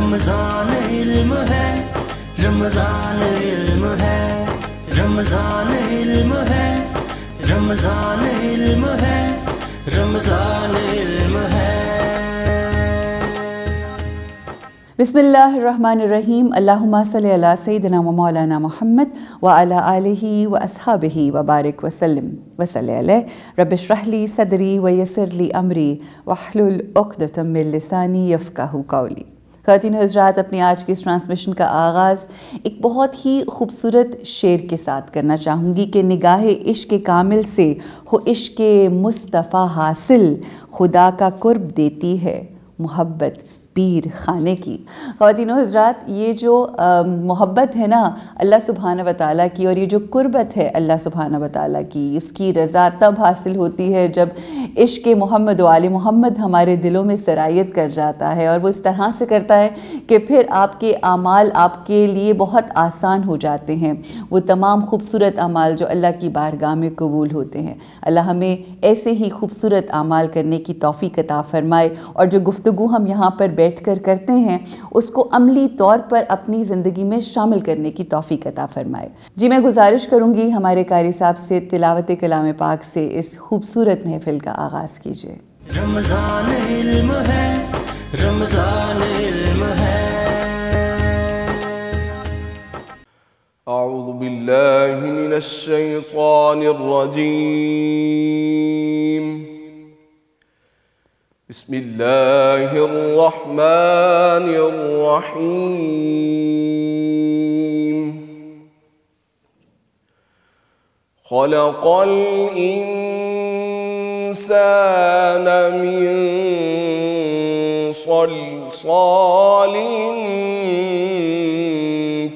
رمضان علم ہے، رمضان علم ہے، رمضان علم ہے، رمضان علم ہے، رمضان علم ہے۔ بسم اللہ الرحمن الرحیم۔ اللہم صلی علی سیدنا و مولانا محمد وعلی آلہ و اصحابہ وبارک وسلم وصلی علیہ۔ رب اشرح لی صدری ویسر لی امری واحلل عقدۃ من لسانی یفقہوا قولی۔ خواتین و حضرات، اپنی آج کی اس ٹرانسمیشن کا آغاز ایک بہت ہی خوبصورت شعر کے ساتھ کرنا چاہوں گی کہ نگاہ عشق کامل سے ہو عشق مصطفیٰ حاصل، خدا کا قرب دیتی ہے محبت پیر خانے کی۔ خواتین و حضرات، یہ جو محبت ہے نا اللہ سبحانہ و تعالیٰ کی، اور یہ جو قربت ہے اللہ سبحانہ و تعالیٰ کی، اس کی رضا تب حاصل ہوتی ہے جب عشق محمد و آل محمد ہمارے دلوں میں سرایت کر جاتا ہے، اور وہ اس طرح سے کرتا ہے کہ پھر آپ کے اعمال آپ کے لیے بہت آسان ہو جاتے ہیں، وہ تمام خوبصورت اعمال جو اللہ کی بارگاہ میں قبول ہوتے ہیں۔ اللہ ہمیں ایسے ہی خوبصورت اعمال کرنے کی توفیق عطا فرمائے، اور جو گفتگو ہم یہاں پر بیٹھ کر کرتے ہیں اس کو عملی طور پر اپنی زندگی میں شامل کرنے کی توفیق عطا فرمائے۔ جی، میں گزارش کروں گی ہمارے قاری صاحب سے تلاوت کلام پاک سے اس خوبصورت محفل کا آغاز کیجیے۔ رمضان علم ہے، رمضان علم ہے۔ اعوذ باللہ من الشیطان الرجیم، بسم اللہ الرحمن الرحیم۔ خلق الانسان من صلصال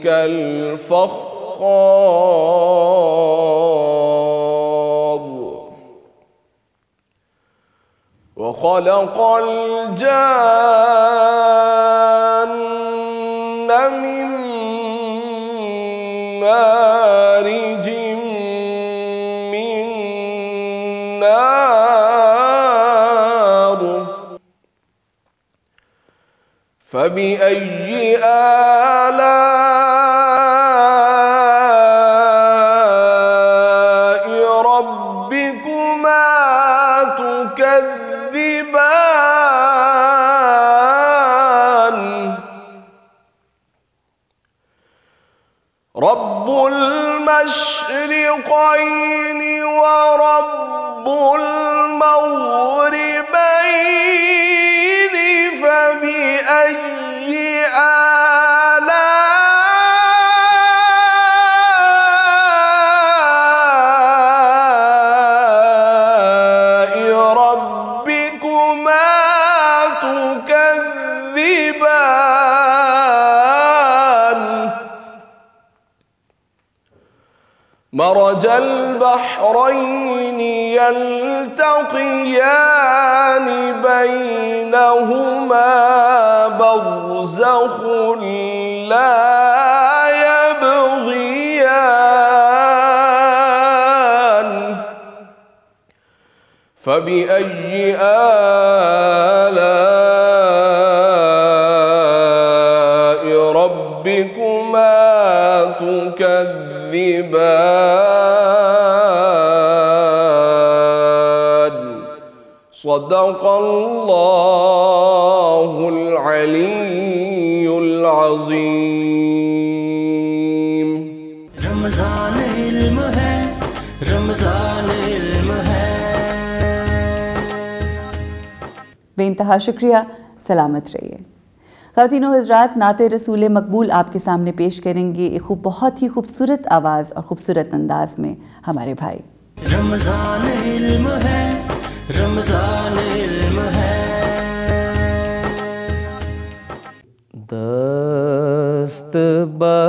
كالفخار، وخلق الجان من مارج من نار، فبأي آلاء ربكما تكذبان؟ رب المشرقين ورب المغربين، فبأي آلاء ربكما تكذبان؟ مرج البحرين يلتقيان بينهما برزخ لا يبغيان، فبأي آلاء ربكما تكذبان؟ صدق اللہ العلی العظیم۔ رمضان علم ہے، رمضان علم ہے۔ بے انتہا شکریہ، سلامت رہیے۔ خواتین و حضرات، نعت رسول مقبول آپ کے سامنے پیش کریں گے ایک بہت ہی خوبصورت آواز اور خوبصورت انداز میں ہمارے بھائی۔ رمضان علم ہے، رمضان علم ہے۔ دست بستہ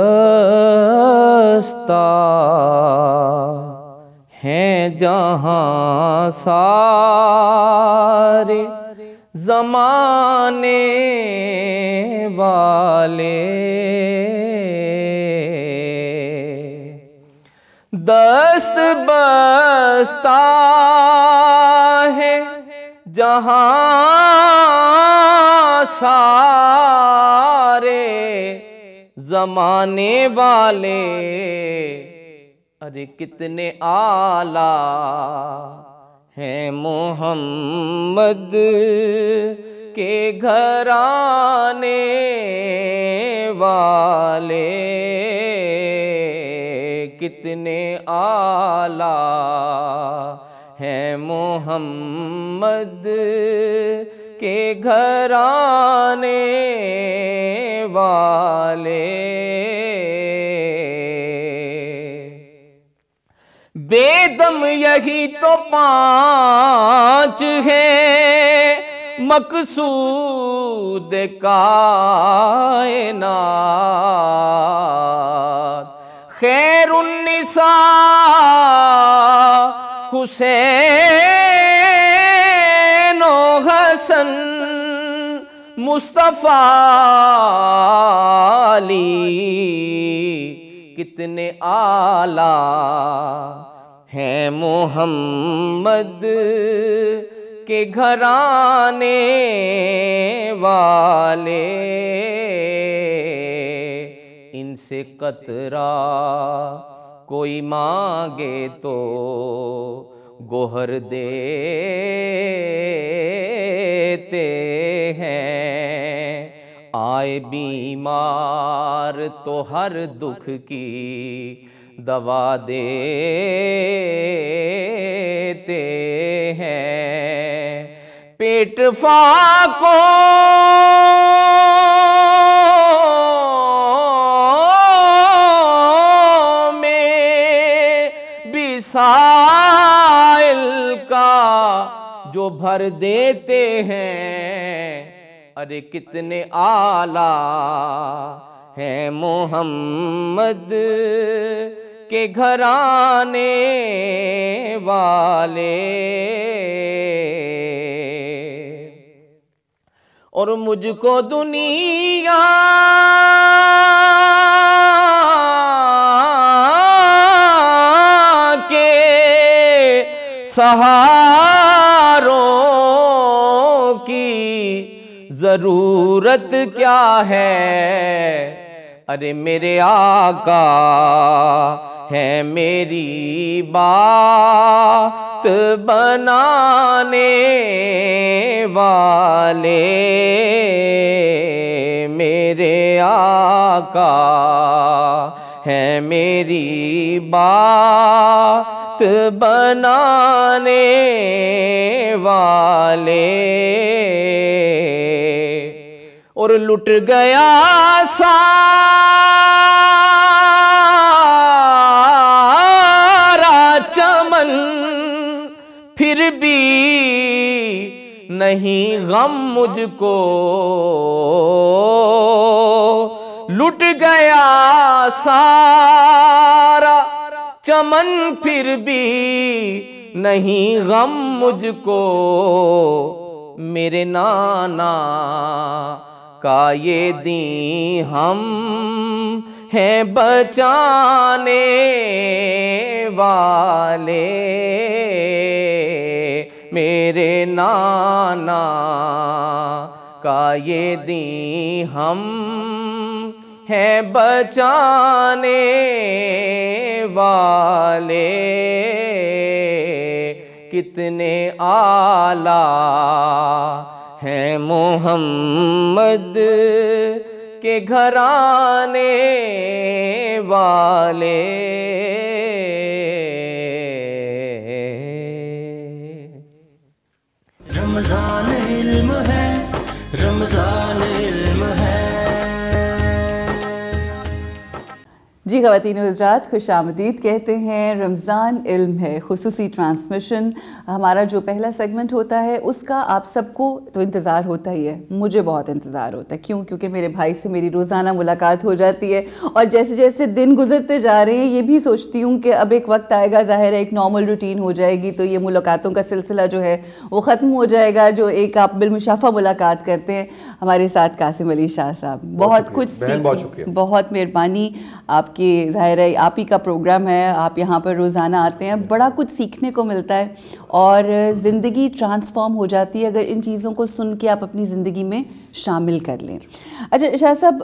ہیں جہاں سارے زمانے والے، دست بستہ ہے جہاں سارے زمانے والے ارے کتنے اعلیٰ ہیں محمد کے گھرانے والے، کتنے اعلیٰ ہیں محمد کے گھرانے والے۔ بے دم یہی تو 5 ہیں مقصود کائنات، خیر النساء حسین و حسن مصطفیٰ علی، کتنے اعلیٰ ہیں محمد کے گھرانے والے۔ ان سے قطرہ کوئی مانگے تو گوہر دیتے ہیں، آئے بیمار تو ہر دکھ کی دوا دیتے ہیں، پیٹ فاقوں میں بھی سائل کا جو بھر دیتے ہیں، ارے کتنے اعلیٰ ہیں محمد کے گھرانے والے۔ اور مجھ کو دنیا کے سہاروں کی ضرورت کیا ہے، ارے میرے آقا ہے میری بات بنانے والے، میرے آقا ہے میری بات بنانے والے۔ اور لٹ گیا سارا چمن پھر بھی نہیں غم مجھ کو، لٹ گیا سارا چمن پھر بھی نہیں غم مجھ کو، میرے نانا کا یہ دین ہم ہیں بچانے والے، میرے نانا کا یہ دین ہم ہیں بچانے والے، کتنے اعلیٰ ہیں محمد کے گھرانے والے۔ رمضان علم ہے، رمضان علم ہے۔ جی خواتین و حضرات، خوش آمدید کہتے ہیں۔ رمضان علم ہے خصوصی ٹرانسمیشن ہمارا جو پہلا سیگمنٹ ہوتا ہے، اس کا آپ سب کو تو انتظار ہوتا ہی ہے، مجھے بہت انتظار ہوتا ہے۔ کیونکہ میرے بھائی سے میری روزانہ ملاقات ہو جاتی ہے، اور جیسے جیسے دن گزرتے جا رہے ہیں یہ بھی سوچتی ہوں کہ اب ایک وقت آئے گا، ظاہر ہے ایک نارمل روٹین ہو جائے گی، تو یہ ملاقاتوں کا سلسلہ جو ہے وہ ختم ہو جائے گا، جو ایک آپ بالمشافہ ملاقات کرتے ہیں۔ ہمارے ساتھ قاسم علی شاہ صاحب، بہت کچھ سیکھ، بہت مہربانی آپ کی کہ ظاہر ہے آپ ہی کا پروگرام ہے, آپ یہاں پر روزانہ آتے ہیں, بڑا کچھ سیکھنے کو ملتا ہے اور زندگی ٹرانسفارم ہو جاتی ہے اگر ان چیزوں کو سن کے آپ اپنی زندگی میں شامل کر لیں. اچھا شاہ صاحب,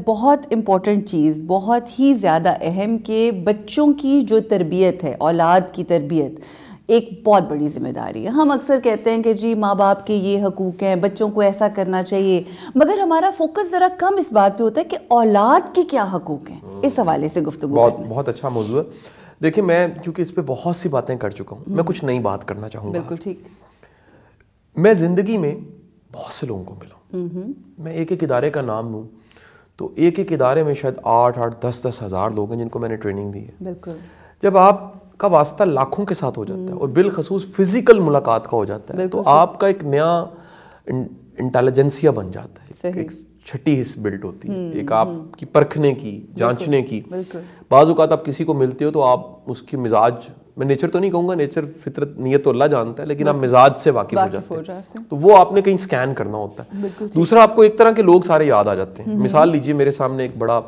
بہت امپورٹنٹ چیز, بہت ہی زیادہ اہم, کہ بچوں کی جو تربیت ہے, اولاد کی تربیت ایک بہت بڑی ذمہ داری ہے. ہم اکثر کہتے ہیں کہ جی ماں باپ کے یہ حقوق ہیں, بچوں کو ایسا کرنا چاہیے, مگر ہمارا فوکس ذرا کم اس بات پہ ہوتا ہے کہ اولاد کے کیا حقوق ہیں. اس حوالے سے گفتگو بہت اچھا موضوع ہے. دیکھیں میں کیونکہ اس پہ بہت سی باتیں کر چکا ہوں, میں کچھ نئی بات کرنا چاہوں گا. بالکل ٹھیک. میں زندگی میں بہت سے لوگوں کو ملا ہوں. میں ایک ایک ادارے کا نام لوں تو ایک ایک ادارے میں شاید 8-8 10-10 ہزار لوگ ہیں جن کو میں نے ٹریننگ دی ہے. بالکل. جب آپ کا واسطہ لاکھوں کے ساتھ ہو جاتا ہے اور بالخصوص فزیکل ملاقات کا ہو جاتا ہے تو آپ کا ایک نیا انٹیلیجنسیا بن جاتا ہے, ایک چھٹی حص بلٹ ہوتی ہے, ایک آپ کی پرکھنے کی, جانچنے کی. بعض اوقات آپ کسی کو ملتے ہو تو آپ اس کی مزاج, میں نیچر تو نہیں کہوں گا, نیچر فطرت نیت تو اللہ جانتا ہے, لیکن آپ مزاج سے واقف ہو جاتے ہیں تو وہ آپ نے کہیں سکین کرنا ہوتا ہے. دوسرا, آپ کو ایک طرح کے لوگ سارے یاد آ جاتے ہیں. مثال لیجئے, میرے سامنے ایک بڑا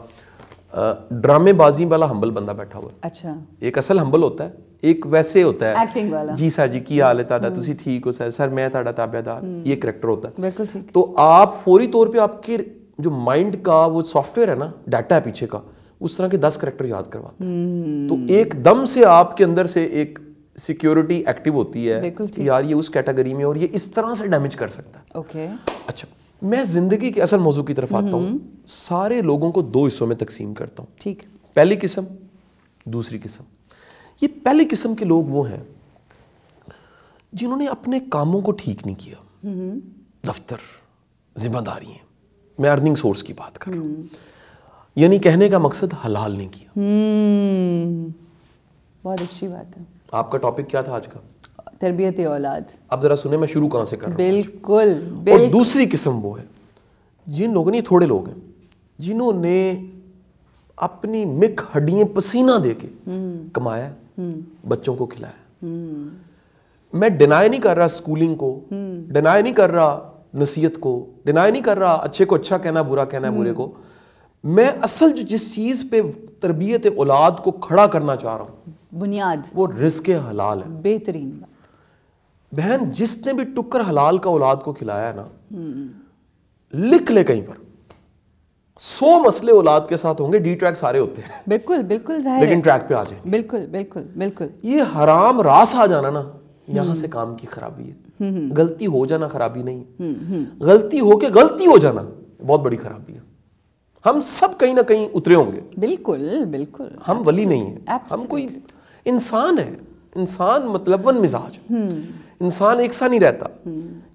ڈرامے بازی والا ہمبل بندہ بیٹھا ہوا ہے. اچھا. ایک اصل ہمبل ہوتا ہے, ایک ویسے ہوتا ہے ایکٹنگ والا, جی سر جی کی حال ہے تاڑا, تسی ٹھیک ہو سر, سر میں تاڑا تابعدار, یہ کریکٹر ہوتا ہے. بالکل ٹھیک. تو آپ فوری طور پہ آپ کے جو مائنڈ کا وہ سافٹ ویئر ہے نا, ڈیٹا ہے پیچھے کا, اس طرح کے 10 کریکٹر یاد کرواتا ہے. تو ایک دم سے آپ کے اندر سے ایک سیکیورٹی ایکٹیو ہوتی ہے کہ یار یہ اس کیٹیگری میں اور یہ اس طرح سے ڈیمیج کر سکتا ہے. اوکے. اچھا, میں زندگی کے اصل موضوع کی طرف آتا ہوں. سارے لوگوں کو 2 حصوں میں تقسیم کرتا ہوں. ٹھیک. پہلی قسم, دوسری قسم. یہ پہلی قسم کے لوگ وہ ہیں جنہوں نے اپنے کاموں کو ٹھیک نہیں کیا. دفتر, ذمہ داری ہیں, میں ارننگ سورس کی بات کر رہا ہوں, یعنی کہنے کا مقصد حلال نہیں کیا. بہت اچھی بات ہے. آپ کا ٹاپک کیا تھا آج کا؟ تربیت اولاد. اب ذرا سنیں میں شروع کہاں سے کر رہا ہوں. بالکل. اور دوسری قسم وہ ہے جن لوگوں نے, تھوڑے لوگ ہیں جنہوں نے اپنی مک ہڈیاں پسینہ دے کے کمایا, بچوں کو کھلایا. میں ڈینائی نہیں کر رہا اسکولنگ کو, ڈینائی نہیں کر رہا نصیحت کو, ڈینائی نہیں کر رہا اچھے کو اچھا کہنا, برا کہنا برے کو. میں اصل جس چیز پہ تربیت اولاد کو کھڑا کرنا چاہ رہا ہوں, بنیاد, وہ رزق حلال ہے. بہترین بات. بہن, جس نے بھی ٹکر حلال کا اولاد کو کھلایا ہے نا, لکھ لے کہیں پر, 100 مسئلے اولاد کے ساتھ ہوں گے, ڈی ٹریک سارے ہوتے ہیں. بالکل بالکل ظاہر, لیکن ٹریک پہ آ جائیں. بالکل بالکل بالکل. یہ حرام راس آ جانا نا, یہاں سے کام کی خرابی ہے. غلطی ہو جانا خرابی نہیں, غلطی ہو کے غلطی ہو جانا بہت بڑی خرابی ہے. ہم سب کہیں نہ کہیں اترے ہوں گے. بالکل بالکل. ہم ولی نہیں ہیں, ہم کوئی انسان ہے. انسان مطلب مزاج, انسان ایک سا نہیں رہتا.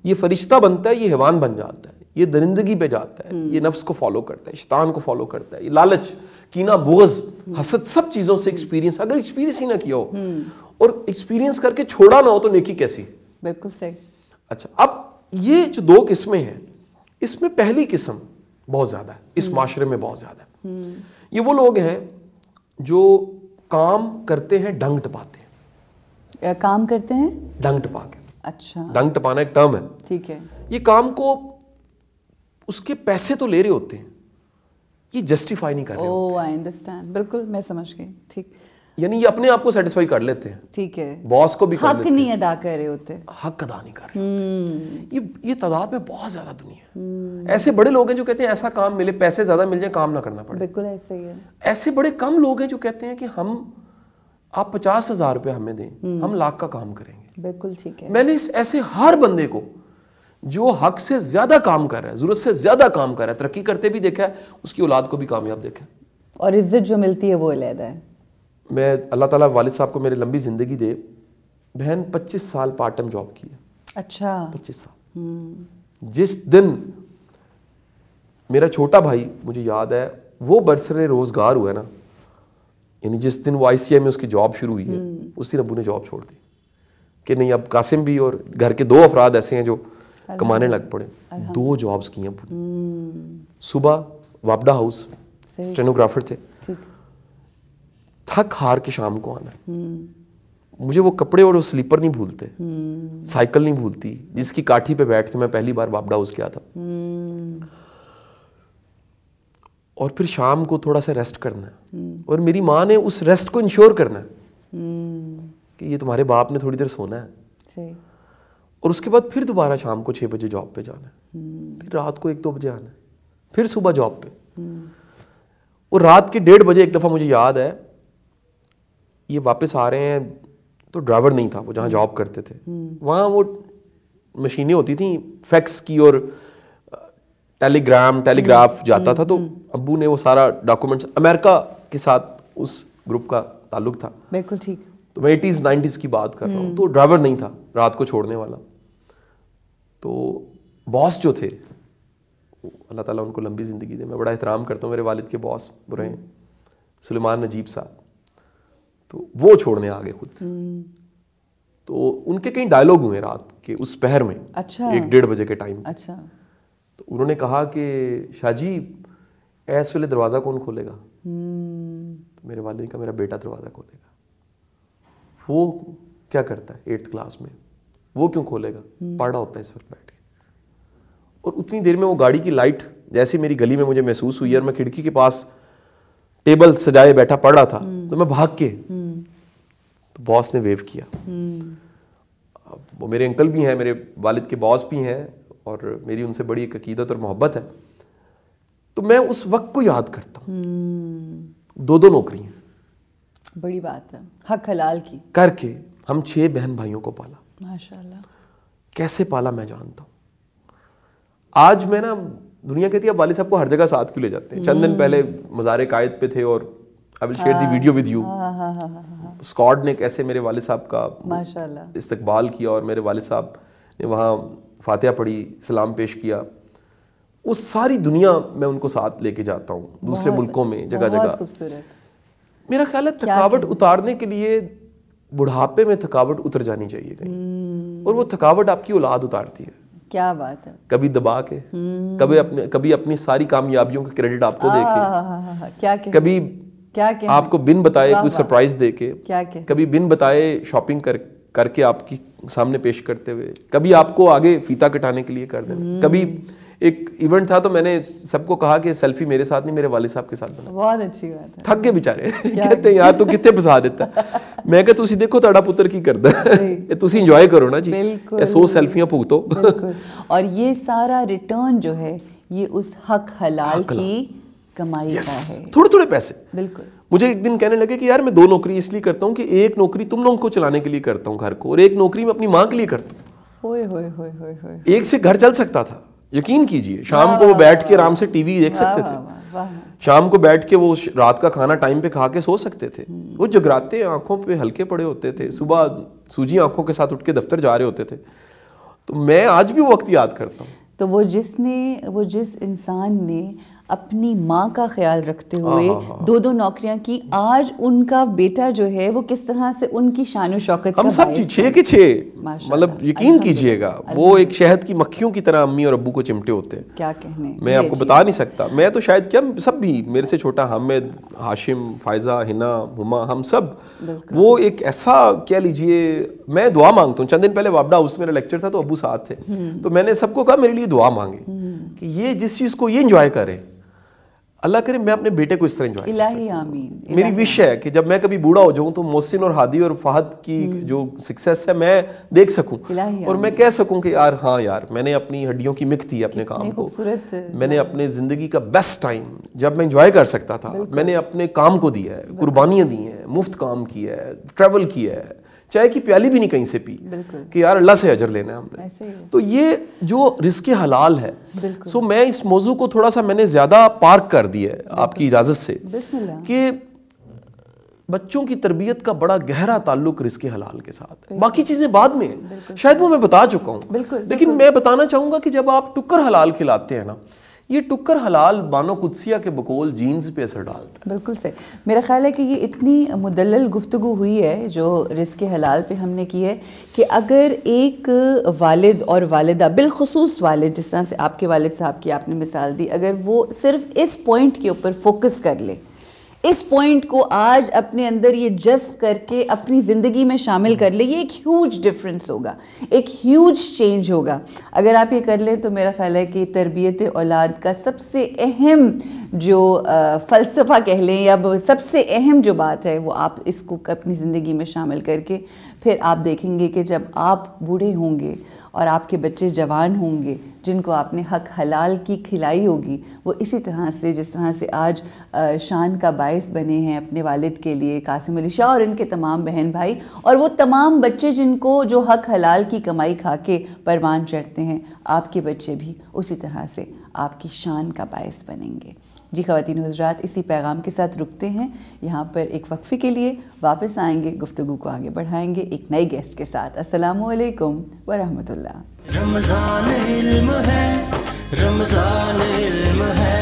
یہ فرشتہ بنتا ہے, یہ حیوان بن جاتا ہے, یہ درندگی پہ جاتا ہے, یہ نفس کو فالو کرتا ہے, شیطان کو فالو کرتا ہے, یہ لالچ, کینہ, بغض, حسد, سب چیزوں سے ایکسپیرینس. اگر ایکسپیرینس ہی نہ کیا ہو اور ایکسپیرینس کر کے چھوڑا نہ ہو تو نیکی کیسی؟ بالکل صحیح. اچھا, اب یہ جو 2 قسمیں ہیں, اس میں پہلی قسم بہت زیادہ ہے, اس معاشرے میں بہت زیادہ ہے. یہ وہ لوگ ہیں جو کام کرتے ہیں ڈنگ ٹپاتے ہیں. کام کرتے ہیں ڈنگ ٹپا کے. اچھا, ڈنگ ٹپانا ایک ٹرم ہے. ٹھیک ہے. یہ کام کو اس کے پیسے تو لے رہے ہوتے ہیں, یہ جسٹیفائی نہیں کر رہے ہوتے. آئی انڈرسٹینڈ, بالکل میں سمجھ گئی. ٹھیک. یعنی یہ اپنے آپ کو سیٹسفائی کر لیتے ہیں. ٹھیک ہے. باس کو بھی کر لیتے ہیں. حق نہیں ادا کر رہے ہوتے, حق ادا نہیں کر رہے. یہ تعداد میں بہت زیادہ دنیا ہے. ایسے بڑے لوگ ہیں جو کہتے ہیں ایسا کام ملے, پیسے زیادہ مل جائیں, کام نہ کرنا پڑے. بالکل ایسے ہی ہے. ایسے بڑے کم لوگ ہیں جو کہتے ہیں کہ آپ 50,000 روپے ہمیں دیں, ہم لاکھ کا کام کریں گے. بالکل ٹھیک ہے. میں نے ایسے ہر بندے کو جو حق سے زیادہ کام کر رہا ہے, ضرورت سے زیادہ کام کر رہا ہے, ترقی کرتے بھی دیکھا ہے, اس کی اولاد کو بھی کامیاب دیکھا ہے. اور عزت جو ملتی ہے وہ علیحدہ ہے. میں اللہ تعالیٰ والد صاحب کو میرے لمبی زندگی دے. بہن 25 سال پارٹ ٹائم جاب کی ہے. اچھا. 25 سال. جس دن میرا چھوٹا بھائی, مجھے یاد ہے, وہ برسر روزگار ہوا ہے نا, یعنی جس دن وہ ICI میں اس کی جاب شروع ہوئی ہے, اس دن ابو نے جاب چھوڑ دی کہ نہیں, اب قاسم بھی اور گھر کے 2 افراد ایسے ہیں جو کمانے لگ پڑے. 2 جابز کی ہیں پوری. صبح وابڈا ہاؤس اسٹینوگرافر تھے, تھک ہار کے شام کو آنا. مجھے وہ کپڑے اور وہ سلیپر نہیں بھولتے, سائیکل نہیں بھولتی, جس کی کاٹھی پہ بیٹھ کے میں پہلی بار وابڈا ہاؤس گیا تھا. اور پھر شام کو تھوڑا سا ریسٹ کرنا ہے. اور میری ماں نے اس ریسٹ کو انشور کرنا ہے کہ یہ تمہارے باپ نے تھوڑی دیر سونا ہے. صحیح. اور اس کے بعد پھر دوبارہ شام کو 6 بجے جاب پہ جانا ہے, پھر رات کو 1-2 بجے آنا ہے, پھر صبح جاب پہ. اور رات کے 1:30 بجے ایک دفعہ مجھے یاد ہے یہ واپس آ رہے ہیں تو ڈرائیور نہیں تھا وہ جہاں جاب کرتے تھے. وہاں وہ مشینیں ہوتی تھیں فیکس کی اور ٹیلی گراف جاتا تھا, تو ابو نے وہ سارا ڈاکومنٹس, امریکہ کے ساتھ اس گروپ کا تعلق تھا. بالکل ٹھیک. تو میں 80s 90s کی بات کر رہا ہوں, تو ڈرائیور نہیں تھا رات کو چھوڑنے والا. تو باس جو تھے, اللہ تعالیٰ ان کو لمبی زندگی دے, میں بڑا احترام کرتا ہوں, میرے والد کے باس برے ہیں سلیمان نجیب صاحب, تو وہ چھوڑنے آ گئے خود. تو ان کے کئی ڈائلاگ ہوئے رات کے اس پہر میں. اچھا. 1-1:30 بجے کے ٹائم. اچھا. تو انہوں نے کہا کہ شاہ جی ایس ویلے دروازہ کون کھولے گا؟ میرے والد نے کہا میرا بیٹا دروازہ کھولے گا. وہ کیا کرتا ہے 8th کلاس میں, وہ کیوں کھولے گا؟ پڑھ رہا ہوتا ہے اس وقت بیٹھ کے. اور اتنی دیر میں وہ گاڑی کی لائٹ جیسے میری گلی میں مجھے محسوس ہوئی, اور میں کھڑکی کے پاس ٹیبل سجائے بیٹھا پڑھ رہا تھا, تو میں بھاگ کے, تو باس نے ویو کیا. وہ میرے انکل بھی ہیں, میرے والد کے باس بھی ہیں, اور میری ان سے بڑی ایک عقیدت اور محبت ہے. تو میں اس وقت کو یاد کرتا ہوں. 2 نوکری ہیں, بڑی بات ہے, حق حلال کی کر کے ہم 6 بہن بھائیوں کو پالا. ماشاءاللہ. کیسے پالا میں جانتا ہوں. آج میں نا, دنیا کہتی ہے والد صاحب کو ہر جگہ ساتھ کیوں لے جاتے ہیں. چند دن پہلے مزار قائد پہ تھے, اور I will share the video with you. Squad نے کیسے میرے والد صاحب کا ماشاءاللہ استقبال کیا, اور میرے والد صاحب نے وہاں فاتحہ پڑھی, سلام پیش کیا. وہ ساری دنیا میں ان کو ساتھ لے کے جاتا ہوں, دوسرے ملکوں میں جگہ جگہ. بہت خوبصورت. میرا خیال ہے تھکاوٹ اتارنے کے لیے بڑھاپے میں تھکاوٹ اتر جانی چاہیے کہیں, اور وہ تھکاوٹ آپ کی اولاد اتارتی ہے. کیا بات ہے. کبھی دبا کے, کبھی اپنی ساری کامیابیوں کا کریڈٹ آپ کو دے کے, کبھی آپ کو بن بتائے کوئی سرپرائز دے کے, کبھی بن بتائے شاپنگ کر کے آپ کی سامنے پیش کرتے ہوئے, کبھی آپ کو آگے فیتا کٹانے کے لیے کر دینا. کبھی ایک ایونٹ تھا تو میں نے سب کو کہا کہ سیلفی میرے ساتھ نہیں میرے والد صاحب کے ساتھ بنا. بہت اچھی بات ہے. تھک گئے بیچارے, کہتے ہیں یار تو کتنے پسا دیتا ہے. میں کہ تسی دیکھو تہاڈا پتر کی کردا ہے, تسی انجوائے کرو نا جی, یہ 100 سیلفیاں بھگتو. بالکل. اور یہ سارا ریٹرن جو ہے یہ اس حق حلال کی کمائی کا ہے. تھوڑے تھوڑے پیسے. بالکل. مجھے ایک دن کہنے لگے کہ یار میں 2 نوکری اس لیے کرتا ہوں کہ ایک نوکری تم لوگوں کو چلانے کے لیے کرتا ہوں گھر کو, اور ایک نوکری میں اپنی ماں کے لیے کرتا ہوں. ہوئے ہوئے ہوئے ہوئے ہوئے. ایک سے گھر چل سکتا تھا, یقین کیجئے. شام کو وہ بیٹھ کے آرام سے ٹی وی دیکھ سکتے تھے, شام کو بیٹھ کے وہ رات کا کھانا ٹائم پہ کھا کے سو سکتے تھے. وہ جگراتے آنکھوں پہ ہلکے پڑے ہوتے تھے, صبح سوجی آنکھوں کے ساتھ اٹھ کے دفتر جا رہے ہوتے تھے. تو میں آج بھی وہ وقت یاد کرتا ہوں. تو وہ جس انسان نے اپنی ماں کا خیال رکھتے ہوئے 2 نوکریاں کی, آج ان کا بیٹا جو ہے وہ کس طرح سے ان کی شان و شوکت. ہم سب 6 کے 6 مطلب یقین کیجئے گا, وہ ایک شہد کی مکھیوں کی طرح امی اور ابو کو چمٹے ہوتے ہیں. کیا کہنے, میں آپ کو بتا نہیں سکتا. میں تو شاید کیا سب بھی, میرے سے چھوٹا حامد, ہاشم, فائزہ, ہنا, ہما, ہم سب, وہ ایک ایسا کہہ لیجئے. میں دعا مانگتا ہوں. چند دن پہلے وابڈا ہاؤس میں میرا لیکچر تھا تو ابو ساتھ تھے, تو میں نے سب کو کہا میرے لیے دعا مانگے کہ یہ جس چیز کو یہ انجوائے کرے, اللہ کرے میں اپنے بیٹے کو اس طرح انجوائے. الہی آمین. میری وش ہے کہ جب میں کبھی بوڑھا ہو جاؤں تو محسن اور ہادی اور فہد کی جو سکسیس ہے میں دیکھ سکوں, اور میں کہہ سکوں کہ یار ہاں یار میں نے اپنی ہڈیوں کی مکھ دی اپنے کام کو. میں نے اپنے زندگی کا بیسٹ ٹائم جب میں انجوائے کر سکتا تھا میں نے اپنے کام کو دیا ہے, قربانیاں دی ہیں, مفت کام کیا ہے, ٹریول کیا ہے, چائے کی پیالی بھی نہیں کہیں سے پی کہ یار اللہ سے اجر لینا ہے ہم نے. تو یہ جو رزق حلال ہے, سو میں اس موضوع کو تھوڑا سا میں نے زیادہ پارک کر دیا ہے آپ کی اجازت سے, کہ بچوں کی تربیت کا بڑا گہرا تعلق رزق حلال کے ساتھ ہے. باقی چیزیں بعد میں ہیں, شاید وہ میں بتا چکا ہوں, لیکن میں بتانا چاہوں گا کہ جب آپ ٹکر حلال کھلاتے ہیں نا, یہ ٹکر حلال بانو قدسیہ کے بقول جینز پہ اثر ڈالتا ہے. بالکل صحیح. میرا خیال ہے کہ یہ اتنی مدلل گفتگو ہوئی ہے جو رزق حلال پہ ہم نے کی ہے, کہ اگر ایک والد اور والدہ, بالخصوص والد جس طرح سے آپ کے والد صاحب کی آپ نے مثال دی, اگر وہ صرف اس پوائنٹ کے اوپر فوکس کر لے, اس پوائنٹ کو آج اپنے اندر یہ جذب کر کے اپنی زندگی میں شامل کر لے, یہ ایک ہیوج ڈفرنس ہوگا, ایک ہیوج چینج ہوگا. اگر آپ یہ کر لیں تو میرا خیال ہے کہ تربیت اولاد کا سب سے اہم جو فلسفہ کہہ لیں یا سب سے اہم جو بات ہے وہ آپ اس کو اپنی زندگی میں شامل کر کے پھر آپ دیکھیں گے کہ جب آپ بوڑھے ہوں گے اور آپ کے بچے جوان ہوں گے جن کو آپ نے حق حلال کی کھلائی ہوگی, وہ اسی طرح سے جس طرح سے آج شان کا باعث بنے ہیں اپنے والد کے لیے قاسم علی شاہ اور ان کے تمام بہن بھائی, اور وہ تمام بچے جن کو جو حق حلال کی کمائی کھا کے پروان چڑھتے ہیں, آپ کے بچے بھی اسی طرح سے آپ کی شان کا باعث بنیں گے. جی خواتین و حضرات, اسی پیغام کے ساتھ رکتے ہیں یہاں پر ایک وقفے کے لیے, واپس آئیں گے, گفتگو کو آگے بڑھائیں گے ایک نئی گیسٹ کے ساتھ. السلام علیکم ورحمۃ اللہ. رمضان علم ہے, رمضان علم ہے.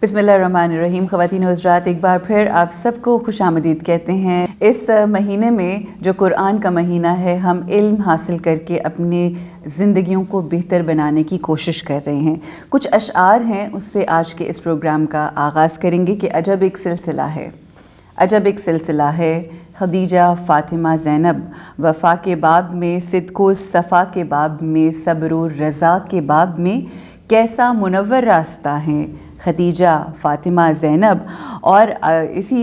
بسم اللہ الرحمن الرحیم. خواتین و حضرات, ایک بار پھر آپ سب کو خوش آمدید کہتے ہیں. اس مہینے میں جو قرآن کا مہینہ ہے, ہم علم حاصل کر کے اپنی زندگیوں کو بہتر بنانے کی کوشش کر رہے ہیں. کچھ اشعار ہیں, اس سے آج کے اس پروگرام کا آغاز کریں گے کہ عجب ایک سلسلہ ہے, عجب ایک سلسلہ ہے. خدیجہ, فاطمہ, زینب, وفا کے باب میں, صدق و صفا کے باب میں, صبر و رضا کے باب میں, کیسا منور راستہ ہیں خدیجہ, فاطمہ, زینب. اور اسی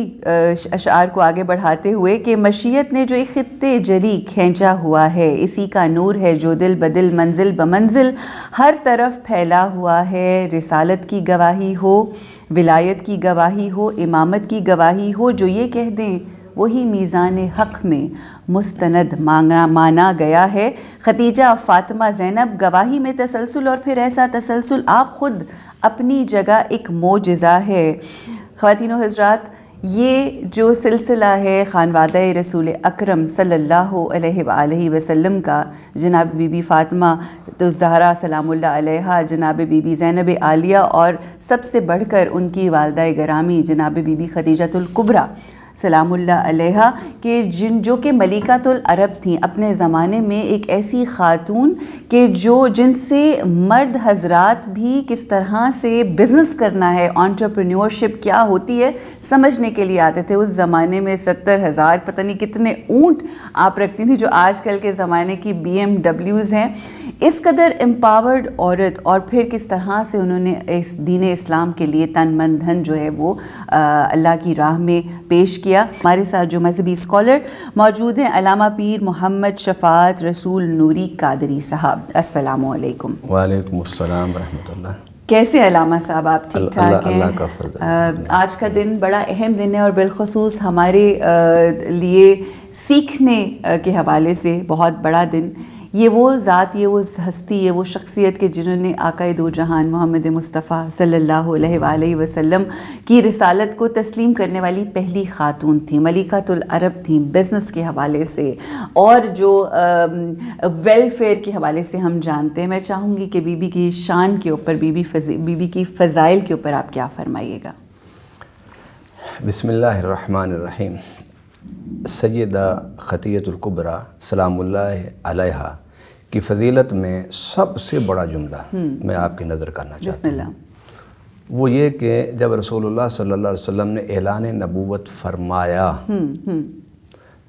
اشعار کو آگے بڑھاتے ہوئے کہ مشیت نے جو ایک خطے جری کھینچا ہوا ہے, اسی کا نور ہے جو دل بدل منزل بمنزل ہر طرف پھیلا ہوا ہے. رسالت کی گواہی ہو, ولایت کی گواہی ہو, امامت کی گواہی ہو, جو یہ کہہ دیں وہی میزان حق میں مستند مانا گیا ہے. خدیجہ, فاطمہ, زینب, گواہی میں تسلسل, اور پھر ایسا تسلسل آپ خود اپنی جگہ ایک معجزہ ہے. خواتین و حضرات, یہ جو سلسلہ ہے خانوادہ رسول اکرم صلی اللہ علیہ وآلہ وسلم کا, جناب بی بی فاطمہ الزہرا سلام اللہ علیہا, جناب بی بی زینب عالیہ, اور سب سے بڑھ کر ان کی والدہ گرامی جناب بی بی خدیجۃ الکبریٰ سلام اللہ علیہا, کہ جو کہ ملکۃ العرب تھیں اپنے زمانے میں, ایک ایسی خاتون کہ جن سے مرد حضرات بھی کس طرح سے بزنس کرنا ہے, انٹرپرینیورشپ کیا ہوتی ہے سمجھنے کے لیے آتے تھے. اس زمانے میں 70,000 پتہ نہیں کتنے اونٹ آپ رکھتی تھیں, جو آج کل کے زمانے کی BMWs ہیں. اس قدر امپاورڈ عورت, اور پھر کس طرح سے انہوں نے اس دین اسلام کے لیے تن من دھن جو ہے وہ اللہ کی راہ میں پیش کیا. ہمارے ساتھ جو مذہبی اسکالر موجود ہیں, علامہ پیر محمد شفاعت رسول نوری قادری صاحب. السلام علیکم. وعلیکم السلام ورحمۃ اللہ. کیسے علامہ صاحب, آپ ٹھیک ٹھاک ہیں؟ اللہ کا فضل. آج کا دن بڑا اہم دن ہے, اور بالخصوص ہمارے لیے سیکھنے کے حوالے سے بہت بڑا دن. یہ وہ ذات, یہ وہ ہستی, یہ وہ شخصیت کہ جنہوں نے آقا دو جہان محمد مصطفیٰ صلی اللہ علیہ وآلہ وسلم کی رسالت کو تسلیم کرنے والی پہلی خاتون تھیں, ملکۃ العرب تھیں بزنس کے حوالے سے, اور جو ویلفیئر کے حوالے سے ہم جانتے ہیں. میں چاہوں گی کہ بی بی کی شان کے اوپر, بی بی کی فضائل کے اوپر آپ کیا فرمائیے گا؟ بسم اللہ الرحمن الرحیم. سیدہ خدیجۃ الکبریٰ سلام اللہ علیہا کی فضیلت میں سب سے بڑا جملہ میں آپ کی نظر کرنا چاہتا ہوں. وہ یہ کہ جب رسول اللہ صلی اللہ علیہ وسلم نے اعلان نبوت فرمایا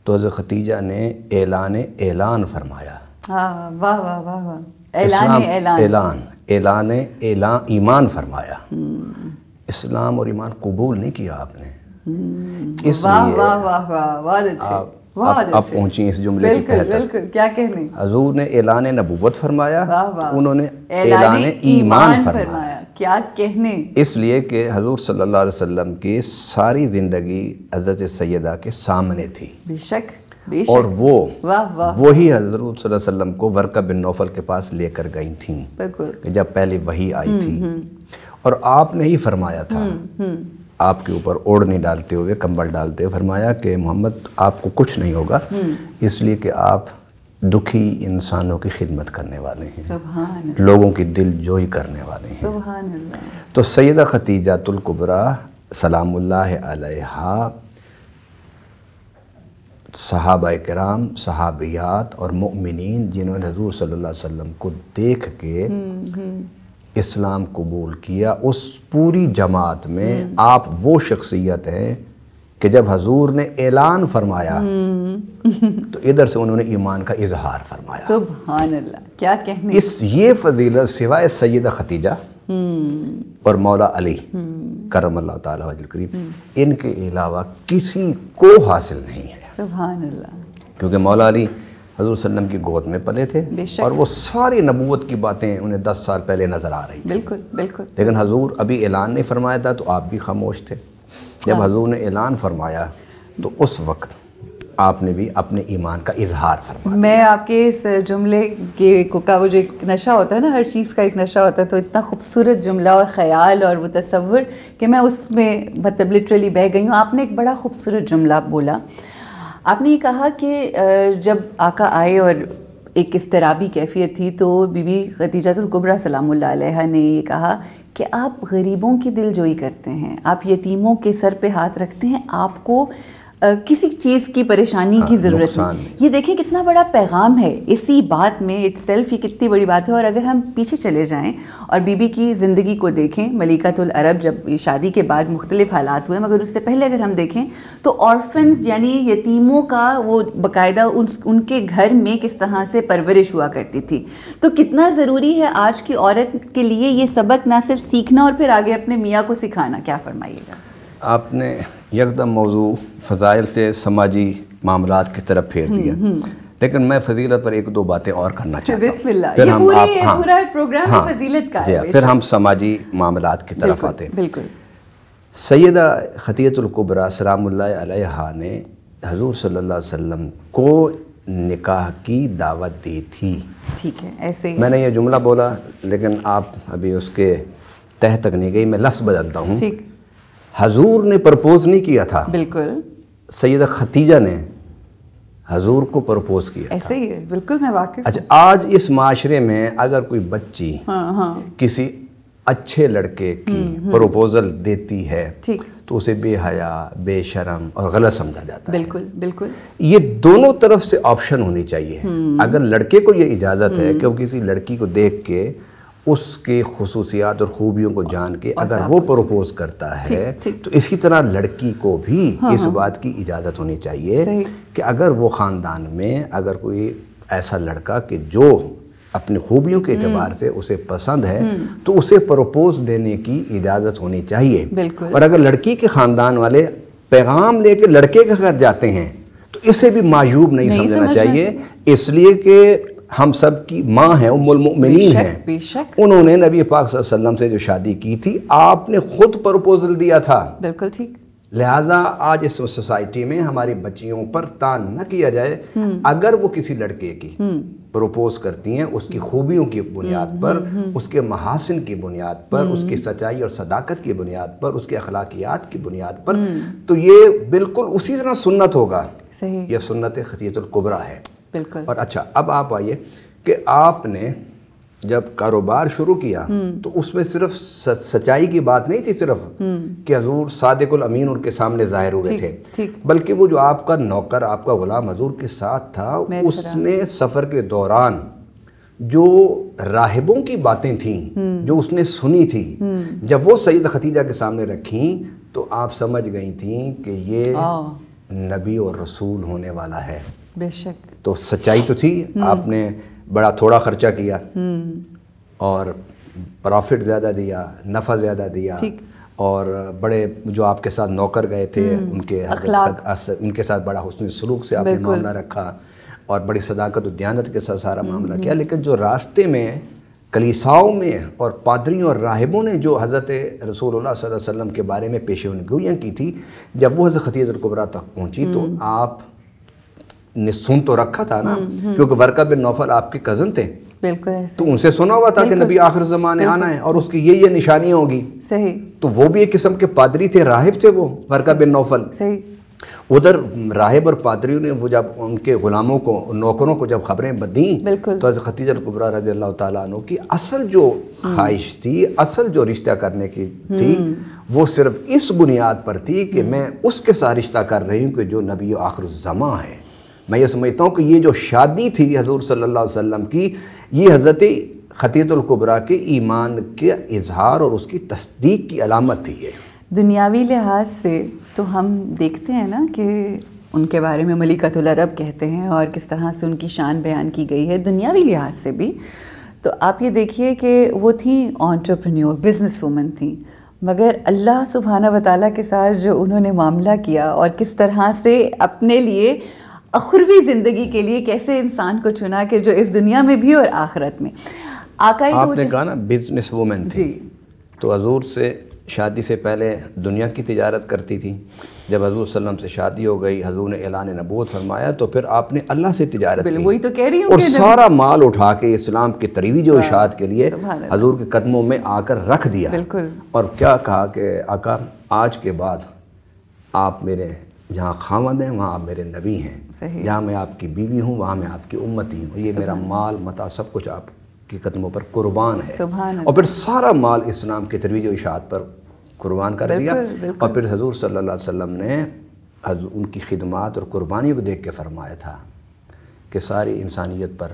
تو حضرت خدیجہ نے اعلان فرمایا. واہ واہ واہ واہ. اعلان ایمان فرمایا. اسلام اور ایمان قبول نہیں کیا آپ نے, اس لیے آپ پہنچی اس جملے کی تحت. بالکل, کیا کہنے. حضور نے اعلان نبوت فرمایا, انہوں نے اعلان ایمان فرمایا. کیا کہنے. اس لیے کہ حضور صلی اللہ علیہ وسلم کی ساری زندگی حضرت سیدہ کے سامنے تھی. بے شک. اور وہی حضرت صلی اللہ علیہ وسلم کو ورقہ بن نوفل کے پاس لے کر گئی تھیں جب پہلی وحی آئی تھی, اور آپ نے ہی فرمایا تھا آپ کے اوپر اوڑھنی ڈالتے ہوئے, کمبل ڈالتے ہوئے فرمایا کہ محمد آپ کو کچھ نہیں ہوگا, اس لیے کہ آپ دکھی انسانوں کی خدمت کرنے والے ہیں, لوگوں کی دل جوئی کرنے والے ہیں. سبحان اللہ. تو سیدہ خدیجۃ الکبریٰ سلام اللہ علیہا صحابہ کرام, صحابیات اور مؤمنین جنہوں نے حضور صلی اللہ علیہ وسلم کو دیکھ کے اسلام قبول کیا اس پوری جماعت میں آپ وہ شخصیت ہیں کہ جب حضور نے اعلان فرمایا تو ادھر سے انہوں نے ایمان کا اظہار فرمایا. سبحان اللہ, کیا کہنے. یہ فضیلت سوائے سیدہ خدیجہ اور مولا علی کرم اللہ تعالیٰ وجہ الکریم ان کے علاوہ کسی کو حاصل نہیں ہے. سبحان اللہ. کیونکہ مولا علی حضور صلی اللہ علیہ وسلم کی گود میں پلے تھے اور وہ ساری نبوت کی باتیں انہیں 10 سال پہلے نظر آ رہی تھیں. بالکل بالکل. لیکن حضور ابھی اعلان نہیں فرمایا تھا تو آپ بھی خاموش تھے. جب حضور نے اعلان فرمایا تو اس وقت آپ نے بھی اپنے ایمان کا اظہار فرمایا. میں آپ کے اس جملے کا وہ جو ایک نشہ ہوتا ہے نا, ہر چیز کا ایک نشہ ہوتا ہے, تو اتنا خوبصورت جملہ اور خیال اور وہ تصور کہ میں اس میں مطلب لٹرلی بہہ گئی ہوں. آپ نے ایک بڑا خوبصورت جملہ بولا. آپ نے یہ کہا کہ جب آقا آئے اور ایک اضطرابی کیفیت تھی تو بی بی خدیجہ الکبریٰ سلام اللہ علیہا نے یہ کہا کہ آپ غریبوں کی دل جوئی کرتے ہیں, آپ یتیموں کے سر پہ ہاتھ رکھتے ہیں, آپ کو کسی چیز کی پریشانی کی ضرورت نہیں. یہ دیکھیں کتنا بڑا پیغام ہے اسی بات میں اٹ سیلف, یہ کتنی بڑی بات ہے. اور اگر ہم پیچھے چلے جائیں اور بی بی کی زندگی کو دیکھیں, ملکۃ العرب جب شادی کے بعد مختلف حالات ہوئے, مگر اس سے پہلے اگر ہم دیکھیں تو آرفنز یعنی یتیموں کا وہ باقاعدہ ان کے گھر میں کس طرح سے پرورش ہوا کرتی تھی. تو کتنا ضروری ہے آج کی عورت کے لیے یہ سبق نہ صرف سیکھنا اور پھر آگے اپنے میاں کو سکھانا. کیا فرمائیے گا؟ آپ نے یکدم موضوع فضائل سے سماجی معاملات کی طرف پھیر دیا, لیکن میں فضیلت پر ایک دو باتیں اور کرنا چاہتا ہوں. بسم اللہ. یہ پورا پروگرام فضیلت کا ہے. پھر ہم سماجی معاملات کی طرف آتے ہیں. بالکل. سیدہ خدیجہ الکبریٰ سلام اللہ علیہا نے حضور صلی اللہ علیہ وسلم کو نکاح کی دعوت دی تھی. ٹھیک ہے, ایسے ہی میں نے یہ جملہ بولا لیکن آپ ابھی اس کے تہ تک نہیں گئی, میں لفظ بدلتا ہوں. ٹھیک. حضور نے پرپوز نہیں کیا تھا, بالکل سیدہ خدیجہ نے حضور کو پرپوز کیا. ایسے ہی ہے, بالکل میں واقف. اچھا, آج اس معاشرے میں اگر کوئی بچی کسی اچھے لڑکے کی پروپوزل دیتی ہے تو اسے بے حیا, بے شرم اور غلط سمجھا جاتا ہے. بالکل بالکل. یہ دونوں طرف سے آپشن ہونی چاہیے. اگر لڑکے کو یہ اجازت ہے کہ وہ کسی لڑکی کو دیکھ کے اس کے خصوصیات اور خوبیوں کو جان کے اگر وہ پروپوز کرتا ہے تو اسی طرح لڑکی کو بھی اس بات کی اجازت ہونی چاہیے کہ اگر وہ خاندان میں اگر کوئی ایسا لڑکا کہ جو اپنی خوبیوں کے اعتبار سے اسے پسند ہے تو اسے پروپوز دینے کی اجازت ہونی چاہیے. اور اگر لڑکی کے خاندان والے پیغام لے کے لڑکے کے گھر جاتے ہیں تو اسے بھی معیوب نہیں سمجھنا چاہیے, اس لیے کہ ہم سب کی ماں ہیں, ام المؤمنین ہیں. انہوں نے نبی پاک صلی اللہ علیہ وسلم سے جو شادی کی تھی آپ نے خود پروپوزل دیا تھا. بالکل ٹھیک. لہٰذا آج اس سوسائٹی میں ہماری بچیوں پر تان نہ کیا جائے. اگر وہ کسی لڑکے کی پروپوز کرتی ہیں اس کی خوبیوں کی بنیاد پر, اس کے محاسن کی بنیاد پر, اس کی سچائی اور صداقت کی بنیاد پر, اس کے اخلاقیات کی بنیاد پر, تو یہ بالکل اسی طرح سنت ہوگا. یہ سنت خدیجہ الکبریٰ ہے. بالکل. اور اچھا, اب آپ آئیے کہ آپ نے جب کاروبار شروع کیا تو اس میں صرف سچائی کی بات نہیں تھی صرف کہ حضور صادق الامین ان کے سامنے ظاہر ہوئے تھے, بلکہ وہ جو آپ کا نوکر, آپ کا غلام حضور کے ساتھ تھا, اس نے سفر کے دوران جو راہبوں کی باتیں تھیں جو اس نے سنی تھی, جب وہ سیدہ خدیجہ کے سامنے رکھیں تو آپ سمجھ گئی تھیں کہ یہ نبی اور رسول ہونے والا ہے. بے شک. تو سچائی تو تھی, آپ نے بڑا تھوڑا خرچہ کیا اور پروفٹ زیادہ دیا, نفع زیادہ دیا, اور بڑے جو آپ کے ساتھ نوکر گئے تھے ان کے ساتھ بڑا حسن سلوک سے آپ نے معاملہ رکھا اور بڑی صداقت و دیانت کے ساتھ سارا معاملہ کیا. لیکن جو راستے میں کلیساؤں میں اور پادریوں اور راہبوں نے جو حضرت رسول اللہ صلی اللہ علیہ وسلم کے بارے میں پیشین گوئیاں کی تھی, جب وہ حضرت خدیجہ الکبریٰ تک پہنچی تو آپ نے سن تو رکھا تھا نا, کیونکہ ورقہ بن نوفل آپ کے کزن تھے. بالکل ایسے. تو ان سے سنا ہوا تھا کہ نبی آخر زمانے آنا ہے اور اس کی یہ نشانیاں ہوگی. صحیح. تو وہ بھی ایک قسم کے پادری تھے, راہب تھے وہ, ورقہ بن نوفل. صحیح. ادھر راہب اور پادریوں نے وہ جب ان کے غلاموں کو, نوکروں کو جب خبریں بدیں تو حضرت خدیجہ الکبریٰ رضی اللہ تعالیٰ عنہ کی اصل جو خواہش تھی, اصل جو رشتہ کرنے کی تھی, وہ صرف اس بنیاد پر تھی کہ میں اس کے ساتھ رشتہ کر رہی ہوں کہ جو نبی آخر الزماں ہے. میں یہ سمجھتا ہوں کہ یہ جو شادی تھی حضور صلی اللہ علیہ وسلم کی, یہ حضرت خطیۃ الکبریٰ کے ایمان کے اظہار اور اس کی تصدیق کی علامت تھی یہ۔ دنیاوی لحاظ سے تو ہم دیکھتے ہیں نا کہ ان کے بارے میں ملکۃ العرب کہتے ہیں اور کس طرح سے ان کی شان بیان کی گئی ہے دنیاوی لحاظ سے بھی۔ تو آپ یہ دیکھیے کہ وہ تھیں انٹرپرینیور، بزنس وومن تھیں، مگر اللہ سبحانہ و تعالیٰ کے ساتھ جو انہوں نے معاملہ کیا اور کس طرح سے اپنے لیے اخروی زندگی کے لیے کیسے انسان کو چنا کہ جو اس دنیا میں بھی اور آخرت میں۔ آپ نے کہا نا بزنس وومن تھی، تو حضور سے شادی سے پہلے دنیا کی تجارت کرتی تھی، جب حضور صلی اللہ علیہ وسلم سے شادی ہو گئی، حضور نے اعلان نبوت فرمایا تو پھر آپ نے اللہ سے تجارت کی، وہی تو کہہ رہی ہوں، اور سارا مال اٹھا کے اسلام کی ترویج و اشاعت کے لیے حضور کے قدموں میں آ کر رکھ دیا۔ اور کیا کہا کہ آقا آج کے بعد آپ میرے جہاں خاوند ہیں وہاں آپ میرے نبی ہیں، جہاں میں آپ کی بیوی ہوں وہاں میں آپ کی امتی ہوں، یہ میرا مال متاع سب کچھ آپ کے قدموں پر قربان ہے۔ اور پھر سارا مال اسلام کی ترویج و اشاعت پر قربان کر دیا۔ اور پھر حضور صلی اللہ علیہ وسلم نے ان کی خدمات اور قربانیوں کو دیکھ کے فرمایا تھا کہ ساری انسانیت پر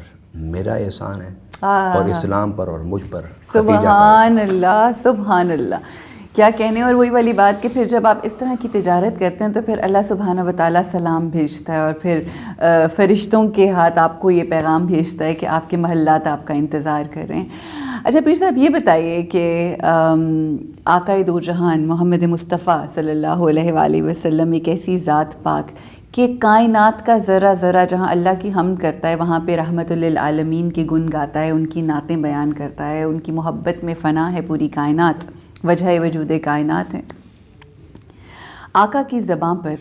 میرا احسان ہے اور اسلام پر اور مجھ پر سبحان اللہ، سبحان اللہ، کیا کہنے۔ اور وہی والی بات کہ پھر جب آپ اس طرح کی تجارت کرتے ہیں تو پھر اللہ سبحانہ و تعالیٰ سلام بھیجتا ہے اور پھر فرشتوں کے ہاتھ آپ کو یہ پیغام بھیجتا ہے کہ آپ کے محلات آپ کا انتظار کر رہے ہیں۔ اچھا پیر صاحب یہ بتائیے کہ آقائے دو جہان محمد مصطفیٰ صلی اللہ علیہ وآلہ وسلم ایک ایسی ذات پاک کہ کائنات کا ذرہ ذرہ جہاں اللہ کی حمد کرتا ہے وہاں پہ رحمت للعالمین کے گن گاتا ہے، ان کی نعتیں بیان کرتا ہے، ان کی محبت میں فنا ہے پوری کائنات، وجہ وجود کائنات ہے۔ آقا کی زباں پر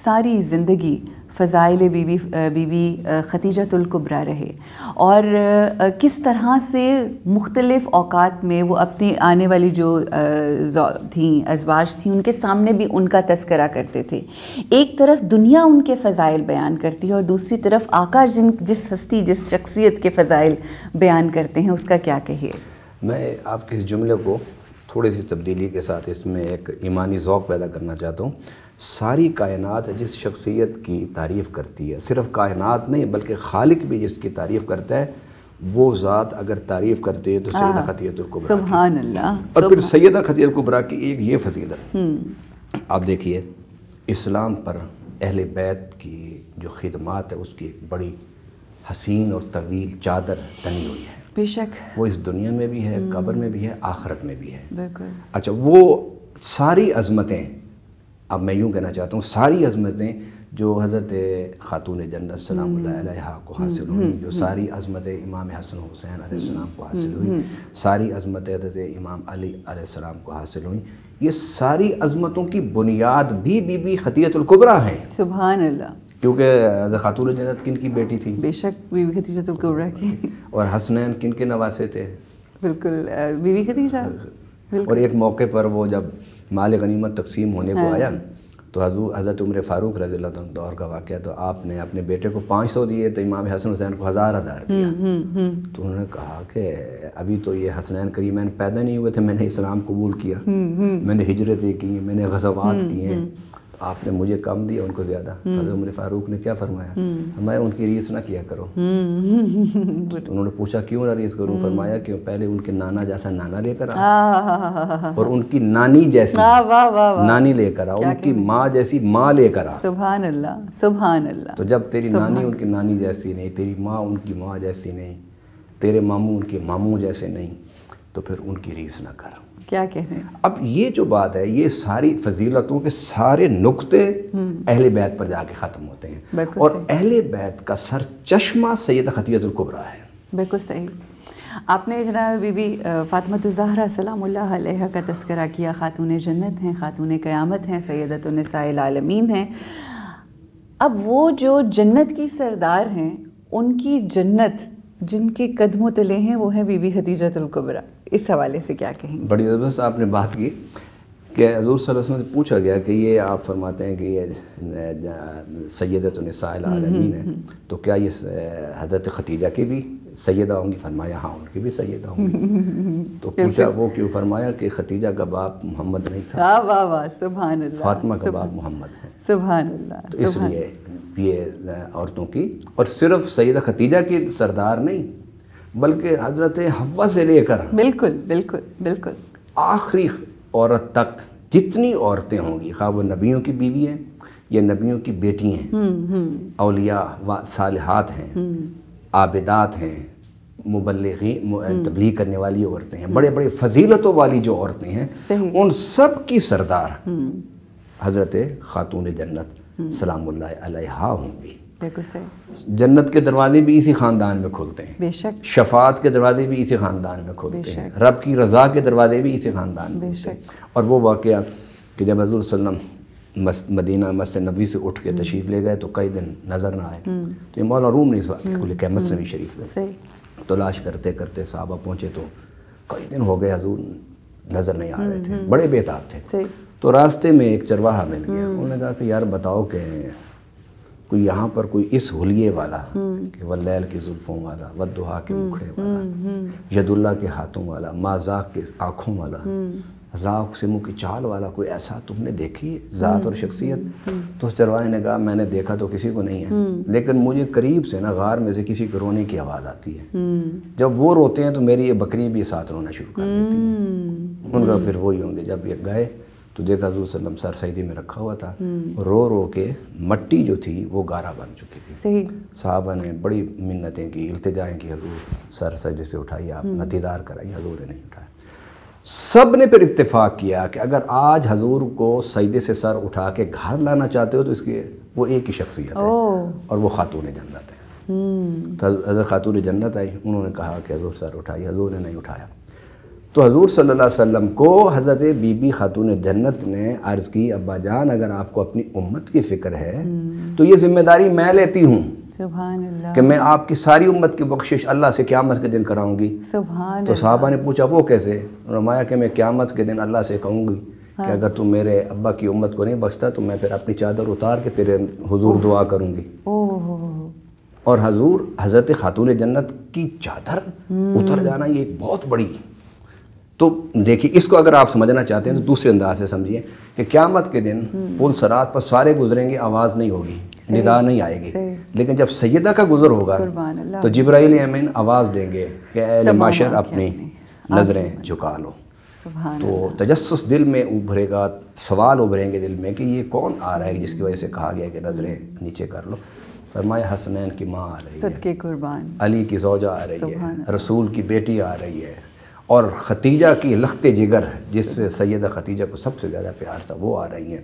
ساری زندگی فضائل بی بی خدیجۃ الکبریٰ رہے، اور کس طرح سے مختلف اوقات میں وہ اپنی آنے والی جو تھیں ازواج تھیں ان کے سامنے بھی ان کا تذکرہ کرتے تھے۔ ایک طرف دنیا ان کے فضائل بیان کرتی ہے اور دوسری طرف آقا جس ہستی جس شخصیت کے فضائل بیان کرتے ہیں اس کا کیا کہیے؟ میں آپ کے اس جملے کو تھوڑی سی تبدیلی کے ساتھ اس میں ایک ایمانی ذوق پیدا کرنا چاہتا ہوں۔ ساری کائنات جس شخصیت کی تعریف کرتی ہے، صرف کائنات نہیں بلکہ خالق بھی جس کی تعریف کرتا ہے، وہ ذات اگر تعریف کرتے ہیں تو سیدہ خدیجۃ الکبریٰ سبحان اللہ۔ اور پھر سیدہ خدیجۃ الکبریٰ کی ایک یہ فضیلت آپ دیکھیے، اسلام پر اہل بیت کی جو خدمات ہے اس کی ایک بڑی حسین اور طویل چادر تنی ہوئی ہے، بے شک، وہ اس دنیا میں بھی ہے، قبر میں بھی ہے، آخرت میں بھی ہے۔ بالکل۔ اچھا وہ ساری عظمتیں، اب میں یوں کہنا چاہتا ہوں ساری عظمتیں جو حضرت خاتون جنت سلام اللہ علیہا کو حاصل ہوئی، جو ساری عظمتیں امام حسن حسین علیہ السلام کو حاصل ہوئی، ساری عظمتیں حضرت امام علی علیہ السلام کو حاصل ہوئیں، یہ ساری عظمتوں کی بنیاد بھی بی بی خدیجۃ الکبریٰ ہیں۔ سبحان اللہ، کیونکہ حضرت خاتون جنت کن کی بیٹی تھی؟ بے شک بی بی خدیجۃ الکبریٰ کی۔ اور حسنین کن کے نواسے تھے؟ بالکل بی بی خدیجہ۔ اور ایک موقع پر وہ جب مال غنیمت تقسیم ہونے کو آیا تو حضرت عمر فاروق رضی اللہ عنہ دور کا واقعہ، تو آپ نے اپنے بیٹے کو 500 دیے تو امام حسن حسین کو 1000 دیا۔ تو انہوں نے کہا کہ ابھی تو یہ حسنین کریمین پیدا نہیں ہوئے تھے، میں نے اسلام قبول کیا، میں نے ہجرتیں کی، میں نے غزوات کی ہیں، تو آپ نے مجھے کم دیا ان کو زیادہ۔ حضرت عمر فاروق نے کیا فرمایا؟ فرمایا ان کی ریس نہ کیا کرو۔ انہوں نے پوچھا کیوں نہ ریس کروں؟ فرمایا کہ پہلے ان کے نانا جیسا نانا لے کر آ، اور ان کی نانی جیسی نانی لے کر آ، ان کی ماں جیسی ماں لے کر آ۔ سبحان اللہ، سبحان اللہ۔ تو جب تیری نانی ان کی نانی جیسی نہیں، تیری ماں ان کی ماں جیسی نہیں، تیرے ماموں ان کے ماموں جیسے نہیں، تو پھر ان کی ریس نہ کر۔ کیا کہنے۔ اب یہ جو بات ہے، یہ ساری فضیلتوں کے سارے نقطے اہل بیت پر جا کے ختم ہوتے ہیں، اور اہل بیت کا سر چشمہ سیدہ خدیجۃ الکبریٰ ہے۔ بالکل صحیح۔ آپ نے جناب بی بی فاطمہ الزہرا سلام اللہ علیہا کا تذکرہ کیا، خاتون جنت ہیں، خاتون قیامت ہیں، سیدۃ النساء العالمین ہیں۔ اب وہ جو جنت کی سردار ہیں، ان کی جنت جن کے قدموں تلے ہیں وہ ہیں بی بی خدیجۃ الکبریٰ، اس حوالے سے کیا کہیں گے؟ بڑی زبردست آپ نے بات کی کہ حضور صلی اللہ علیہ وسلم سے پوچھا گیا کہ یہ آپ فرماتے ہیں کہ یہ سیدۃ النساء العالمین ہے، تو کیا یہ حضرت خدیجہ کی بھی سیدہ ہوں گی؟ فرمایا ہاں ان کی بھی سیدہ ہوں گی۔ تو پوچھا وہ کیوں؟ فرمایا کہ خدیجہ کا باپ محمد نہیں تھا، واہ واہ، سبحان اللہ، فاطمہ کا باپ محمد ہے، سبحان اللہ۔ تو اس لیے یہ عورتوں کی، اور صرف سیدہ خدیجہ کی سردار نہیں بلکہ حضرت حوا سے لے کر بالکل بالکل بالکل آخری عورت تک جتنی عورتیں ہوں گی، خواہ وہ نبیوں کی بیوی ہیں یا نبیوں کی بیٹی ہیں، اولیاء و صالحات ہیں، عابدات ہیں، مبلغین تبلیغ کرنے والی عورتیں ہیں، بڑے بڑے فضیلتوں والی جو عورتیں ہیں، ان سب کی سردار حضرت خاتون جنت سلام اللہ علیہا ہوں گی۔ بالکل صحیح۔ جنت کے دروازے بھی اسی خاندان میں کھلتے ہیں، بے شک، شفاعت کے دروازے بھی اسی خاندان میں کھلتے ہیں، رب کی رضا کے دروازے بھی اسی خاندان میں کھلتے ہیں۔ اور وہ واقعہ کہ جب حضور صلی اللہ علیہ وسلم مدینہ مسجد نبوی سے اٹھ کے تشریف لے گئے تو کئی دن نظر نہ آئے، تو یہ مولانا روم نے اس واقعے کو لکھا ہے مسنوی شریف میں۔ تلاش کرتے کرتے صحابہ پہنچے تو کئی دن ہو گئے حضور نظر نہیں آ رہے تھے، بڑے بےتاب تھے۔ تو راستے میں ایک چرواہا مل گیا، انہوں نے کہا کہ یار بتاؤ کہ کوئی یہاں پر کوئی اس حلیے والا کہ واللیل کی زلفوں والا، والضحیٰ کے مکھڑے والا، ید اللہ کے ہاتھوں والا، مازاق کے آنکھوں والا، ذاق سمو کی چال والا، کوئی ایسا تم نے دیکھی ذات اور شخصیت؟ تو اس چرواہے نے کہا میں نے دیکھا تو کسی کو نہیں ہے، لیکن مجھے قریب سے نا غار میں سے کسی کے رونے کی آواز آتی ہے، جب وہ روتے ہیں تو میری یہ بکری بھی ساتھ رونا شروع کر دیتی ہیں۔ ان کا پھر وہی ہوں گے۔ جب یہ گئے تو دیکھا حضور صلی اللہ علیہ وسلم سر سجدے میں رکھا ہوا تھا، رو رو کے مٹی جو تھی وہ گارا بن چکی تھی۔ صحابہ نے بڑی منتیں کی، التجائیں کی، حضور سر سجدے سے اٹھائیے، آپ نہ دیدار کرائیے، حضور نے نہیں اٹھایا۔ سب نے پھر اتفاق کیا کہ اگر آج حضور کو سجدے سے سر اٹھا کے گھر لانا چاہتے ہو تو اس کی وہ ایک ہی شخصیت ہے اور وہ خاتون جنت ہے۔ تو حضرت خاتون جنت آئی، انہوں نے کہا کہ حضور سر اٹھائیے، حضور نے نہیں اٹھایا۔ تو حضور صلی اللہ علیہ وسلم کو حضرت بی بی خاتون جنت نے عرض کی ابا جان اگر آپ کو اپنی امت کی فکر ہے تو یہ ذمہ داری میں لیتی ہوں سبحان اللہ کہ میں آپ کی ساری امت کی بخشش اللہ سے قیامت کے دن کراؤں گی۔ سبحان تو صحابہ نے پوچھا وہ کیسے؟ فرمایا کہ میں قیامت کے دن اللہ سے کہوں گی کہ اگر تم میرے ابا کی امت کو نہیں بخشتا تو میں پھر اپنی چادر اتار کے تیرے حضور دعا کروں گی۔ اور حضور حضرت خاتون جنت کی چادر اتر جانا یہ ایک بہت بڑی، تو دیکھیے اس کو اگر آپ سمجھنا چاہتے ہیں تو دوسرے انداز سے سمجھیے کہ قیامت کے دن پل صراط پر سارے گزریں گے، آواز نہیں ہوگی، ندا نہیں آئے گی، لیکن جب سیدہ کا گزر ہوگا تو جبرائیل امین آواز دیں گے کہ اے معاشر اپنی نظریں جھکا لو۔ تو تجسس دل میں ابھرے گا، سوال ابھریں گے دل میں کہ یہ کون آ رہا ہے جس کی وجہ سے کہا گیا کہ نظریں نیچے کر لو۔ فرمایا حسنین کی ماں آ رہی ہے، صدقے قربان، علی کی زوجہ آ رہی ہے، رسول کی بیٹی آ رہی ہے، اور ختیجہ کی لخت جگر جس سے سیدہ ختیجہ کو سب سے زیادہ پیار تھا وہ آ رہی ہیں،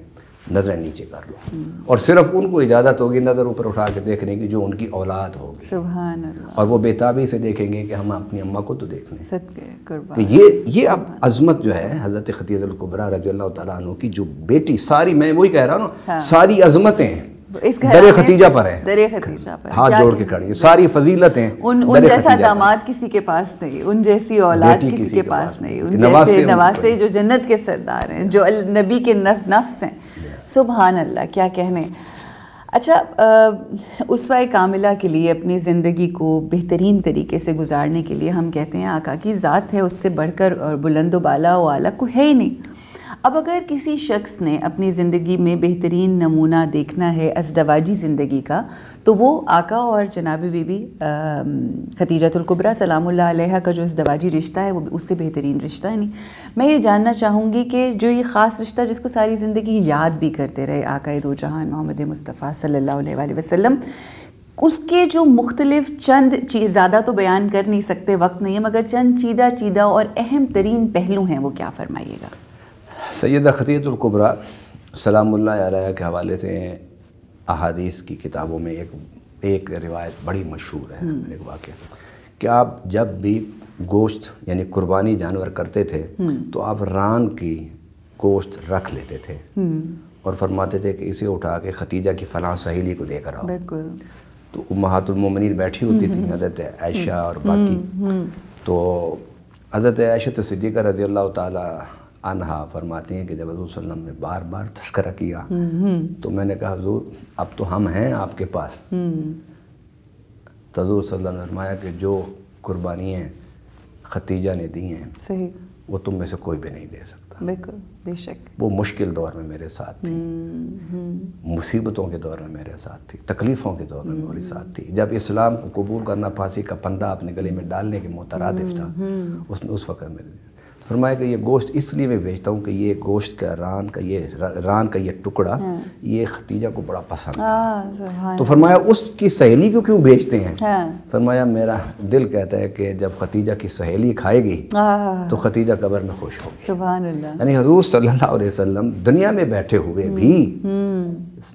نظریں نیچے کر لو۔ اور صرف ان کو اجازت ہوگی نظر اوپر اٹھا کے دیکھنے کی جو ان کی اولاد ہوگی، سبحان اللہ، اور وہ بےتابی سے دیکھیں گے کہ ہم اپنی اماں کو تو دیکھ لیں۔ صدقے قربان، کہ یہ اب عظمت جو ہے حضرت خدیجہ الکبریٰ رضی اللہ تعالیٰ عنہ کی جو بیٹی، ساری میں وہی کہہ رہا ہوں نا، ساری عظمتیں در خدیجہ پر ہیں، در خدیجہ پر ہاتھ جوڑ کے کھڑی ہیں، ساری فضیلتیں ان جیسا داماد کسی کے پاس نہیں، ان جیسی اولاد کسی کے پاس نہیں، ان جیسے نواسے جو جنت کے سردار ہیں، جو نبی کے نفس ہیں۔ سبحان اللہ، کیا کہنے۔ اچھا، اسوہ کاملہ کے لیے اپنی زندگی کو بہترین طریقے سے گزارنے کے لیے ہم کہتے ہیں آقا کی ذات ہے، اس سے بڑھ کر اور بلند و بالا و اعلیٰ کوئی ہے ہی نہیں۔ اب اگر کسی شخص نے اپنی زندگی میں بہترین نمونہ دیکھنا ہے ازدواجی زندگی کا تو وہ آقا اور جناب بی بی خدیجۃ الکبریٰ سلام اللہ علیہا کا جو ازدواجی رشتہ ہے وہ اس سے بہترین رشتہ ہے نہیں۔ میں یہ جاننا چاہوں گی کہ جو یہ خاص رشتہ جس کو ساری زندگی یاد بھی کرتے رہے آقا دو جہان محمد مصطفیٰ صلی اللہ علیہ وآلہ وسلم، اس کے جو مختلف چند چیز، زیادہ تو بیان کر نہیں سکتے، وقت نہیں ہے، مگر چند چیدہ اور اہم ترین پہلو ہیں، وہ کیا فرمائیے گا؟ سیدہ خدیجۃ الکبریٰ سلام اللہ علیہ کے حوالے سے احادیث کی کتابوں میں ایک روایت بڑی مشہور ہے، ایک واقعہ کہ آپ جب بھی گوشت یعنی قربانی جانور کرتے تھے تو آپ ران کی گوشت رکھ لیتے تھے اور فرماتے تھے کہ اسے اٹھا کے ختیجہ کی فلاں سہیلی کو دے کر آؤ۔ تو امہات المومنین بیٹھی ہوتی تھیں، حضرت عائشہ اور باقی، تو حضرت عائشہ صدیقہ رضی اللہ تعالی عنہا فرماتی ہیں کہ جب حضور صلی اللہ علیہ وسلم نے بار بار تذکرہ کیا تو میں نے کہا حضور اب تو ہم ہیں آپ کے پاس۔ تو حضور صلی اللہ علیہ وسلم نے فرمایا کہ جو قربانیاں ختیجہ نے دی ہیں وہ تم میں سے کوئی بھی نہیں دے سکتا. بالکل بے شک. وہ مشکل دور میں میرے ساتھ تھی, مصیبتوں کے دور میں میرے ساتھ تھی, تکلیفوں کے دور میں میرے ساتھ تھی. جب اسلام کو قبول کرنا پھانسی کا پندہ اپنے گلے میں ڈالنے کے مترادف تھا, اس وقت میرے فرمایا کہ یہ گوشت اس لیے میں بیچتا ہوں کہ یہ گوشت کا ران کا یہ ٹکڑا یہ ختیجہ کو بڑا پسند تھا. تو فرمایا اس کی سہیلی کو کیوں بیچتے ہیں؟ فرمایا میرا دل کہتا ہے کہ جب ختیجہ کی سہیلی کھائے گی تو ختیجہ قبر میں خوش ہوگی. سبحان اللہ. یعنی حضور صلی اللہ علیہ وسلم دنیا میں بیٹھے ہوئے بھی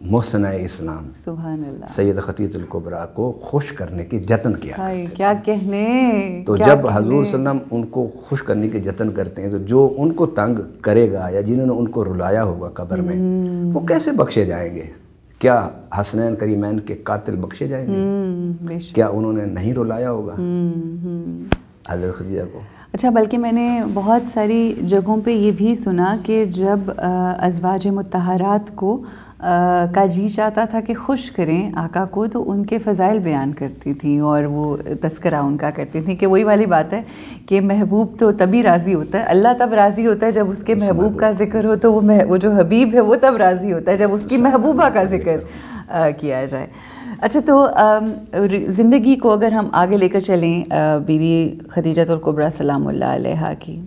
محسنہ اسلام سبحان اللہ سید خدیجہ الکبریٰ کو خوش کرنے کی جتن کیا. کیا کہنے. تو جب حضور صلی اللہ علیہ وسلم ان کو خوش کرنے کی جتن کرتے ہیں تو جو ان کو تنگ کرے گا یا جنہوں نے ان کو رلایا ہوگا قبر میں وہ کیسے بخشے جائیں گے؟ کیا حسنین کریمین کے قاتل بخشے جائیں گے؟ کیا انہوں نے نہیں رلایا ہوگا حضرت خدیجہ کو؟ اچھا بلکہ میں نے بہت ساری جگہوں پہ یہ بھی سنا کہ جب ازواج مطہرات کو کا جی چاہتا تھا کہ خوش کریں آقا کو تو ان کے فضائل بیان کرتی تھیں اور وہ تذکرہ ان کا کرتی تھیں کہ وہی والی بات ہے کہ محبوب تو تبھی راضی ہوتا ہے, اللہ تب راضی ہوتا ہے جب اس کے محبوب کا ذکر ہو, تو وہ جو حبیب ہے وہ تب راضی ہوتا ہے جب اس کی محبوبہ کا ذکر کیا جائے. اچھا تو زندگی کو اگر ہم آگے لے کر چلیں بی بی خدیجہ الکبریٰ سلام اللہ علیہا کی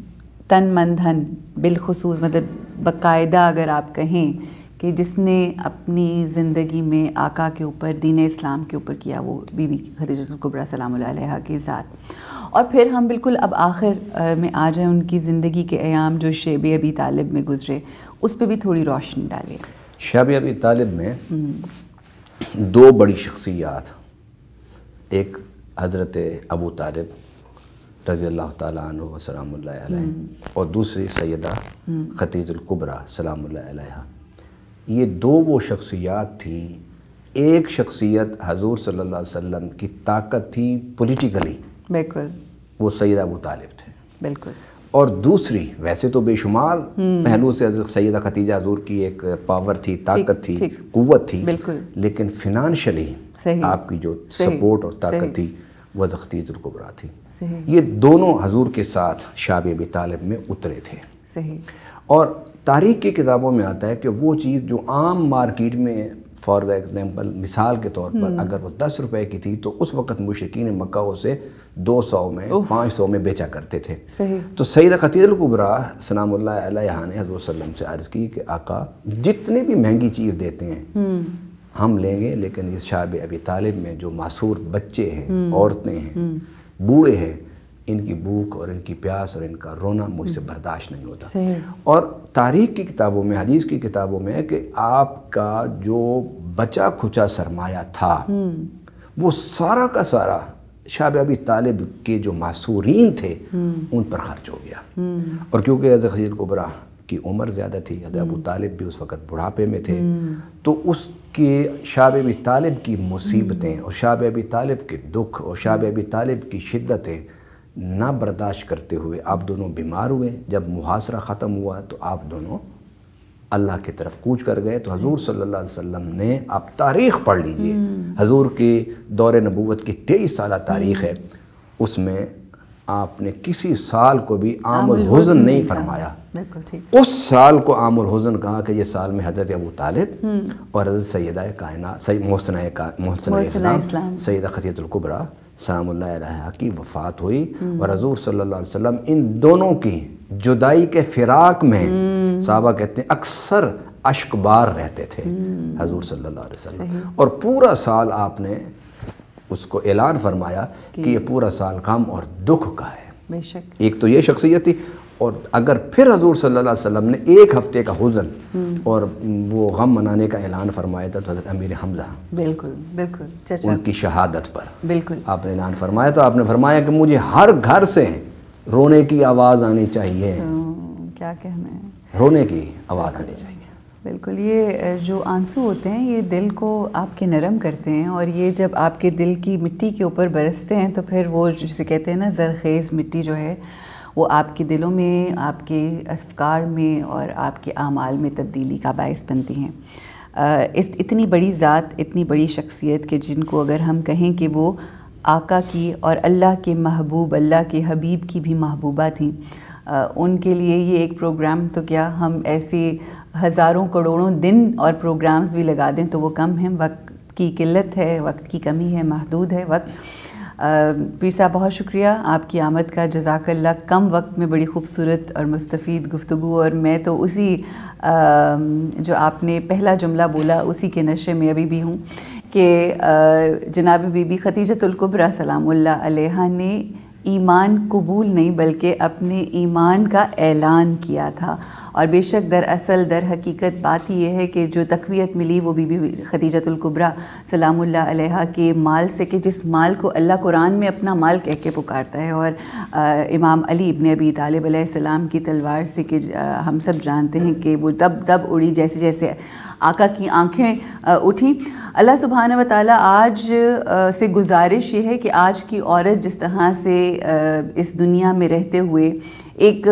تن من دھن بالخصوص, مطلب باقاعدہ اگر آپ کہیں کہ جس نے اپنی زندگی میں آقا کے اوپر دین اسلام کے اوپر کیا وہ بی بی خدیجہ الکبریٰ سلام اللہ علیہا کی ذات. اور پھر ہم بالکل اب آخر میں آ جائیں ان کی زندگی کے ایام جو شیب ابی طالب میں گزرے, اس پہ بھی تھوڑی روشنی ڈالیں. شیب ابی طالب میں دو بڑی شخصیات, ایک حضرت ابو طالب رضی اللہ تعالیٰ عنہ و سلام اللہ علیہ اور دوسری سیدہ خدیجہ الکبریٰ سلام اللہ علیہا. یہ دو وہ شخصیات تھیں. ایک شخصیت حضور صلی اللہ علیہ وسلم کی طاقت تھی پولیٹیکلی, بالکل وہ سیدہ ابو طالب تھے, بالکل. اور دوسری ویسے تو بے شمار پہلو سے حضرت سیدہ خدیجہ حضور کی ایک پاور تھی, طاقت تھی, قوت تھی, لیکن فنانشلی آپ کی جو سپورٹ اور طاقت تھی وہ حضرت خدیجہ الکبریٰ تھی. یہ دونوں حضور کے ساتھ شیب ابی طالب میں اترے تھے. اور تاریخ کی کتابوں میں آتا ہے کہ وہ چیز جو عام مارکیٹ میں فار ایگزامپل مثال کے طور پر اگر وہ 10 روپے کی تھی تو اس وقت مشرکین مکہ اسے 200 میں 500 میں بیچا کرتے تھے. تو سیدہ خدیجہ الکبریٰ سلام اللہ علیہا نے حضور صلی اللہ علیہ وسلم سے عرض کی کہ آقا جتنے بھی مہنگی چیز دیتے ہیں ہم لیں گے, لیکن اس شیب ابی طالب میں جو معصور بچے ہیں, عورتیں ہیں, بوڑھے ہیں, ان کی بھوک اور ان کی پیاس اور ان کا رونا مجھ سے برداشت نہیں ہوتا. اور تاریخ کی کتابوں میں, حدیث کی کتابوں میں ہے کہ آپ کا جو بچا کھچا سرمایہ تھا وہ سارا کا سارا شیب ابی طالب کے جو معصورین تھے ان پر خرچ ہو گیا. اور کیونکہ حضرت خدیجہ الکبریٰ کی عمر زیادہ تھی, حضرت ابو طالب بھی اس وقت بڑھاپے میں تھے, تو اس کے شیب ابی طالب کی مصیبتیں اور شیب ابی طالب کے دکھ اور شیب ابی طالب کی شدتیں نہ برداشت کرتے ہوئے آپ دونوں بیمار ہوئے. جب محاصرہ ختم ہوا تو آپ دونوں اللہ کی طرف کوچ کر گئے. تو حضور صلی اللہ علیہ وسلم نے, آپ تاریخ پڑھ لیجئے, حضور کی دور نبوت کی 23 سالہ تاریخ ہے, اس میں آپ نے کسی سال کو بھی عام الحزن نہیں فرمایا. اس سال کو عام الحزن کہا کہ یہ سال میں حضرت ابو طالب اور حضرت سیدہ کائنات محسنہ اسلام سیدہ خدیجہ الکبریٰ سلام اللہ علیہا کی وفات ہوئی. اور حضور صلی اللہ علیہ وسلم ان دونوں کی جدائی کے فراق میں صحابہ کہتے ہیں اکثر اشک بار رہتے تھے حضور صلی اللہ علیہ وسلم. اور پورا سال آپ نے اس کو اعلان فرمایا کہ یہ پورا سال غم اور دکھ کا ہے. بے شک. ایک تو یہ شخصیت تھی, اور اگر پھر حضور صلی اللہ علیہ وسلم نے ایک ہفتے کا حزن اور وہ غم منانے کا اعلان فرمایا تھا تو حضرت امیر حمزہ بالکل ان کی شہادت پر بالکل آپ نے اعلان فرمایا. تو آپ نے فرمایا کہ مجھے ہر گھر سے رونے کی آواز آنی چاہیے. کیا کہنا ہے, رونے کی آواز آنی چاہیے. بالکل. یہ جو آنسو ہوتے ہیں یہ دل کو آپ کے نرم کرتے ہیں, اور یہ جب آپ کے دل کی مٹی کے اوپر برستے ہیں تو پھر وہ جسے کہتے ہیں نا زرخیز مٹی جو ہے وہ آپ کے دلوں میں, آپ کے افکار میں اور آپ کے اعمال میں تبدیلی کا باعث بنتی ہیں. اتنی بڑی ذات, اتنی بڑی شخصیت کہ جن کو اگر ہم کہیں کہ وہ آقا کی اور اللہ کے محبوب, اللہ کے حبیب کی بھی محبوبہ تھیں, ان کے لیے یہ ایک پروگرام تو کیا ہم ایسے ہزاروں کروڑوں دن اور پروگرامز بھی لگا دیں تو وہ کم ہیں. وقت کی قلت ہے, وقت کی کمی ہے, محدود ہے وقت. پیر صاحب بہت شکریہ آپ کی آمد کا, جزاک اللہ. کم وقت میں بڑی خوبصورت اور مستفید گفتگو, اور میں تو اسی جو آپ نے پہلا جملہ بولا اسی کے نشے میں ابھی بھی ہوں کہ جناب بی بی خدیجۃ الکبریٰ سلام اللہ علیہا نے ایمان قبول نہیں بلکہ اپنے ایمان کا اعلان کیا تھا. اور بے شک در حقیقت بات یہ ہے کہ جو تقویت ملی وہ بی بی خدیجۃ الکبریٰ سلام اللہ علیہا کے مال سے, کہ جس مال کو اللہ قرآن میں اپنا مال کہہ کے پکارتا ہے, اور امام علی ابن ابی طالب علیہ السلام کی تلوار سے, کہ ہم سب جانتے ہیں کہ وہ تب اڑی جیسے جیسے آقا کی آنکھیں اٹھیں. اللہ سبحانہ و تعالیٰ آج سے گزارش یہ ہے کہ آج کی عورت جس طرح سے اس دنیا میں رہتے ہوئے ایک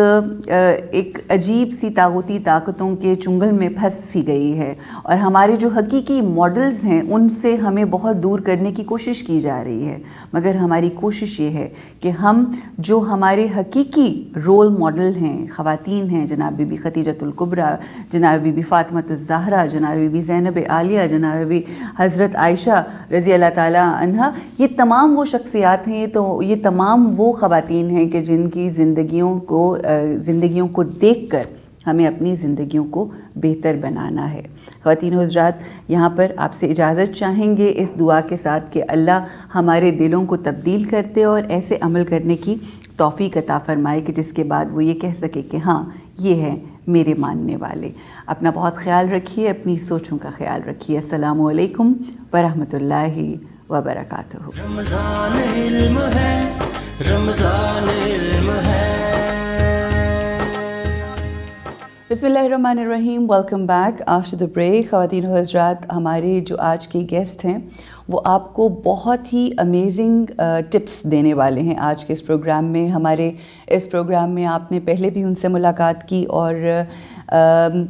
عجیب سی طاغوتی طاقتوں کے چنگل میں پھنس سی گئی ہے, اور ہمارے جو حقیقی ماڈلز ہیں ان سے ہمیں بہت دور کرنے کی کوشش کی جا رہی ہے. مگر ہماری کوشش یہ ہے کہ ہم جو ہمارے حقیقی رول ماڈل ہیں, خواتین ہیں, جناب بی بی خدیجۃ الکبریٰ, جناب بی بی فاطمۃ الزہرا, جناب بی بی زینب عالیہ, جناب بی حضرت عائشہ رضی اللہ تعالیٰ عنہا, یہ تمام وہ شخصیات ہیں, یہ تمام وہ خواتین ہیں کہ جن کی زندگیوں کو دیکھ کر ہمیں اپنی زندگیوں کو بہتر بنانا ہے. خواتین و حضرات, یہاں پر آپ سے اجازت چاہیں گے اس دعا کے ساتھ کہ اللہ ہمارے دلوں کو تبدیل کرتے اور ایسے عمل کرنے کی توفیق عطا فرمائے کہ جس کے بعد وہ یہ کہہ سکے کہ ہاں یہ ہیں میرے ماننے والے. اپنا بہت خیال رکھیے, اپنی سوچوں کا خیال رکھیے. السلام علیکم ورحمۃ اللہ وبرکاتہ. رمضان علم ہے, رمضان علم ہے. بسم اللہ الرحمن الرحیم. Welcome back after the break. خواتین و حضرات, ہمارے جو آج کے گیسٹ ہیں وہ آپ کو بہت ہی امیزنگ ٹپس دینے والے ہیں آج کے اس پروگرام میں. ہمارے اس پروگرام میں آپ نے پہلے بھی ان سے ملاقات کی, اور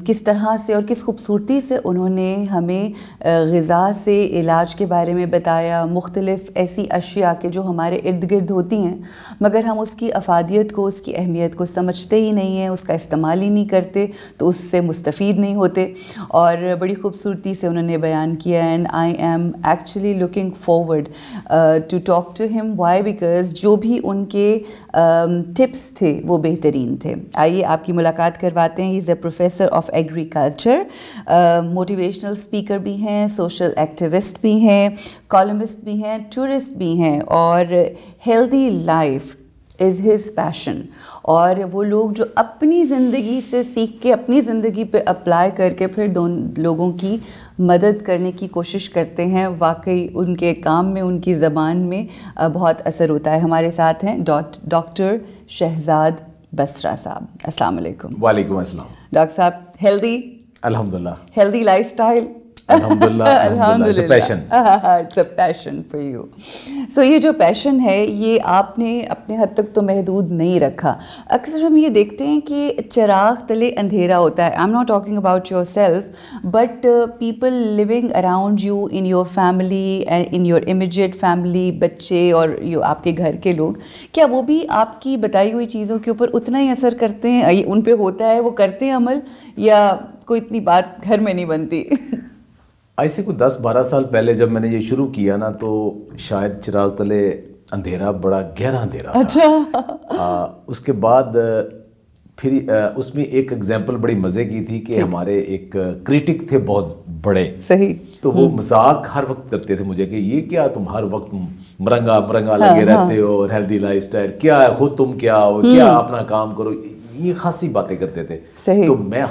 کس طرح سے اور کس خوبصورتی سے انہوں نے ہمیں غذا سے علاج کے بارے میں بتایا, مختلف ایسی اشیاء کہ جو ہمارے ارد گرد ہوتی ہیں مگر ہم اس کی افادیت کو, اس کی اہمیت کو سمجھتے ہی نہیں ہیں, اس کا استعمال ہی نہیں کرتے, تو اس سے مستفید نہیں ہوتے. اور بڑی خوبصورتی سے انہوں نے بیان کیا. And I am actually looking forward to talk to him. Why? Because جو بھی ان کے ٹپس تھے وہ بہترین تھے. آئیے آپ کی ملاقات کرواتے ہیں. He's a professor of agriculture, motivational speaker بھی ہیں, سوشل ایکٹیوسٹ بھی ہیں, کالمسٹ بھی ہیں, ٹورسٹ بھی ہیں, اور ہیلدی لائف از ہز پیشن. اور وہ لوگ جو اپنی زندگی سے سیکھ کے اپنی زندگی پہ اپلائی کر کے پھر لوگوں کی مدد کرنے کی کوشش کرتے ہیں, واقعی ان کے کام میں, ان کی زبان میں بہت اثر ہوتا ہے. ہمارے ساتھ ہیں ڈاکٹر شہزاد بسرا صاحب. السلام علیکم. وعلیکم السلام. ڈاکٹر صاحب, ہیلدی الحمدللہ, ہیلدی لائف اسٹائل الحمدللہ, it's a passion. It's a passion for you. So یہ جو پیشن ہے یہ آپ نے اپنے حد تک تو محدود نہیں رکھا. اکثر ہم یہ دیکھتے ہیں کہ چراغ تلے اندھیرا ہوتا ہے. I'm not talking about yourself, but people living around you, in your family and in your immediate family, بچے اور آپ کے گھر کے لوگ, کیا وہ بھی آپ کی بتائی ہوئی چیزوں کے اوپر اتنا ہی اثر کرتے ہیں, ان پہ ہوتا ہے, وہ کرتے ہیں عمل, یا کوئی اتنی بات گھر میں نہیں بنتی؟ ایسے کوئی 10-12 سال پہلے جب میں نے یہ شروع کیا نا تو شاید چراغ تلے اندھیرا, بڑا گہرا اندھیرا تھا. اچھا. اس کے بعد پھر اس میں ایک ایگزامپل بڑی مزے کی تھی کہ ہمارے ایک کریٹک تھے بہت بڑے, صحیح, تو وہ مذاق ہر وقت کرتے تھے مجھے کہ یہ کیا تم ہر وقت مرنگا لگے رہتے ہو, اور ہیلدی لائف اسٹائل کیا ہے, خود تم کیا ہو, کیا اپنا کام کرو, یہ خاصی باتیں کرتے تھے. تو میں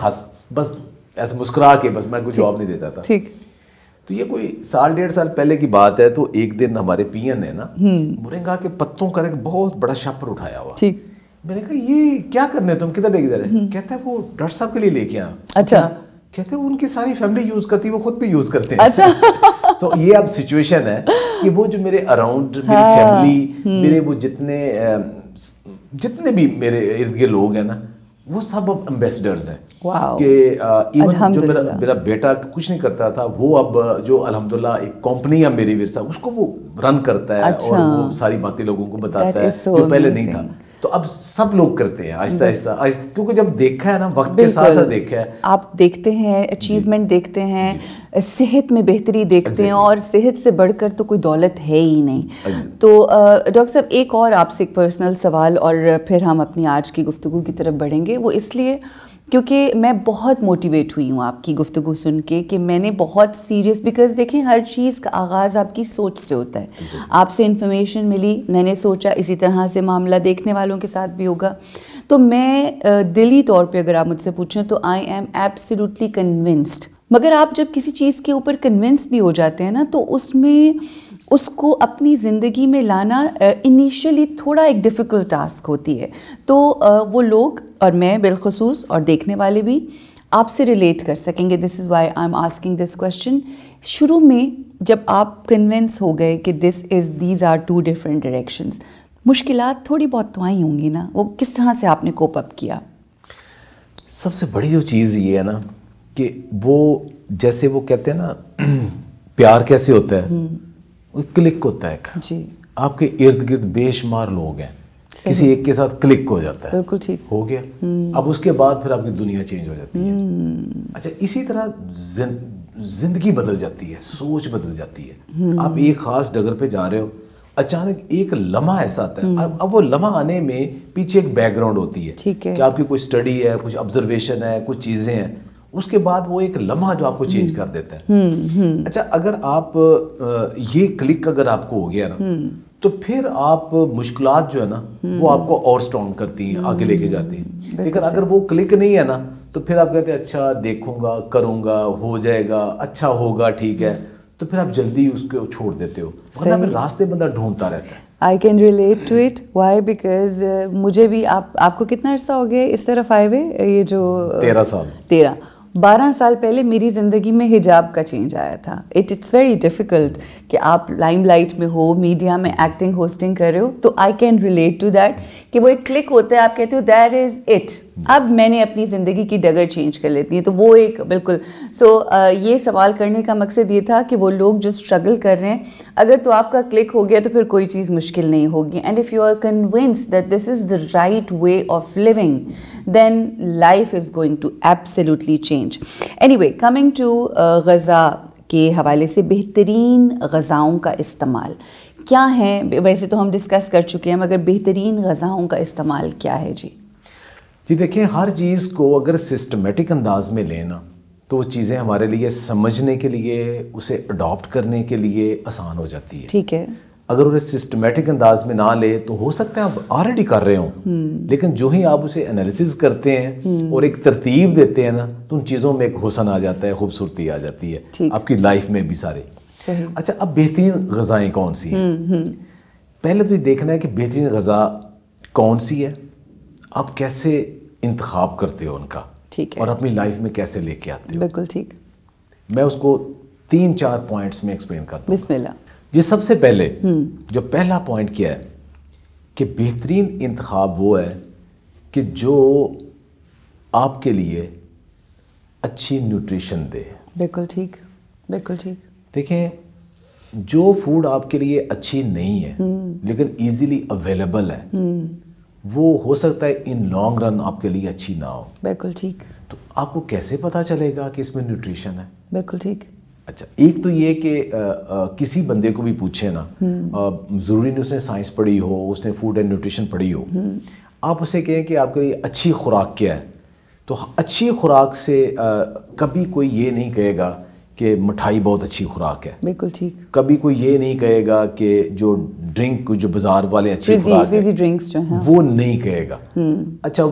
بس ایسے مسکرا کے بس میں کوئی جواب نہیں دیتا تھا. ٹھیک. تو یہ کوئی 1.5 سال پہلے کی بات ہے. تو ایک دن ہمارے پی این نے نا مرنگا کے پتوں کا ایک بہت بڑا شاپر اٹھایا ہوا. ٹھیک. میں نے کہا یہ کیا کرنے تم, کدھر لے کے جا رہے؟ کہتا ہے وہ ڈاکٹر صاحب کے لیے لے کے آیا. اچھا. کہتے ہیں ان کی ساری فیملی یوز کرتی ہے, وہ خود بھی یوز کرتے ہیں. اچھا. سو یہ اب سچویشن ہے کہ وہ جو میرے اراؤنڈ میری فیملی, میرے وہ جتنے بھی میرے ارد گرد لوگ ہیں نا, وہ سب اب امبیسڈرز ہیں. کہ ایون جو میرا بیٹا کچھ نہیں کرتا تھا, وہ اب جو الحمدللہ ایک کمپنی ہے میری ورثہ, اس کو وہ رن کرتا ہے اور وہ ساری باتیں لوگوں کو بتاتا ہے, جو پہلے نہیں تھا. تو اب سب لوگ کرتے ہیں آہستہ آہستہ, کیونکہ جب دیکھا ہے نا, وقت کے ساتھ ساتھ دیکھا ہے, آپ دیکھتے ہیں اچیومنٹ دیکھ ہیں, صحت میں بہتری دیکھتے ہیں, اور صحت سے بڑھ کر تو کوئی دولت ہے ہی نہیں. تو ڈاکٹر صاحب ایک اور آپ سے ایک پرسنل سوال, اور پھر ہم اپنی آج کی گفتگو کی طرف بڑھیں گے. وہ اس لیے کیونکہ میں بہت موٹیویٹ ہوئی ہوں آپ کی گفتگو سن کے, کہ میں نے بہت سیریس, بیکاز دیکھیں ہر چیز کا آغاز آپ کی سوچ سے ہوتا ہے. آپ سے انفارمیشن ملی, میں نے سوچا اسی طرح سے معاملہ دیکھنے والوں کے ساتھ بھی ہوگا. تو میں دلی طور پہ اگر آپ مجھ سے پوچھیں تو آئی ایم ایبسلیوٹلی کنونسڈ. مگر آپ جب کسی چیز کے اوپر کنونس بھی ہو جاتے ہیں نا, تو اس میں اس کو اپنی زندگی میں لانا انیشلی تھوڑا ایک ڈیفیکلٹ ٹاسک ہوتی ہے. تو وہ لوگ, اور میں بالخصوص, اور دیکھنے والے بھی آپ سے ریلیٹ کر سکیں گے. This is why I am asking this question. شروع میں جب آپ کنونس ہو گئے کہ these are two different directions, مشکلات تھوڑی بہت تو آئی ہوں گی نا, وہ کس طرح سے آپ نے کوپ اپ کیا؟ سب سے بڑی جو چیز یہ ہے نا کہ وہ جیسے وہ کہتے ہیں نا پیار کیسے ہوتا ہے, وہ کلک ہوتا ہے. جی, آپ کے ارد گرد بے شمار لوگ ہیں, کسی ایک کے ساتھ کلک ہو جاتا ہے, بالکل ٹھیک ہو گیا. اب اس کے بعد پھر آپ کی دنیا چینج ہو جاتی ہے. اچھا, اسی طرح زندگی بدل جاتی ہے, سوچ بدل جاتی ہے. آپ ایک خاص ڈگر پہ جا رہے ہو, اچانک ایک لمحہ ایسا آتا ہے. اب وہ لمحہ آنے میں پیچھے ایک بیک گراؤنڈ ہوتی ہے کہ آپ کی کوئی اسٹڈی ہے, کچھ آبزرویشن ہے, کچھ چیزیں ہیں. اس کے بعد وہ ایک لمحہ جو آپ کو چینج کر دیتا ہے. اچھا, اگر آپ یہ کلک اگر آپ کو ہو گیا نا, تو پھر آپ مشکلات جو ہے نا وہ آپ کو اور اسٹرانگ کرتی ہیں, آگے لے کے جاتی ہیں. لیکن اگر وہ کلک نہیں ہے نا, تو پھر آپ کہتے ہیں اچھا دیکھوں گا, کروں گا, ہو جائے گا, اچھا ہوگا, ٹھیک ہے, تو پھر آپ جلدی اس کو چھوڑ دیتے ہو, ورنہ پھر راستے بندہ ڈھونڈتا رہتا ہے. I can relate to it. Why? Because مجھے بھی, آپ کو کتنا عرصہ ہو گیا اس طرف آئے ہوئے؟ یہ جو 13 سال, 12 سال پہلے میری زندگی میں حجاب کا چینج آیا تھا. اٹس ویری ڈیفیکلٹ کہ آپ لائم لائٹ میں ہو, میڈیا میں ایکٹنگ ہوسٹنگ کر رہے ہو, تو I can relate to that کہ وہ ایک کلک ہوتا ہے, آپ کہتے ہو دیٹ از اٹ, اب میں نے اپنی زندگی کی ڈگر چینج کر لیتی ہے. تو وہ ایک بالکل. سو یہ سوال کرنے کا مقصد یہ تھا کہ وہ لوگ جو اسٹرگل کر رہے ہیں, اگر تو آپ کا کلک ہو گیا تو پھر کوئی چیز مشکل نہیں ہوگی. And if you are convinced that this is the right way of living, then life is going to absolutely change. Anyway, coming to غذا کے حوالے سے بہترین غذاؤں کا استعمال کیا ہے؟ ویسے تو ہم ڈسکس کر چکے ہیں, مگر بہترین غذاؤں کا استعمال کیا ہے؟ جی دیکھیں, ہر چیز کو اگر سسٹمیٹک انداز میں لینا تو وہ چیزیں ہمارے لیے سمجھنے کے لیے, اسے اڈاپٹ کرنے کے لیے آسان ہو جاتی ہے. ٹھیک ہے. اگر انہیں سسٹمیٹک انداز میں نہ لے تو ہو سکتا ہے آپ آلریڈی کر رہے ہوں, لیکن جو ہی آپ اسے انالیسز کرتے ہیں اور ایک ترتیب دیتے ہیں نا, تو ان چیزوں میں ایک حسن آ جاتا ہے, خوبصورتی آ جاتی ہے آپ کی لائف میں بھی سارے. اچھا, اب بہترین غذائیں کون سی ہیں؟ پہلے تو یہ دیکھنا ہے کہ بہترین غذا کون سی ہے, آپ کیسے انتخاب کرتے ہو ان کا, اور اپنی لائف میں کیسے لے کے آتے ہو. بالکل ٹھیک. میں اس کو 3-4 پوائنٹس میں ایکسپلین کرتا ہوں. بسم اللہ. یہ سب سے پہلے جو پہلا پوائنٹ کیا ہے کہ بہترین انتخاب وہ ہے کہ جو آپ کے لیے اچھی نیوٹریشن دے. بالکل ٹھیک, بالکل ٹھیک. دیکھیں, جو فوڈ آپ کے لیے اچھی نہیں ہے لیکن ایزیلی اویلیبل ہے, وہ ہو سکتا ہے ان لانگ رن آپ کے لیے اچھی نہ ہو. بالکل ٹھیک. تو آپ کو کیسے پتا چلے گا کہ اس میں نیوٹریشن ہے؟ بالکل ٹھیک. اچھا, ایک تو یہ کہ کسی بندے کو بھی پوچھیں نا, ضروری نہیں اس نے سائنس پڑھی ہو, اس نے فوڈ اینڈ نیوٹریشن پڑھی ہو, آپ اسے کہیں کہ آپ کے لیے اچھی خوراک کیا ہے, تو اچھی خوراک سے کبھی کوئی یہ نہیں کہے گا کہ مٹھائی بہت اچھی خوراک ہے. بالکل ٹھیک. کبھی کوئی یہ نہیں کہے گا کہ جو ڈرنک جو بازار والے اچھی خوراک ہے وہ نہیں کہے گا. اچھا,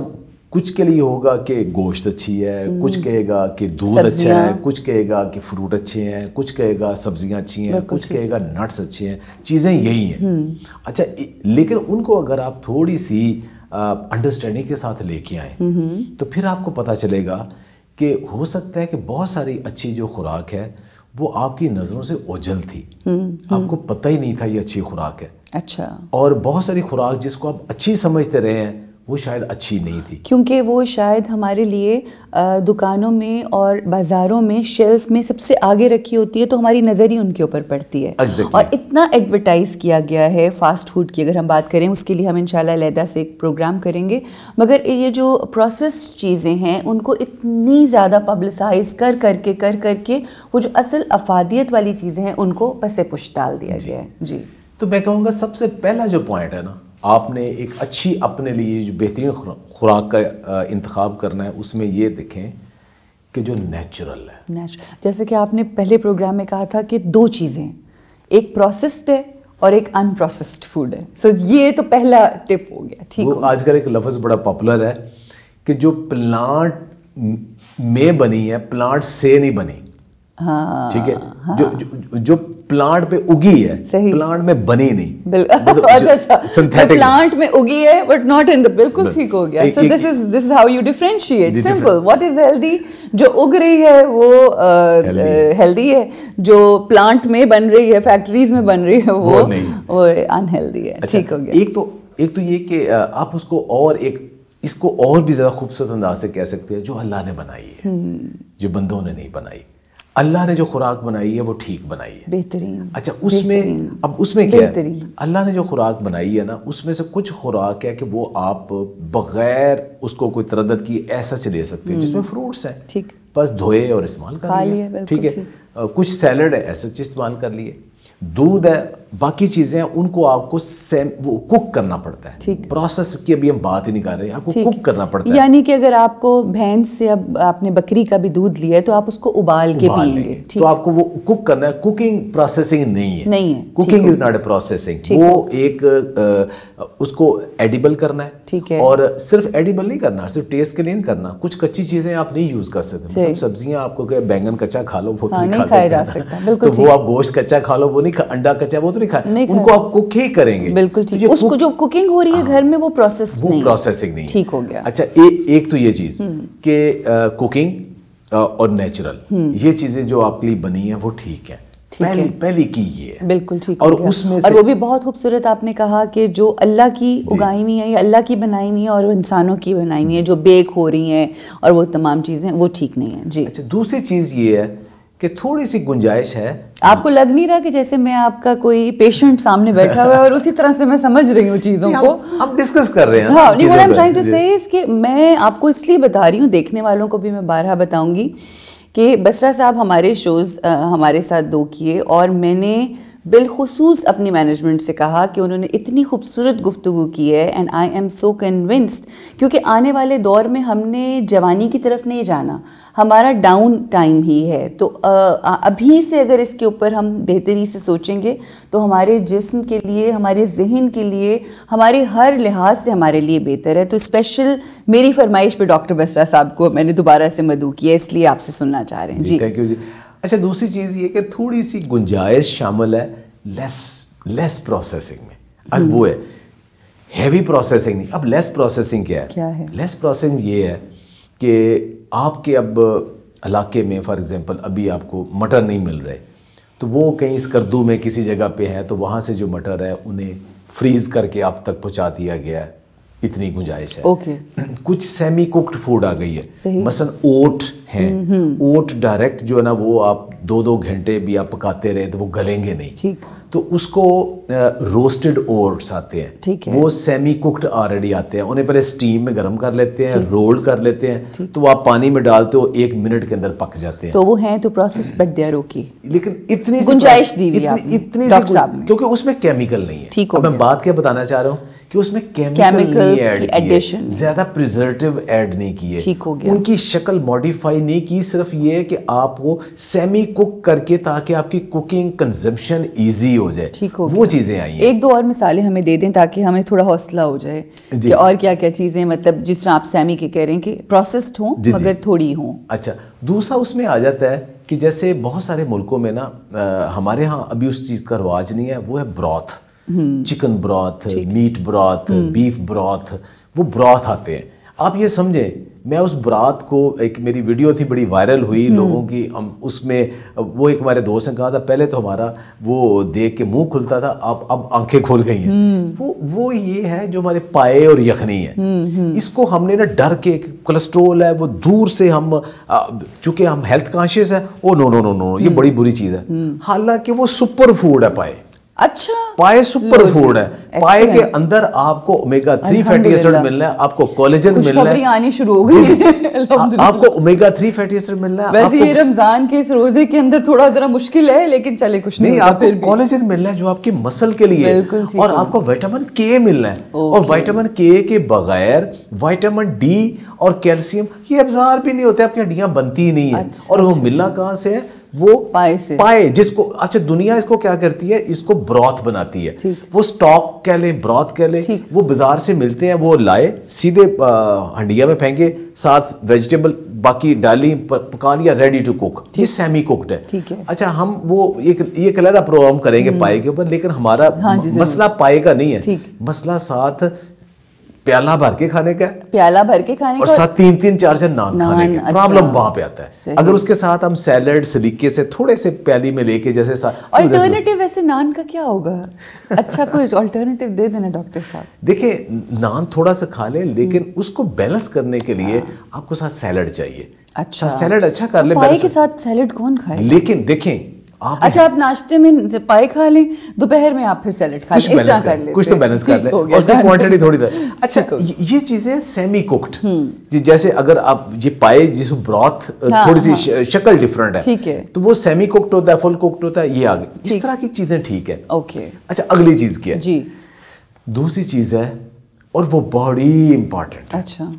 کچھ کے لیے ہوگا کہ گوشت اچھی ہے, کچھ کہے گا کہ دودھ اچھا ہے, کچھ کہے گا کہ فروٹ اچھے ہیں, کچھ کہے گا سبزیاں اچھی ہیں, کچھ کہے گا نٹس اچھے ہیں. چیزیں یہی ہیں. اچھا, لیکن ان کو اگر آپ تھوڑی سی انڈرسٹینڈنگ کے ساتھ لے کے آئیں تو پھر آپ کو پتہ چلے گا کہ ہو سکتا ہے کہ بہت ساری اچھی جو خوراک ہے وہ آپ کی نظروں سے اوجھل تھی, آپ کو پتہ ہی نہیں تھا یہ اچھی خوراک ہے. اچھا. اور بہت ساری خوراک جس کو آپ اچھی سمجھتے رہے ہیں وہ شاید اچھی نہیں تھی، کیونکہ وہ شاید ہمارے لیے دکانوں میں اور بازاروں میں شیلف میں سب سے آگے رکھی ہوتی ہے، تو ہماری نظر ہی ان کے اوپر پڑتی ہے. اور اتنا ایڈورٹائز کیا گیا ہے فاسٹ فوڈ کی، اگر ہم بات کریں اس کے لیے ہم انشاءاللہ علیحدہ سے ایک پروگرام کریں گے، مگر یہ جو پروسیس چیزیں ہیں ان کو اتنی زیادہ پبلسائز کر کے وہ جو اصل افادیت والی چیزیں ہیں ان کو پس پش ڈال دیا گیا ہے. جی تو میں کہوں گا سب سے پہلا جو پوائنٹ ہے نا، آپ نے ایک اچھی اپنے لیے جو بہترین خوراک کا انتخاب کرنا ہے، اس میں یہ دیکھیں کہ جو نیچرل ہے. جیسے کہ آپ نے پہلے پروگرام میں کہا تھا کہ 2 چیزیں، ایک پروسیسڈ ہے اور ایک ان پروسیسڈ فوڈ ہے. سو یہ تو پہلا ٹپ ہو گیا. ٹھیک ہے. آج کل ایک لفظ بڑا پاپولر ہے کہ جو پلانٹ میں بنی ہے پلانٹ سے نہیں بنی. ہاں ٹھیک ہے. جو پلانٹ پہ اگی ہے پلانٹ میں بنی نہیں. اچھا پلانٹ میں اگی ہے بٹ ناٹ ان دا. بالکل ٹھیک ہو گیا. So this is how you differentiate. Simple. What is healthy? جو اگ رہی ہے وہ ہیلدی ہے، جو پلانٹ میں بن رہی ہے فیکٹریز میں بن رہی ہے وہ انہیلدی ہے. ٹھیک ہو گیا. ایک تو یہ کہ آپ اس کو اور بھی زیادہ خوبصورت انداز سے کہہ سکتے ہیں جو اللہ نے بنائی ہے، جو بندوں نے نہیں بنائی. اللہ نے جو خوراک بنائی ہے وہ ٹھیک بنائی ہے، بہترین. اچھا اس میں کیا ہے؟ اللہ نے جو خوراک بنائی ہے نا، اس میں سے کچھ خوراک ہے کہ وہ آپ بغیر اس کو کوئی تردد کی ایسا چلے سکتے ہیں، جس میں فروٹس ہیں ٹھیک بس دھوئے اور استعمال کر لیے. ٹھیک ہے. کچھ سیلڈ ہے ایسے استعمال کر لیے. دودھ ہے، باقی چیزیں ہیں ان کو آپ کو وہ کوک کرنا پڑتا ہے. پروسیس کی ابھی ہم بات ہی نہیں کر رہے، آپ کو کوک کرنا پڑتا ہے. یعنی کہ اگر آپ کو بھینس سے اب آپ نے بکری کا بھی دودھ لیا ہے تو آپ اس کو ابال کے پئیں گے. تو آپ کو وہ کوک کرنا ہے. کوکنگ پروسیسنگ نہیں ہے. Cooking is not a processing. وہ ایک اس کو ایڈیبل کرنا ہے، اور صرف ایڈیبل نہیں کرنا، صرف ٹیسٹ کے لیے نہیں کرنا. کچھ کچی چیزیں آپ نہیں یوز کر سکتے. سبزیاں آپ کو کہ بینگن کچا کھا لو وہ تو نہیں کھا سکتا. تو وہ آپ گوشت کچا کھا لو وہ نہیں، انڈا کچا وہ تو نہیں کھائے، ان کو آپ کوک ہی کریں گے. بالکل ٹھیک. اس کو جو کوکنگ ہو رہی ہے گھر میں وہ پروسیسنگ نہیں. ٹھیک ہو گیا. اچھا ایک تو یہ چیز کہ کوکنگ اور نیچرل یہ چیزیں جو آپ کے لیے بنی ہیں وہ ٹھیک ہیں. پہلی کی یہ ہے. بالکل ٹھیک. اور اس میں اور وہ بھی بہت خوبصورت آپ نے کہا کہ جو اللہ کی اگائی ہوئی ہیں یا اللہ کی بنائی ہوئی ہیں اور انسانوں کی بنائی ہوئی ہیں جو بیک ہو رہی ہیں اور وہ تمام چیزیں وہ ٹھیک نہیں ہیں. جی اچھا دوسری چیز یہ ہے کہ تھوڑی سی گنجائش ہے. آپ کو لگ نہیں رہا کہ جیسے میں آپ کا کوئی پیشنٹ سامنے بیٹھا ہوا ہے اور اسی طرح سے میں سمجھ رہی ہوں چیزوں کو. ہم ڈسکس کر رہے ہیں. ہاں what I'm trying to say is کہ میں آپ کو اس لیے بتا رہی ہوں، دیکھنے والوں کو بھی میں بارہا بتاؤں گی کہ بسرا صاحب ہمارے شوز ہمارے ساتھ 2 کیے، اور میں نے بالخصوص اپنی مینجمنٹ سے کہا کہ انہوں نے اتنی خوبصورت گفتگو کی ہے and I am so convinced, کیونکہ آنے والے دور میں ہم نے جوانی کی طرف نہیں جانا، ہمارا ڈاؤن ٹائم ہی ہے. تو ابھی سے اگر اس کے اوپر ہم بہتری سے سوچیں گے تو ہمارے جسم کے لیے، ہمارے ذہن کے لیے، ہمارے ہر لحاظ سے ہمارے لیے بہتر ہے. تو اسپیشل میری فرمائش پہ ڈاکٹر بسرا صاحب کو میں نے دوبارہ سے مدعو کیا، اس لیے آپ سے سننا چاہ رہے ہیں. جی تھینک یو. جی اچھا دوسری چیز یہ کہ تھوڑی سی گنجائش شامل ہے لیس پروسیسنگ میں. اب وہ ہے ہیوی پروسیسنگ نہیں. اب لیس پروسیسنگ کیا ہے؟ لیس پروسیسنگ یہ ہے کہ آپ کے اب علاقے میں فار ایگزامپل ابھی آپ کو مٹر نہیں مل رہے، تو وہ کہیں اسکردو میں کسی جگہ پہ ہے تو وہاں سے جو مٹر ہے انہیں فریز کر کے آپ تک پہنچا دیا گیا ہے. اتنی گنجائش ہے. کچھ سیمی کوکڈ فوڈ آ گئی ہے، مثلا اوٹ ہیں. اوٹ ڈائریکٹ جو ہے نا وہ آپ 2 گھنٹے بھی آپ پکاتے رہے تو وہ گلیں گے نہیں. تو اس کو روسٹڈ اوٹس آتے ہیں، وہ سیمی کوکڈ آلریڈی آتے ہیں. انہیں پہلے اسٹیم میں گرم کر لیتے ہیں، رول کر لیتے ہیں، تو آپ پانی میں ڈالتے ہو 1 منٹ کے اندر پک جاتے ہیں. تو وہ ہیں تو process but they are okay. لیکن اتنی گنجائش دی ہوئی اتنی کیونکہ اس میں کیمیکل نہیں ہے. میں بات کیا بتانا چاہ رہا ہوں کہ اس میں کیمیکل نہیں ایڈ کیے، زیادہ پریزرویٹو ایڈ نہیں کیے، ان کی شکل ماڈیفائی نہیں کی. صرف یہ ہے کہ آپ کو سیمی کوک کر کے تاکہ آپ کی کوکنگ کنزمپشن ایزی ہو جائے، وہ چیزیں آئی ہیں. 1-2 اور مثالیں ہمیں دے دیں تاکہ ہمیں تھوڑا حوصلہ ہو جائے کہ اور کیا کیا چیزیں، مطلب جس طرح آپ سیمی کے کہہ رہے ہیں کہ پروسیسڈ ہوں مگر تھوڑی ہوں. اچھا دوسرا اس میں آ جاتا ہے کہ جیسے بہت سارے ملکوں میں نا، ہمارے ہاں ابھی اس چیز کا رواج نہیں ہے، وہ ہے براتھ. چکن براتھ، میٹ براتھ، بیف براتھ، وہ براتھ آتے ہیں. آپ یہ سمجھیں میں اس برات کو, ایک میری ویڈیو تھی بڑی وائرل ہوئی لوگوں کی, ہم اس میں وہ ایک ہمارے دوست نے کہا تھا پہلے تو ہمارا وہ دیکھ کے منہ کھلتا تھا, اب آنکھیں کھل گئی ہیں. وہ یہ ہے جو ہمارے پائے اور یخنی ہے, اس کو ہم نے نا ڈر کے, کولیسٹرول ہے وہ دور سے ہم, چونکہ ہم ہیلتھ کانشیس ہیں, او نو نو نو نو یہ بڑی بری چیز ہے, حالانکہ وہ سپر فوڈ ہے پائے. اچھا, پائے سپر فوڈ ہے. پائے کے اندر آپ کو اومیگا 3 فیٹی ایسڈ ملنا ہے, آپ کو کولیجن ملنا ہے, آنی شروع ہو گئی, آپ کو اومیگا 3 فیٹی ایسڈ ملنا ہے. ویسے یہ رمضان کے اس روزے کے اندر تھوڑا ذرا مشکل ہے, لیکن چلے کچھ نہیں, آپ کو کولیجن ملنا ہے جو آپ کے مسل کے لیے, اور آپ کو وٹامن کے ملنا ہے, اور وٹامن کے بغیر وٹامن ڈی اور کیلشیم یہ ابزار بھی نہیں ہوتے, آپ کی ہڈیاں بنتی ہی نہیں ہیں. اور وہ ملنا کہاں سے ہے؟ وہ پائے, جس کو اچھا دنیا اس کو کیا کرتی ہے, اس کو براث بناتی ہے, وہ سٹاک کہہ لیں, براث کہہ لیں, وہ بازار سے ملتے ہیں, وہ لائے سیدھے ہنڈیا میں پھینکے, ساتھ ویجیٹیبل باقی ڈالی, پکا لیا, ریڈی ٹو کوک. یہ سیمی کوکڈ ہے. اچھا ہم وہ ایک علیحدہ پروگرام کریں گے پائے کے اوپر, لیکن ہمارا مسئلہ پائے کا نہیں ہے, مسئلہ ساتھ پیالہ بھر کے کھانے کا, پیالہ بھر کے کھانے اور ساتھ 3-4 نان کھانے کا. پرابلم وہاں پہ آتا ہے. اگر اس کے ساتھ ہم سیلڈ سلیقے سے تھوڑے سے پیالی میں لے کے, جیسے الٹرنیٹیو ویسے نان کا کیا ہوگا, اچھا کوئی الٹرنیٹیو دے دینا ڈاکٹر صاحب. دیکھیں نان تھوڑا سا کھا لیں, لیکن اس کو بیلنس کرنے کے لیے آپ کو ساتھ سیلڈ چاہیے. اچھا سیلڈ اچھا کر لیں, پائے کے ساتھ سیلڈ کون کھائے؟ لیکن دیکھیں اچھا آپ ناشتے میں پائے کھا لیں, دوپہر میں آپ پھر سیلڈ کھا لیں, اس طرح کر لیں, کچھ تو بیلنس کر لیں, اور اس کی کوانٹٹی تھوڑی رہے. اچھا یہ چیزیں سیمی کوکڈ, جیسے اگر آپ یہ پائے جس کو براث تھوڑی سی شکل ڈیفرنٹ ہے تو وہ سیمی کوکڈ ہوتا ہے, فل کوکڈ ہوتا ہے, یہ آگے اس طرح کی چیزیں ٹھیک ہے. اوکے اچھا اگلی چیز کیا ہے؟ جی دوسری چیز ہے, اور وہ بڑی امپورٹنٹ. اچھا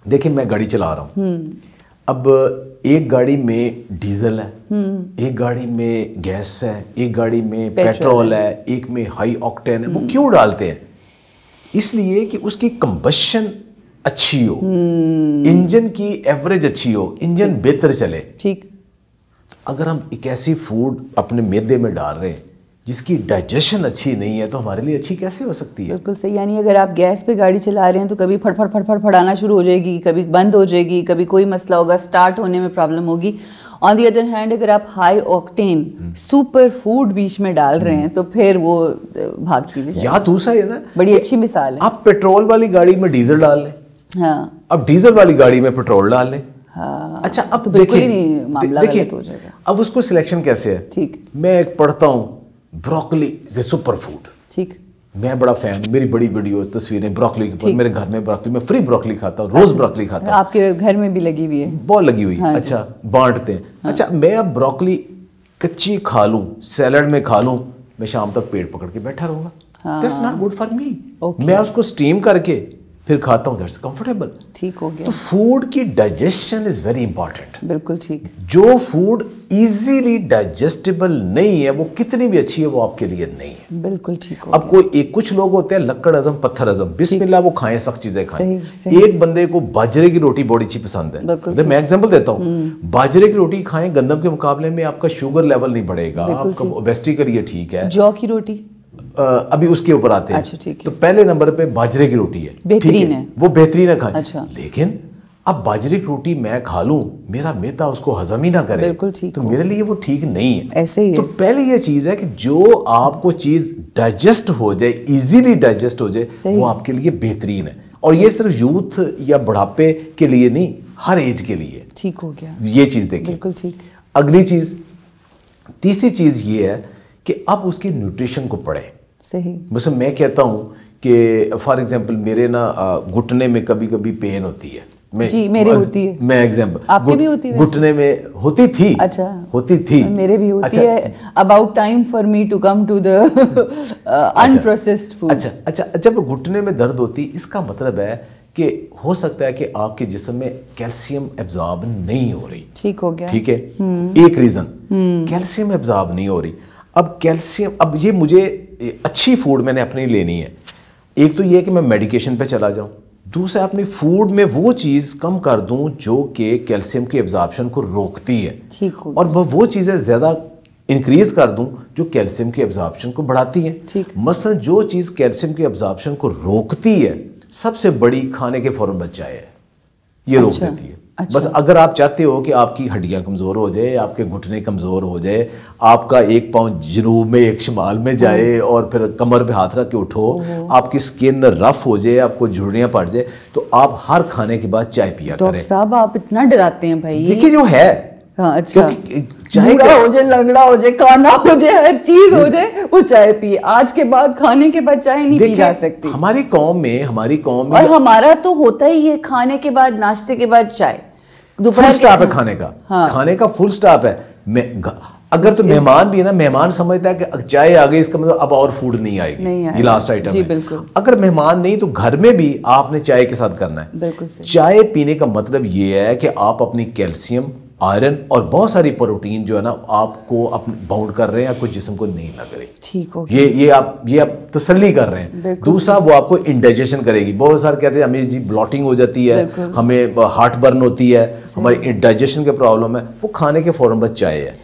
دیکھیں میں گاڑی چلا رہا ہوں, اب ایک گاڑی میں ڈیزل ہے, ایک گاڑی میں گیس ہے, ایک گاڑی میں پیٹرول ہے, ایک میں ہائی آکٹین ہے. وہ کیوں ڈالتے ہیں؟ اس لیے کہ اس کی کمبشن اچھی ہو, انجن کی ایوریج اچھی ہو, انجن بہتر چلے. ٹھیک. اگر ہم ایک ایسی فوڈ اپنے معدے میں ڈال رہے ہیں جس کی ڈائجیشن اچھی نہیں ہے تو ہمارے لیے اچھی کیسے ہو سکتی ہے؟ بالکل صحیح. یعنی اگر آپ گیس پہ گاڑی چلا رہے ہیں تو کبھی پھڑ پھڑ پھڑ پھڑ پھڑانا شروع ہو جائے گی, کبھی بند ہو جائے گی, کبھی کوئی مسئلہ ہوگا, سٹارٹ ہونے میں پرابلم ہوگی. آن دی ادر ہینڈ اگر آپ ہائی آکٹین سپر فوڈ بیچ میں ڈال رہے ہیں تو پھر وہ بھاگتی بھی. یا دوسرا ہے نا, بڑی اچھی مثال ہے, آپ پیٹرول والی گاڑی میں ڈیزل ڈال لیں, ہاں اب ڈیزل والی گاڑی میں پیٹرول ڈال لیں. اچھا اب دیکھیں اب اس کو سلیکشن کیسے ہے. ٹھیک. میں ایک پڑھتا ہوں بروکلی سے سپر فوڈ. ٹھیک. میں بڑا فین, میری بڑی ویڈیوز تصویریں بروکلی کے اوپر, میرے گھر میں بروکلی, میں فری بروکلی کھاتا ہوں, روز بروکلی کھاتا ہوں. آپ کے گھر میں بھی لگی ہوئی ہے؟ بہت لگی ہوئی. اچھا بانٹتے ہیں. اچھا میں اب بروکلی کچی کھا لوں, سیلڈ میں کھا لوں, میں شام تک پیٹ پکڑ کے بیٹھا رہوں گا. That's not good for me. میں اس کو اسٹیم کر کے پھر کھاتا ہوں, دیٹس کمفرٹیبل. ٹھیک ہو گیا. تو فوڈ کی ڈائجیشن از ویری امپورٹنٹ. بالکل ٹھیک. جو فوڈ ایزیلی ڈائجسٹیبل نہیں ہے وہ کتنی بھی اچھی ہے وہ آپ کے لیے نہیں ہے. بالکل ٹھیک ہو. اب کچھ لوگ ہوتے ہیں لکڑ ہضم پتھر ہضم, بسم اللہ وہ کھائیں, سخت چیزیں کھائیں. ایک بندے کو باجرے کی روٹی بڑی اچھی پسند ہے. میں ایگزامپل دیتا ہوں, باجرے کی روٹی کھائیں, گندم کے مقابلے میں آپ کا شوگر لیول نہیں بڑھے گا, آپ کا اوبیسٹی کے لیے ٹھیک ہے. جو کی روٹی ابھی اس کے اوپر آتے ہیں. تو پہلے نمبر پہ باجرے کی روٹی ہے, بہترین ہے, وہ بہترین ہے کھائیں. لیکن اب باجرے کی روٹی میں کھا لوں, میرا معدہ اس کو ہضم ہی نہ کرے تو میرے لیے وہ ٹھیک نہیں ہے. ایسے ہی. تو پہلے یہ چیز ہے کہ جو آپ کو چیز ڈائجسٹ ہو جائے, ایزیلی ڈائجسٹ ہو جائے, وہ آپ کے لیے بہترین ہے. اور یہ صرف یوتھ یا بڑھاپے کے لیے نہیں, ہر ایج کے لیے. ٹھیک ہو گیا. یہ چیز دیکھیں. بالکل ٹھیک. اگلی چیز, تیسری چیز یہ ہے کہ اب اس کی نیوٹریشن کو پڑھیں. صحیح. مثلا میں کہتا ہوں کہ فار ایگزامپل میرے نا گھٹنے میں کبھی کبھی پین ہوتی ہے. جی میرے ہوتی ہے. میں ایگزامپل, آپ کی بھی ہوتی ہے؟ گھٹنے میں ہوتی تھی. اچھا ہوتی تھی. میرے بھی ہوتی ہے. About time for me to come to the unprocessed food. اچھا جب گھٹنے میں درد ہوتی, اس کا مطلب ہے کہ ہو سکتا ہے کہ آپ کے جسم میں کیلشیم ایبزارب نہیں ہو رہی. ٹھیک ہو گیا. ٹھیک ہے. ایک ریزن کیلشیم ایبزارب نہیں ہو رہی. اب کیلشیم, اب یہ مجھے اچھی فوڈ میں نے اپنی لینی ہے. ایک تو یہ کہ میں میڈیکیشن پہ چلا جاؤں, دوسرا اپنی فوڈ میں وہ چیز کم کر دوں جو کہ کیلشیم کی ایبزارپشن کو روکتی ہے, اور میں وہ چیزیں زیادہ انکریز کر دوں جو کیلشیم کی ایبزارپشن کو بڑھاتی ہیں. مثلا جو چیز کیلشیم کی ایبزارپشن کو روکتی ہے سب سے بڑی کھانے کے فوراً بعد چائے ہے، یہ روک دیتی ہے. بس اگر آپ چاہتے ہو کہ آپ کی ہڈیاں کمزور ہو جائے، آپ کے گھٹنے کمزور ہو جائے، آپ کا ایک پاؤں جنوب میں ایک شمال میں جائے اور پھر کمر پہ ہاتھ رکھ کے اٹھو، آپ کی سکن رف ہو جائے، آپ کو جھڑیاں پڑ جائے، تو آپ ہر کھانے کے بعد چائے پیا کریں. ڈاکٹر صاحب آپ اتنا ڈراتے ہیں بھائی. دیکھیے جو ہے، اچھا چائے بوڑھا ہو جائے، لنگڑا ہو جائے، کانا ہو جائے، ہر چیز ہو جائے، وہ چائے پیے. آج کے بعد کھانے کے بعد چائے نہیں پی جا سکتی. ہماری قوم میں اور ہمارا تو ہوتا ہی ہے کھانے کے بعد، ناشتے کے بعد چائے. فل سٹاپ ہے کھانے کا، کھانے کا فل سٹاپ ہے. اگر تو مہمان بھی ہے نا، مہمان سمجھتا ہے کہ چائے آ گئی اس کا مطلب اب اور فوڈ نہیں آئے گی، یہ لاسٹ آئٹم ہے. اگر مہمان نہیں تو گھر میں بھی آپ نے چائے کے ساتھ کرنا ہے. چائے پینے کا مطلب یہ ہے کہ آپ اپنی کیلشیم، آئرن اور بہت ساری پروٹین جو ہے نا آپ کو باؤنڈ کر رہے ہیں، آپ کو جسم کو نہیں لگ رہی. ٹھیک ہو یہ آپ تسلی کر رہے ہیں. دوسرا وہ آپ کو انڈائجیشن کرے گی. بہت سارے کہتے ہیں ہمیں جی بلاٹنگ ہو جاتی ہے، ہمیں ہارٹ برن ہوتی ہے، ہماری ڈائجیشن کے پرابلم ہے، وہ کھانے کے فوراً بعد چائے ہے.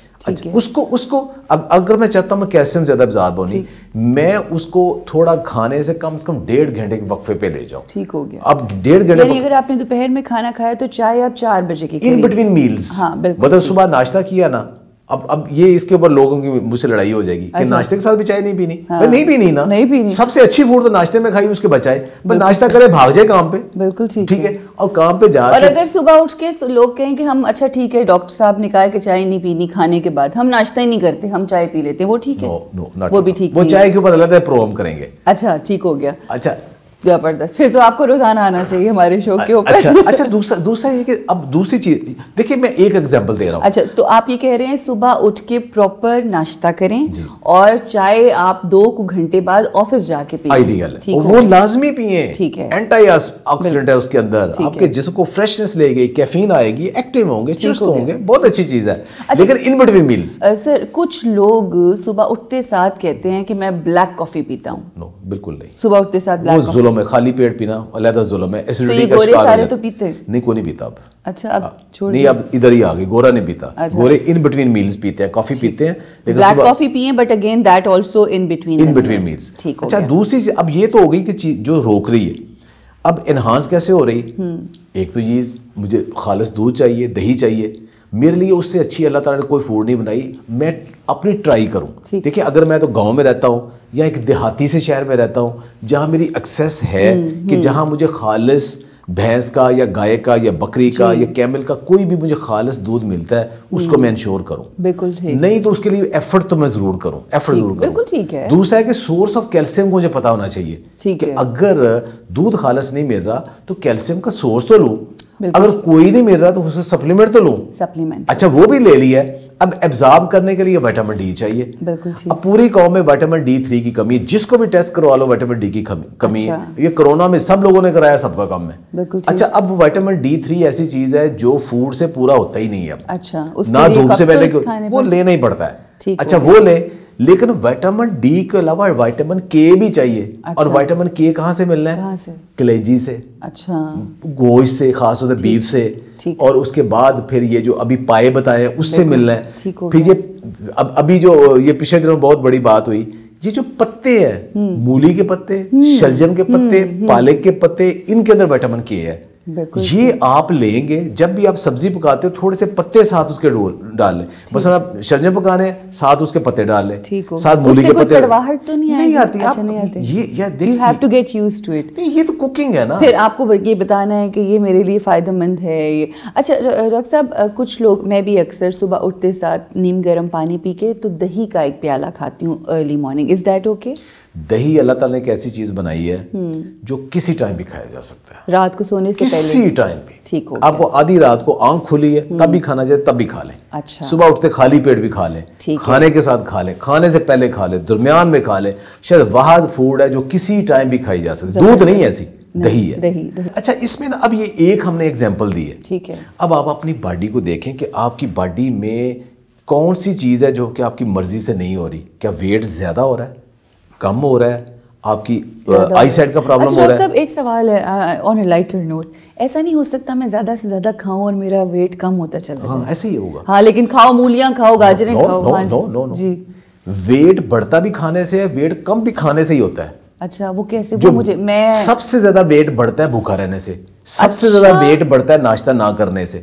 اس کو اب اگر میں چاہتا ہوں میں کیلشیم زیادہ ابزارب ہونی، میں اس کو تھوڑا کھانے سے کم 1.5 گھنٹے کے وقفے پہ لے جاؤں. ٹھیک ہو گیا. اب 1.5 گھنٹے یعنی اگر آپ نے دوپہر میں کھانا کھایا تو چائے آپ 4 بجے کی ان بٹوین میلز. مطلب صبح ناشتہ کیا نا، اب یہ اس کے اوپر لوگوں کی مجھ سے لڑائی ہو جائے گی کہ ناشتے کے ساتھ بھی چائے نہیں پینی. نہیں پینی نا، نہیں پینی. سب سے اچھی فوڈ تو ناشتے میں کھائی، اس کے بچائے بس ناشتہ کرے، بھاگ جائے کام پہ. بالکل ٹھیک ہے. اور کام پہ جا، اور اگر صبح اٹھ کے لوگ کہیں کہ ہم اچھا ٹھیک ہے ڈاکٹر صاحب نے کہا کہ چائے نہیں پینی کھانے کے بعد، ہم ناشتہ ہی نہیں کرتے، ہم چائے پی لیتے ہیں، وہ ٹھیک ہے؟ وہ بھی ٹھیک، وہ چائے کے اوپر اللہ پروگرام کریں گے. اچھا ٹھیک ہو گیا. اچھا زبردست. پھر تو آپ کو روزانہ آنا چاہیے ہمارے شو کے اوپر. اچھا دوسرا یہ کہ اب دوسری چیز دیکھیے، میں ایک ایگزامپل دے رہا ہوں. اچھا تو آپ یہ کہہ رہے ہیں صبح اٹھ کے پراپر ناشتہ کریں اور چائے آپ 2 گھنٹے بعد آفس جا کے پیئیں. آئیڈیل ہے، وہ لازمی پیئیں. ٹھیک ہے. اینٹی آکسیڈنٹ ہے اس کے اندر، آپ کے جسم کو فریشنس لے گئی، کیفین آئے گی، ایکٹیو ہوں گے، چست ہوں گے، بہت اچھی چیز ہے. لیکن ان بٹوین میلز سر کچھ لوگ صبح اٹھتے ساتھ کہتے ہیں کہ میں بلیک کافی پیتا ہوں. نو بالکل نہیں. صبح اٹھتے ساتھ بلیک کافی ظلم ہے، خالی پیٹ پینا علیحدہ ظلم ہے. ایسیڈیٹی کا گورے شکار سارے تو پیتے نہیں، کوئی نہیں پیتا اب. اچھا اب چھوڑ نہیں، اب ادھر ہی آ گئی. گورا نہیں پیتا، گورے ان بٹوین میلز پیتے ہیں، کافی پیتے ہیں لیکن بلیک کافی پیئیں، but again that also in between meals. اچھا دوسری چیز اب یہ تو ہو گئی کہ چیز جو روک رہی ہے. اب انہانس کیسے ہو رہی؟ ایک تو چیز مجھے خالص دودھ چاہیے، دہی چاہیے. میرے لیے اس سے اچھی اللہ تعالیٰ نے کوئی فوڈ نہیں بنائی، میں اپنی ٹرائی کروں. دیکھیں اگر میں تو گاؤں میں رہتا ہوں یا ایک دیہاتی سے شہر میں رہتا ہوں جہاں میری ایکسیس ہے کہ جہاں مجھے خالص بھینس کا یا گائے کا یا بکری کا یا کیمل کا کوئی بھی مجھے خالص دودھ ملتا ہے، اس کو میں انشور کروں. بالکل ٹھیک. نہیں تو اس کے لیے ایفرٹ تو میں ضرور کروں، ایفرٹ ضرور کروں. بالکل ٹھیک ہے. دوسرا ہے کہ سورس آف کیلشیم کو مجھے پتا ہونا چاہیے کہ اگر دودھ خالص نہیں مل رہا تو کیلشیم کا سورس تو لوں، اگر کوئی نہیں مل رہا تو اسے سپلیمنٹ تو لوں. اچھا وہ بھی لے لیا. اب ایبزارب کرنے کے لیے وٹامن ڈی چاہیے. اب پوری قوم میں وٹامن D3 کی کمی، جس کو بھی ٹیسٹ کروا لو وٹامن ڈی کی کمی ہے. یہ کرونا میں سب لوگوں نے کرایا، سب کا کم ہے. اچھا اب وٹامن D3 ایسی چیز ہے جو فوڈ سے پورا ہوتا ہی نہیں ہے. اچھا نہ دھوپ سے پہلے وہ لینا ہی پڑتا ہے. اچھا وہ لے، لیکن وٹامن ڈی کے علاوہ وٹامن کے بھی چاہیے. اور وٹامن کے کہاں سے ملنا ہے؟ کلیجی سے، اچھا گوشت سے، خاص طور سے بیف سے، اور اس کے بعد پھر یہ جو ابھی پائے بتائے اس سے ملنا ہے. پھر یہ ابھی جو یہ پچھلے دنوں بہت بڑی بات ہوئی، یہ جو پتے ہیں، مولی کے پتے، شلجم کے پتے، پالک کے پتے، ان کے اندر وٹامن کے ہے. یہ آپ لیں گے جب بھی آپ سبزی پکاتے ہو، تھوڑے سے پتے ساتھ اس کے ڈال لیں. مثلا آپ شلجم پکانے ساتھ اس کے پتے ڈال لیں، ساتھ مولی کے پتے. کڑواہٹ تو نہیں آتی؟ یہ تو کوکنگ ہے نا. پھر آپ کو یہ بتانا ہے کہ یہ میرے لیے فائدہ مند ہے یہ. اچھا ڈاکٹر صاحب کچھ لوگ، میں بھی اکثر صبح اٹھتے ساتھ نیم گرم پانی پی کے تو دہی کا ایک پیالہ کھاتی ہوں early morning. Is that okay? دہی اللہ تعالیٰ نے ایک ایسی چیز بنائی ہے جو کسی ٹائم بھی کھایا جا سکتا ہے، رات کو سونے سے پہلے، کسی ٹائم بھی. ٹھیک ہو. آپ کو آدھی رات کو آنکھ کھلی ہے تب بھی کھانا چاہیے، تب بھی کھا لیں. اچھا صبح اٹھتے خالی پیٹ بھی کھا لیں، کھانے کے ساتھ کھا لیں، کھانے سے پہلے کھا لیں، درمیان میں کھا لیں. شاید واحد فوڈ ہے جو کسی ٹائم بھی کھائی جا سکتی. دودھ نہیں ایسی، دہی ہے. اچھا اس میں نا اب یہ ایک ہم نے ایگزامپل دی ہے. ٹھیک ہے. اب آپ اپنی باڈی کو دیکھیں کہ آپ کی باڈی میں کون سی چیز ہے جو کہ آپ کی مرضی سے نہیں ہو رہی. کیا ویٹ زیادہ ہو رہا ہے، کم ہو رہا ہے، آپ کی آئی سائٹ کا پرابلم ہو رہا ہے؟ ایک سوال ہے آن اے لائٹر نوٹ، ایسا نہیں ہو سکتا میں زیادہ سے زیادہ کھاؤں اور میرا ویٹ کم ہوتا چلا جائے؟ ہاں ایسے ہی ہوگا. ہاں لیکن کھاؤ، مولیاں کھاؤ، گاجریں کھاؤ. نو جی ویٹ بڑھتا بھی کھانے سے ہے، ویٹ کم بھی کھانے سے ہی ہوتا ہے. اچھا وہ کیسے؟ جو وہ مجھے میں سب سے زیادہ ویٹ بڑھتا ہے بھوکا رہنے سے, سب سے زیادہ ویٹ بڑھتا ہے ناشتہ نہ کرنے سے.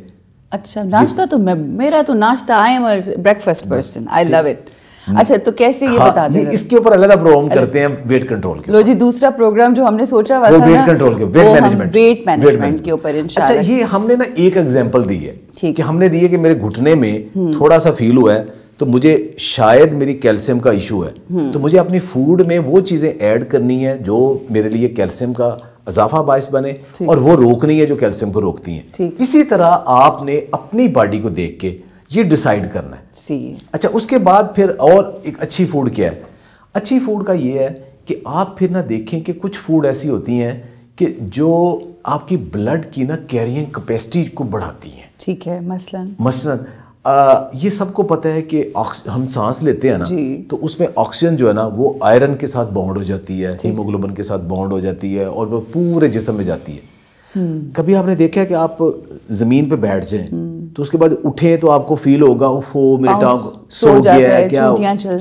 اچھا ناشتہ تو میرا تو ناشتہ I am a breakfast person, I love it. اچھا تو کیسے یہ بتا دیں, اس کے اوپر علیحدہ پروگرام کرتے ہیں ویٹ کنٹرول کے. لو جی دوسرا پروگرام جو ہم نے سوچا ہوا تھا ویٹ کنٹرول کے, ویٹ مینجمنٹ کے اوپر انشاءاللہ. اچھا یہ ہم نے نا ایک ایگزامپل دی ہے کہ ہم نے دی ہے کہ میرے گھٹنے میں تھوڑا سا فیل ہوا ہے تو مجھے شاید میری کیلشیم کا ایشو ہے, تو مجھے اپنی فوڈ میں وہ چیزیں ایڈ کرنی ہے جو میرے لیے کیلشیم کا اضافہ باعث بنے, اور وہ روکنی ہے جو کیلشیم کو روکتی ہیں. اسی طرح آپ نے اپنی باڈی کو دیکھ کے یہ ڈیسائیڈ کرنا ہے. اچھا اس کے بعد پھر اور ایک اچھی فوڈ کیا ہے؟ اچھی فوڈ کا یہ ہے کہ آپ پھر نہ دیکھیں کہ کچھ فوڈ ایسی ہوتی ہیں کہ جو آپ کی بلڈ کی نا کیرینگ کیپیسٹی کو بڑھاتی ہیں. ٹھیک ہے, مثلاً یہ سب کو پتہ ہے کہ ہم سانس لیتے ہیں نا تو اس میں آکسیجن جو ہے نا وہ آئرن کے ساتھ بانڈ ہو جاتی ہے, ہیموگلوبن کے ساتھ بانڈ ہو جاتی ہے اور وہ پورے جسم میں جاتی ہے. کبھی آپ نے دیکھا ہے کہ آپ زمین پہ بیٹھ جائیں تو اس کے بعد اٹھیں تو آپ کو فیل ہوگا اوہ میرے ٹانگ سو گیا ہے, کیا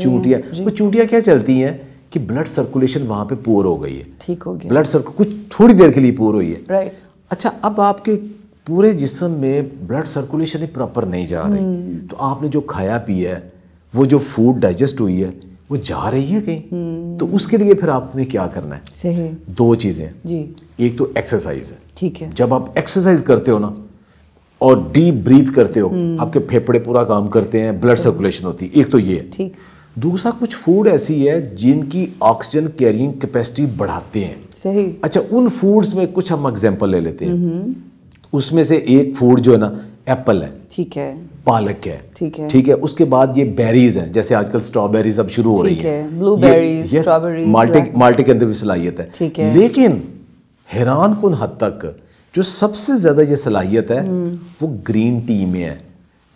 چونٹیاں, وہ چونٹیاں کیا چلتی ہیں کہ بلڈ سرکولیشن وہاں پہ پور ہو گئی ہے, ٹھیک ہو گیا, بلڈ کچھ تھوڑی دیر کے لیے پور ہوئی ہے. اچھا اب آپ کے پورے جسم میں بلڈ سرکولیشن پراپر نہیں جا رہی, تو آپ نے جو کھایا پیا ہے وہ جو فوڈ ڈائجسٹ ہوئی ہے وہ جا رہی ہے کہیں, تو اس کے لیے پھر آپ نے کیا کرنا ہے؟ صحیح, دو چیزیں جی, ایک تو ایکسرسائز ہے. ٹھیک ہے, جب آپ ایکسرسائز کرتے ہو نا اور ڈیپ بریتھ کرتے ہو آپ کے پھیپھڑے پورا کام کرتے ہیں, بلڈ سرکولیشن ہوتی ہے, ایک تو یہ ہے. ٹھیک. دوسرا کچھ فوڈ ایسی ہے جن کی آکسیجن کیرینگ کیپیسٹی بڑھاتے ہیں. صحیح. اچھا ان فوڈز میں کچھ ہم ایگزامپل لے لیتے ہیں. اس میں سے ایک فوڈ جو ہے نا ایپل ہے, ٹھیک ہے, پالک ہے, ٹھیک ہے. اس کے بعد یہ بیریز ہیں, جیسے آج کل اسٹرابیریز اب شروع ہو رہی ہیں, بلو بیریز, اسٹرابیریز, مالٹے کے اندر بھی صلاحیت ہے. لیکن حیران کن حد تک جو سب سے زیادہ یہ صلاحیت ہے وہ گرین ٹی میں ہے,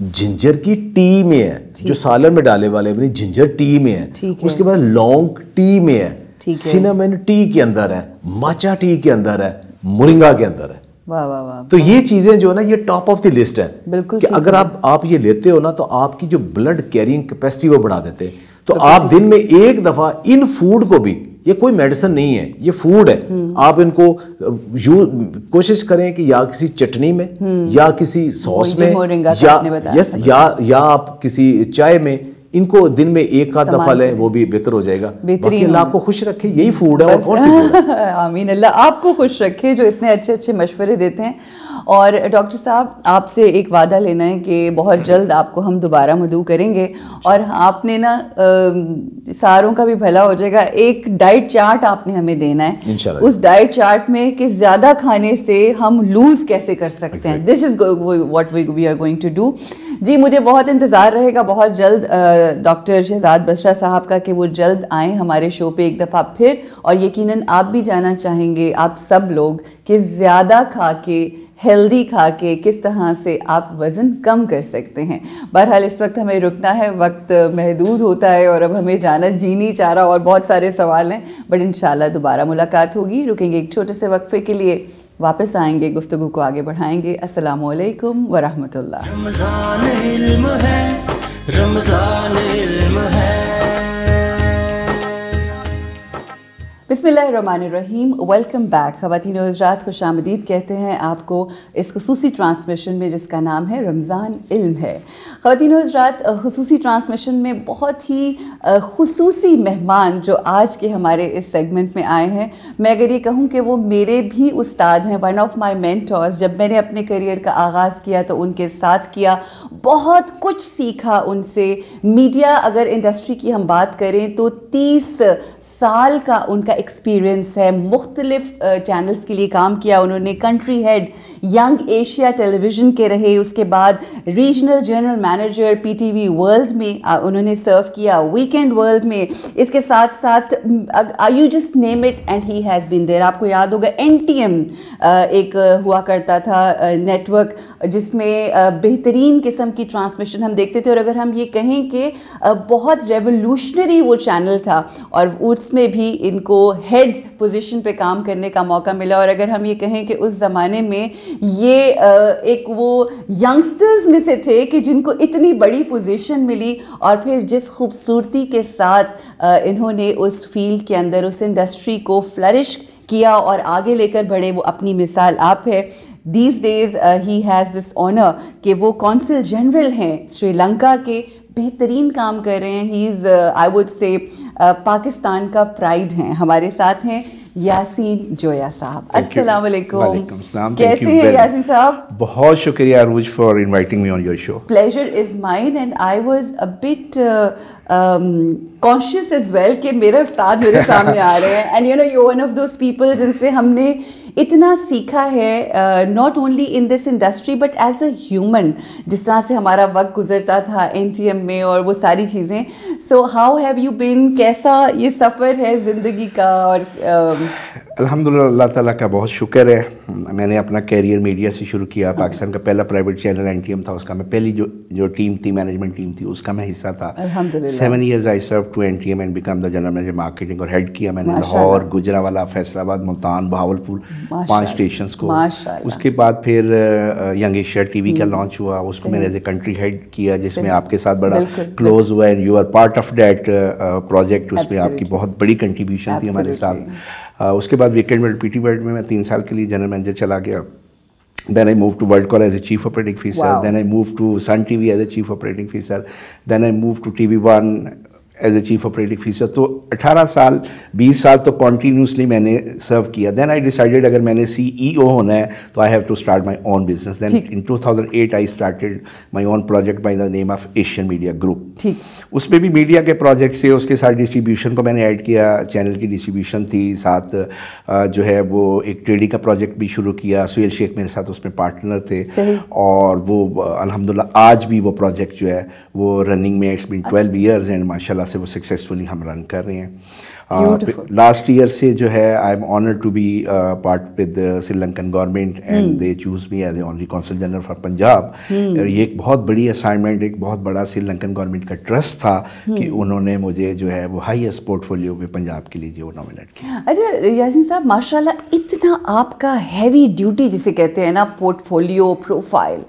جنجر کی ٹی میں ہے, جو سالن میں ڈالے والے اپنی جنجر ٹی میں ہے. اس کے بعد لونگ ٹی میں ہے, سینامن ٹی کے اندر ہے, ماچا ٹی کے اندر ہے, مورنگا کے اندر ہے. تو یہ چیزیں جو ہے نا یہ ٹاپ آف دی لسٹ ہے کہ اگر آپ یہ لیتے ہو نا تو آپ کی جو بلڈ کیرینگ کیپیسٹی وہ بڑھا دیتے. تو آپ دن میں ایک دفعہ ان فوڈ کو بھی, یہ کوئی میڈیسن نہیں ہے, یہ فوڈ ہے, آپ ان کو کوشش کریں کہ یا کسی چٹنی میں یا کسی سوس میں یا آپ کسی چائے میں ان کو دن میں ایک آدھ دفعہ لیں, وہ بھی بہتر ہو جائے گا. باقی اللہ آپ کو خوش رکھے, یہی فوڈ ہے اور کون سی فوڈ ہے. آمین, اللہ آپ کو خوش رکھے جو اتنے اچھے اچھے مشورے دیتے ہیں. اور ڈاکٹر صاحب آپ سے ایک وعدہ لینا ہے کہ بہت جلد آپ کو ہم دوبارہ مدعو کریں گے, اور آپ نے نا ساروں کا بھی بھلا ہو جائے گا, ایک ڈائٹ چارٹ آپ نے ہمیں دینا ہے. اس ڈائٹ چارٹ میں کہ زیادہ کھانے سے ہم لوز کیسے کر سکتے ہیں. This is what we are going to do. جی مجھے بہت انتظار رہے گا بہت جلد ڈاکٹر شہزاد بسرا صاحب کا کہ وہ جلد آئیں ہمارے شو پہ ایک دفعہ پھر, اور یقیناً آپ بھی جاننا چاہیں گے آپ سب لوگ کہ زیادہ کھا کے ہیلدی کھا کے کس طرح سے آپ وزن کم کر سکتے ہیں. بہرحال اس وقت ہمیں رکنا ہے, وقت محدود ہوتا ہے اور اب ہمیں جانا جی نہیں چاہ رہا, اور بہت سارے سوال ہیں, بٹ انشاءاللہ دوبارہ ملاقات ہوگی. رکیں گے ایک چھوٹے سے وقفے کے لیے, واپس آئیں گے, گفتگو کو آگے بڑھائیں گے. السلام علیکم ورحمۃ اللہ. رمضان علم ہے, رمضان علم ہے. بسم اللہ الرحمن الرحیم. Welcome back. خواتین و حضرات خوش آمدید کہتے ہیں آپ کو اس خصوصی ٹرانسمیشن میں جس کا نام ہے رمضان علم ہے. خواتین و حضرات خصوصی ٹرانسمیشن میں بہت ہی خصوصی مہمان جو آج کے ہمارے اس سیگمنٹ میں آئے ہیں, میں اگر یہ کہوں کہ وہ میرے بھی استاد ہیں, ون آف مائی مینٹورز. جب میں نے اپنے کریئر کا آغاز کیا تو ان کے ساتھ کیا, بہت کچھ سیکھا ان سے. میڈیا اگر انڈسٹری کی ہم بات کریں تو 30 سال کا ان کا ایکسپیرئنس ہے, مختلف چینلز کے لیے کام کیا انہوں نے. کنٹری ہیڈ ینگ ایشیا ٹیلی ویژن کے رہے, اس کے بعد regional general manager P T V world میں انہوں نے سرو کیا, ویکینڈ ورلڈ میں. اس کے ساتھ ساتھ you just name it and he has been there. آپ کو یاد ہوگا NTM ایک ہوا کرتا تھا نیٹ ورک جس میں بہترین قسم کی ٹرانسمیشن ہم دیکھتے تھے, اور اگر ہم یہ کہیں کہ بہت ریولوشنری وہ چینل تھا, اور اس میں بھی ان کو ہیڈ پوزیشن پہ کام کرنے کا موقع ملا. اور اگر ہم یہ کہیں کہ اس زمانے میں یہ ایک وہ ینگسٹرز میں سے تھے کہ جن کو اتنی بڑی پوزیشن ملی اور پھر جس خوبصورتی کے ساتھ انہوں نے اس فیلڈ کے اندر اس انڈسٹری کو فلرش کیا اور آگے لے کر بڑھے، وہ اپنی مثال آپ ہے. These days he has this honour کہ وہ کونسل جنرل ہیں سری لنکا کے، بہترین کام کر رہے ہیں. ہی از آئی وڈ سے پاکستان کا پرائڈ ہیں. ہمارے ساتھ ہیں یاسین جویا صاحب. السلام علیکم. وعلیکم السلام. کیسے ہیں یاسین صاحب؟ بہت شکریہ عروج for inviting me on your show. Pleasure is mine and I was a bit conscious as well کہ میرے استاد میرے سامنے آ رہے ہیں and you know you're one of those people جن سے ہم نے اتنا سیکھا ہے not only in this industry but as a human، جس طرح سے ہمارا وقت گزرتا تھا NTM میں اور وہ ساری چیزیں. So how have you been؟ کیسا یہ سفر ہے زندگی کا؟ اور الحمدللہ اللہ تعالیٰ کا بہت شکر ہے. میں نے اپنا کیریئر میڈیا سے شروع کیا. پاکستان کا پہلا پرائیویٹ چینل NTM تھا، اس کا میں پہلی جو ٹیم تھی مینجمنٹ ٹیم تھی اس کا میں حصہ تھا. الحمدللہ 7 years I served to NTM and become the general manager marketing اور ہیڈ کیا میں نے لاہور، گجرانوالہ، فیصل آباد، ملتان، بہاولپور، 5 اسٹیشنز کو. اس کے بعد پھر ینگ ایشیا ٹی وی کا لانچ ہوا، اس کو میں نے ایز اے کنٹری ہیڈ کیا جس میں آپ کے ساتھ بڑا کلوز ہوا and you are part of that project. اس میں آپ کی بہت بڑی کنٹریبیوشن تھی ہمارے ساتھ. اس کے بعد weekend world P T world میں 3 سال کے لیے جنرل مینیجر چلا گیا. Then I moved to WorldCall as a chief operating officer. Wow. Then I moved to Sun TV as a chief operating officer. Then I moved to TV1 as a chief operating officer. تو 18 سال 20 سال تو continuously میں نے سرو کیا. دین آئی decided اگر میں نے CEO ہونا ہے تو I have to start my own business. Then in 2008 I started my own project by the name of Asian media group. اس میں بھی میڈیا کے پروجیکٹس تھے، اس کے ساتھ ڈسٹریبیوشن کو میں نے ایڈ کیا، چینل کی ڈسٹریبیوشن تھی، ساتھ جو ہے وہ ایک ٹریڈنگ کا پروجیکٹ بھی شروع کیا. سہیل شیخ میرے ساتھ اس میں پارٹنر تھے اور وہ الحمدللہ آج بھی وہ پروجیکٹ جو ہے وہ رننگ میں. اٹس بین 12 ایئرز اینڈ ماشاء اللہ سے وہ سکسیزفلی ہم رن کر رہے ہیں. لاسٹ ایئر سے جو ہے I am honoured to be part with Sri Lankan government and they choose me as a only consul general for Punjab. یہ ایک بہت بڑی اسائنمنٹ، ایک بہت بڑا سری لنکن گورنمنٹ کا ٹرسٹ تھا کہ انہوں نے مجھے جو ہے وہ ہائیسٹ پورٹ فولیو میں پنجاب کے لیے جو نامنیٹ کیا. اچھا یاسین صاحب، ماشاء اللہ اتنا آپ کا ہیوی ڈیوٹی جسے کہتے ہیں نا، پورٹ فولیو، پروفائل.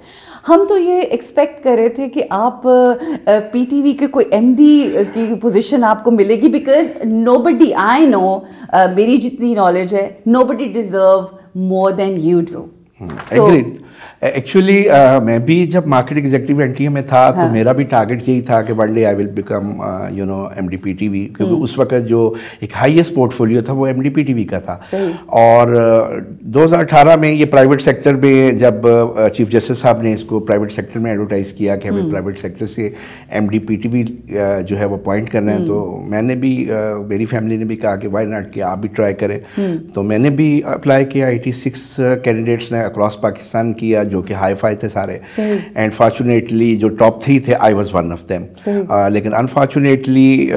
ہم تو یہ ایکسپیکٹ کر رہے تھے کہ آپ پی ٹی وی کے کوئی MD کی پوزیشن آپ کو ملے گی، بیکاز نو بڈی، آئی نو، میری جتنی نالج ہے، nobody deserve more than you do. Actually میں بھی جب مارکیٹ ایگزیکٹو NTM میں تھا تو میرا بھی ٹارگیٹ یہی تھا کہ one day I will become MD PTV، کیونکہ اس وقت جو ایک ہائیسٹ پورٹ فولیو تھا وہ MD PTV کا تھا. اور 2018 میں یہ پرائیویٹ سیکٹر میں جب چیف جسٹس صاحب نے اس کو پرائیویٹ سیکٹر میں ایڈورٹائز کیا کہ ہمیں پرائیویٹ سیکٹر سے MD PTV جو ہے وہ اپوائنٹ کرنا ہے، تو میں نے بھی، میری فیملی نے بھی کہا کہ وائی ناٹ، کہ آپ بھی ٹرائی کریں. تو میں نے بھی اپلائی کیا. 86 کینڈیڈیٹس نے اکراس پاکستان کیا جو کہ ہائی فائی تھے سارے، اینڈ فارچونیٹلی جو ٹاپ 3 تھے I was one of them. لیکن انفارچونیٹلی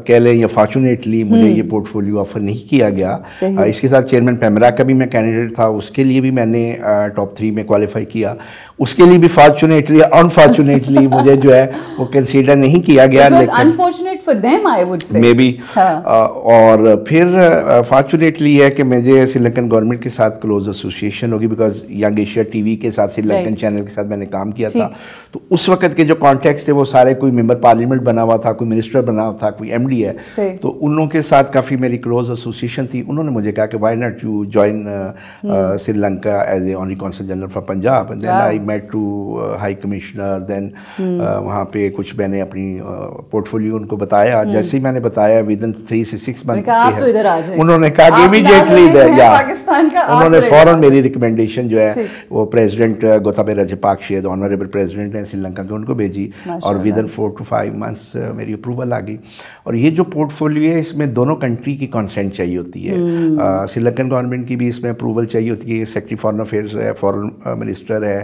کہہ لیں یا فارچونیٹلی مجھے یہ پورٹ فولیو آفر نہیں کیا گیا. اس کے ساتھ چیئرمین پیمرا کا بھی میں کینڈیڈیٹ تھا، اس کے لیے بھی میں نے ٹاپ 3 میں کوالیفائی کیا. اس کے لیے بھی فارچونیٹلی انفارچونیٹلی مجھے جو ہے وہ کنسیڈر نہیں کیا گیا، unfortunate for them I would say may be. اور پھر فارچونیٹلی ہے کہ مجھے سری لنکن گورنمنٹ کے ساتھ کلوز ایسوسیشن ہوگی، because young Asia T V کے ساتھ سری لنکن چینل کے ساتھ میں نے کام کیا تھا. تو اس وقت کے جو کانٹیکٹس تھے وہ سارے، کوئی ممبر پارلیمنٹ بنا ہوا تھا، کوئی منسٹر بنا ہوا تھا، کوئی MD ہے، تو ان لوگوں کے ساتھ کافی میری کلوز ایسوسیشن تھی. انہوں نے مجھے کہا کہ why not you join Sri Lanka as a only consul general for Punjab. Then I met to high commissioner. دین وہاں پہ کچھ میں نے اپنی پورٹ فولیو ان کو بتایا. جیسے ہی میں نے بتایا ودن 3 سے 6 منتھ انہوں نے کہا کہ امیڈیٹلی انہوں نے فوراً میری ریکمنڈیشن جو ہے وہ پریزیڈنٹ گوتابے راجپاکشے آنریبل پریزیڈنٹ ہیں سری لنکا کے، ان کو بھیجی اور ودن 4 to 5 months میری اپروول آ گئی. اور یہ جو پورٹ فولیو ہے اس میں دونوں کنٹری کی کنسنٹ چاہیے ہوتی ہے. سری لنکن گورنمنٹ کی بھی اس میں اپروول چاہیے ہوتی ہے. سیکرٹری فارن افیئرز ہے، فارن منسٹر ہے،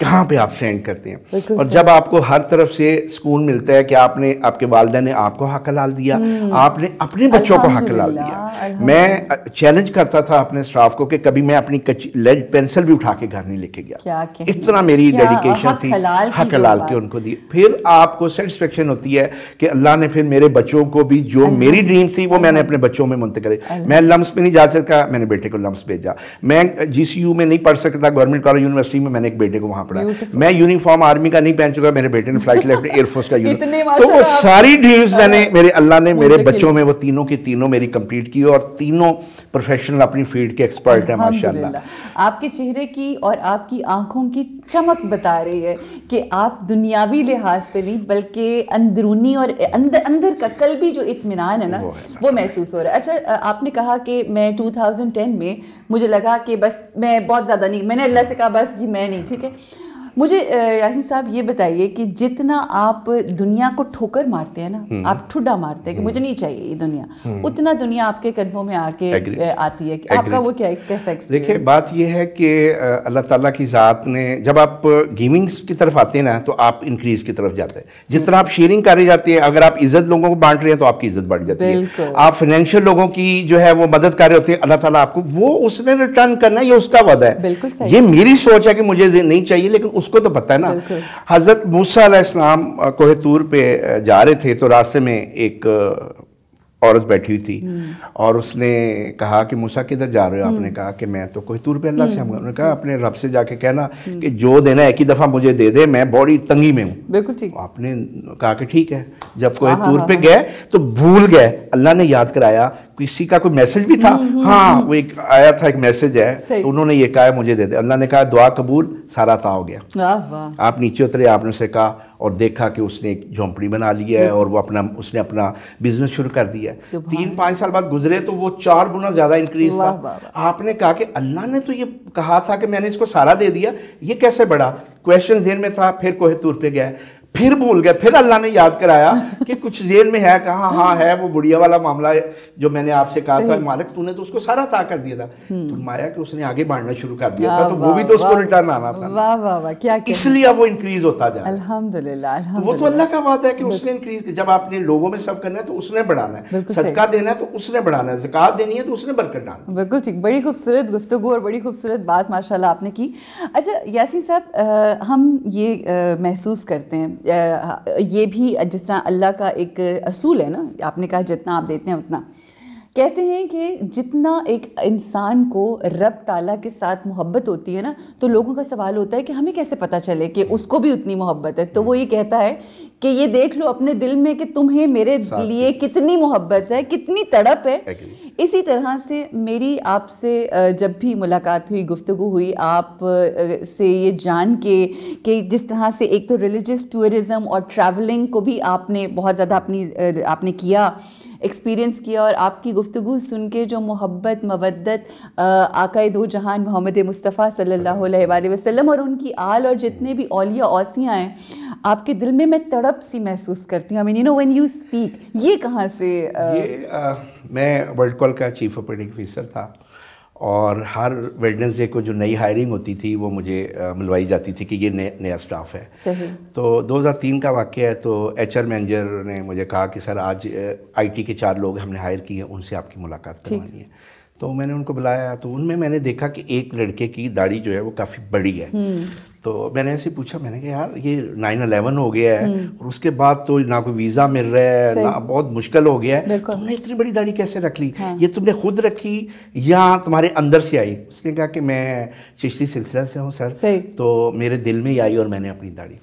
کہاں پہ آپ اسٹینڈ کرتے ہیں. اور جب آپ کو ہر طرف سے سکون ملتا ہے کہ آپ کے والدہ نے آپ کو حق حلال دیا, آپ نے اپنے بچوں کو حق حلال دیا. میں چیلنج کرتا تھا اپنے اسٹاف کو کہ کبھی میں اپنی لیڈ پینسل بھی اٹھا کے گھر نہیں لے کے گیا, اتنا میری ڈیڈیکیشن تھی حق حلال کے ان کو دی. پھر آپ کو سیٹسفیکشن ہوتی ہے کہ اللہ نے پھر میرے بچوں کو بھی جو میری ڈریم تھی وہ میں نے اپنے بچوں میں منتقل. میں لمس میں نہیں جا سکا, میں نے بیٹے کو لمس بھیجا. میں جی سی یو میں نہیں پڑھ سکتا, گورنمنٹ کالج یونیورسٹی میں, میں نے ایک بیٹے کو وہاں پڑھا. میں یونیفارم آرمی کا نہیں پہن چکا, میرے بیٹے نے فلائٹ لیفٹ ایئر فورس کا یونیفارم. تو وہ ساری ڈریمز میں نے اللہ نے میرے بچوں میں وہ تینوں کی تینوں میری کمپلیٹ کی, اور تینوں پروفیشنل اپنی فیلڈ کے ایکسپرٹ ہیں ماشاءاللہ. آپ کے چہرے کی اور آپ کی آنکھوں کی چمک بتا رہی ہے کہ آپ دنیاوی لحاظ سے نہیں بلکہ اندرونی اور اندر کا قلبی جو اطمینان ہے نا وہ محسوس ہو رہا ہے. اچھا, آپ نے کہا کہ میں 2010 میں مجھے لگا کہ بس میں بہت زیادہ نہیں, میں نے اللہ سے کہا بس جی میں نہیں, ٹھیک ہے. مجھے یاسین صاحب یہ بتائیے کہ جتنا آپ دنیا کو ٹھوکر مارتے ہیں نا, آپ ٹھڈا مارتے ہیں کہ مجھے نہیں چاہیے یہ دنیا, اتنا دنیا آپ کے قدموں میں آ کے آتی ہے. آپ کا وہ کیا کیسا ایکسپیرینس؟ دیکھیں بات یہ ہے کہ اللہ تعالیٰ کی ذات نے, جب آپ گیونگس کی طرف آتے ہیں نا تو آپ انکریز کی طرف جاتے ہیں. جس طرح آپ شیئرنگ کرے جاتے ہیں, اگر آپ عزت لوگوں کو بانٹ رہے ہیں تو آپ کی عزت بڑھ جاتی ہے. آپ فائنینشیل لوگوں کی جو ہے وہ مدد کر رہے ہوتے ہیں, اللہ تعالیٰ آپ کو وہ اس نے ریٹرن کرنا ہے, یہ اس کا وعدہ ہے. بالکل یہ میری سوچ ہے کہ مجھے نہیں چاہیے, لیکن اس کو تو پتہ ہے نا. حضرت موسیٰ علیہ السلام کوہ طور پہ جا رہے تھے, تو راستے میں ایک عورت بیٹھی ہوئی تھی, اور اس نے کہا کہ موسیٰ کدھر جا رہے ہو؟ آپ نے کہا کہ میں تو کوہ طور پہ اللہ سے ہوں. انہوں نے کہا اپنے رب سے جا کے کہنا کہ جو دینا ایک ہی دفعہ مجھے دے دے, میں بڑی تنگی میں ہوں. بالکل ٹھیک. آپ نے کہا کہ ٹھیک ہے. جب کوہ طور پہ گئے تو بھول گئے, اللہ نے یاد کرایا. کسی کا کوئی میسج بھی تھا, ہاں وہ ایک آیا تھا, ایک میسج ہے, تو انہوں نے یہ کہا مجھے دے دے. اللہ نے کہا دعا قبول, سارا عطا ہو گیا. آپ نیچے اترے, آپ نے اسے کہا اور دیکھا کہ اس نے ایک جھونپڑی بنا لی ہے, اور وہ اس نے اپنا بزنس شروع کر دیا ہے. 3-5 سال بعد گزرے تو وہ 4 گنا زیادہ انکریز تھا. آپ نے کہا کہ اللہ نے تو یہ کہا تھا کہ میں نے اس کو سارا دے دیا, یہ کیسے بڑھا؟ کویشچن ذہن میں تھا. پھر کوہ طور پہ گئے, پھر بھول گئے, پھر اللہ نے یاد کرایا کہ کچھ ذہن میں ہے. کہا ہاں ہے وہ بڑھیا والا معاملہ ہے جو میں نے آپ سے کہا تھا, مالک تو نے تو اس کو سارا عطا کر دیا تھا. فرمایا کہ اس نے آگے بڑھنا شروع کر دیا تھا, تو وہ بھی تو اس کو ریٹرن آنا تھا. واہ واہ واہ, کیا اس لیے اب وہ انکریز ہوتا جا رہا ہے. الحمدللہ. وہ تو اللہ کا وعدہ ہے کہ اس نے انکریز, جب آپ نے لوگوں میں سب کرنا ہے تو اس نے بڑھانا ہے, صدقہ دینا ہے تو اس نے بڑھانا ہے, زکوٰۃ دینی ہے تو اس نے برکت ڈالنا ہے. بالکل ٹھیک. بڑی خوبصورت گفتگو اور بڑی خوبصورت بات ماشاءاللہ آپ نے کی. اچھا یاسین صاحب, ہم یہ محسوس کرتے ہیں, یہ بھی جس طرح اللہ کا ایک اصول ہے نا, آپ نے کہا جتنا آپ دیتے ہیں اتنا. کہتے ہیں کہ جتنا ایک انسان کو رب تعالیٰ کے ساتھ محبت ہوتی ہے نا, تو لوگوں کا سوال ہوتا ہے کہ ہمیں کیسے پتہ چلے کہ اس کو بھی اتنی محبت ہے. تو وہ یہ کہتا ہے کہ یہ دیکھ لو اپنے دل میں کہ تمہیں میرے لیے کتنی محبت ہے, کتنی تڑپ ہے. اسی طرح سے میری آپ سے جب بھی ملاقات ہوئی, گفتگو ہوئی, آپ سے یہ جان کے کہ جس طرح سے ایک تو ریلیجس ٹورزم اور ٹریولنگ کو بھی آپ نے بہت زیادہ آپ نے کیا, ایکسپیرینس کیا, اور آپ کی گفتگو سن کے جو محبت مودت آقائے دو جہان محمد مصطفیٰ صلی اللہ علیہ وآلہ وسلم اور ان کی آل اور جتنے بھی اولیاء اوصیاء ہیں, آپ کے دل میں تڑپ سی محسوس کرتی ہوں. I mean, you know, when you speak, یہ کہاں سے؟ میں ورلڈ کال کا چیف آپریٹنگ آفیسر تھا, اور ہر ویڈنسڈے کو جو نئی ہائرنگ ہوتی تھی وہ مجھے ملوائی جاتی تھی کہ یہ نیا سٹاف ہے. صحیح. تو 2003 کا واقعہ ہے. تو ایچ آر مینیجر نے مجھے کہا کہ سر آج آئی ٹی کے 4 لوگ ہم نے ہائر کیے ہیں, ان سے آپ کی ملاقات کروانی ہے. تو میں نے ان کو بلایا, تو ان میں نے دیکھا کہ ایک لڑکے کی داڑھی جو ہے وہ کافی بڑی ہے. تو میں نے ایسے پوچھا, میں نے کہا یار یہ 9/11 ہو گیا ہے, اور اس کے بعد تو نہ کوئی ویزا مل رہا ہے, نہ بہت مشکل ہو گیا ہے, تم نے اتنی بڑی داڑھی کیسے رکھ لی؟ یہ تم نے خود رکھی یا تمہارے اندر سے آئی؟ اس نے کہا کہ میں چشتی سلسلہ سے ہوں سر, تو میرے دل میں ہی آئی اور میں نے اپنی داڑھی.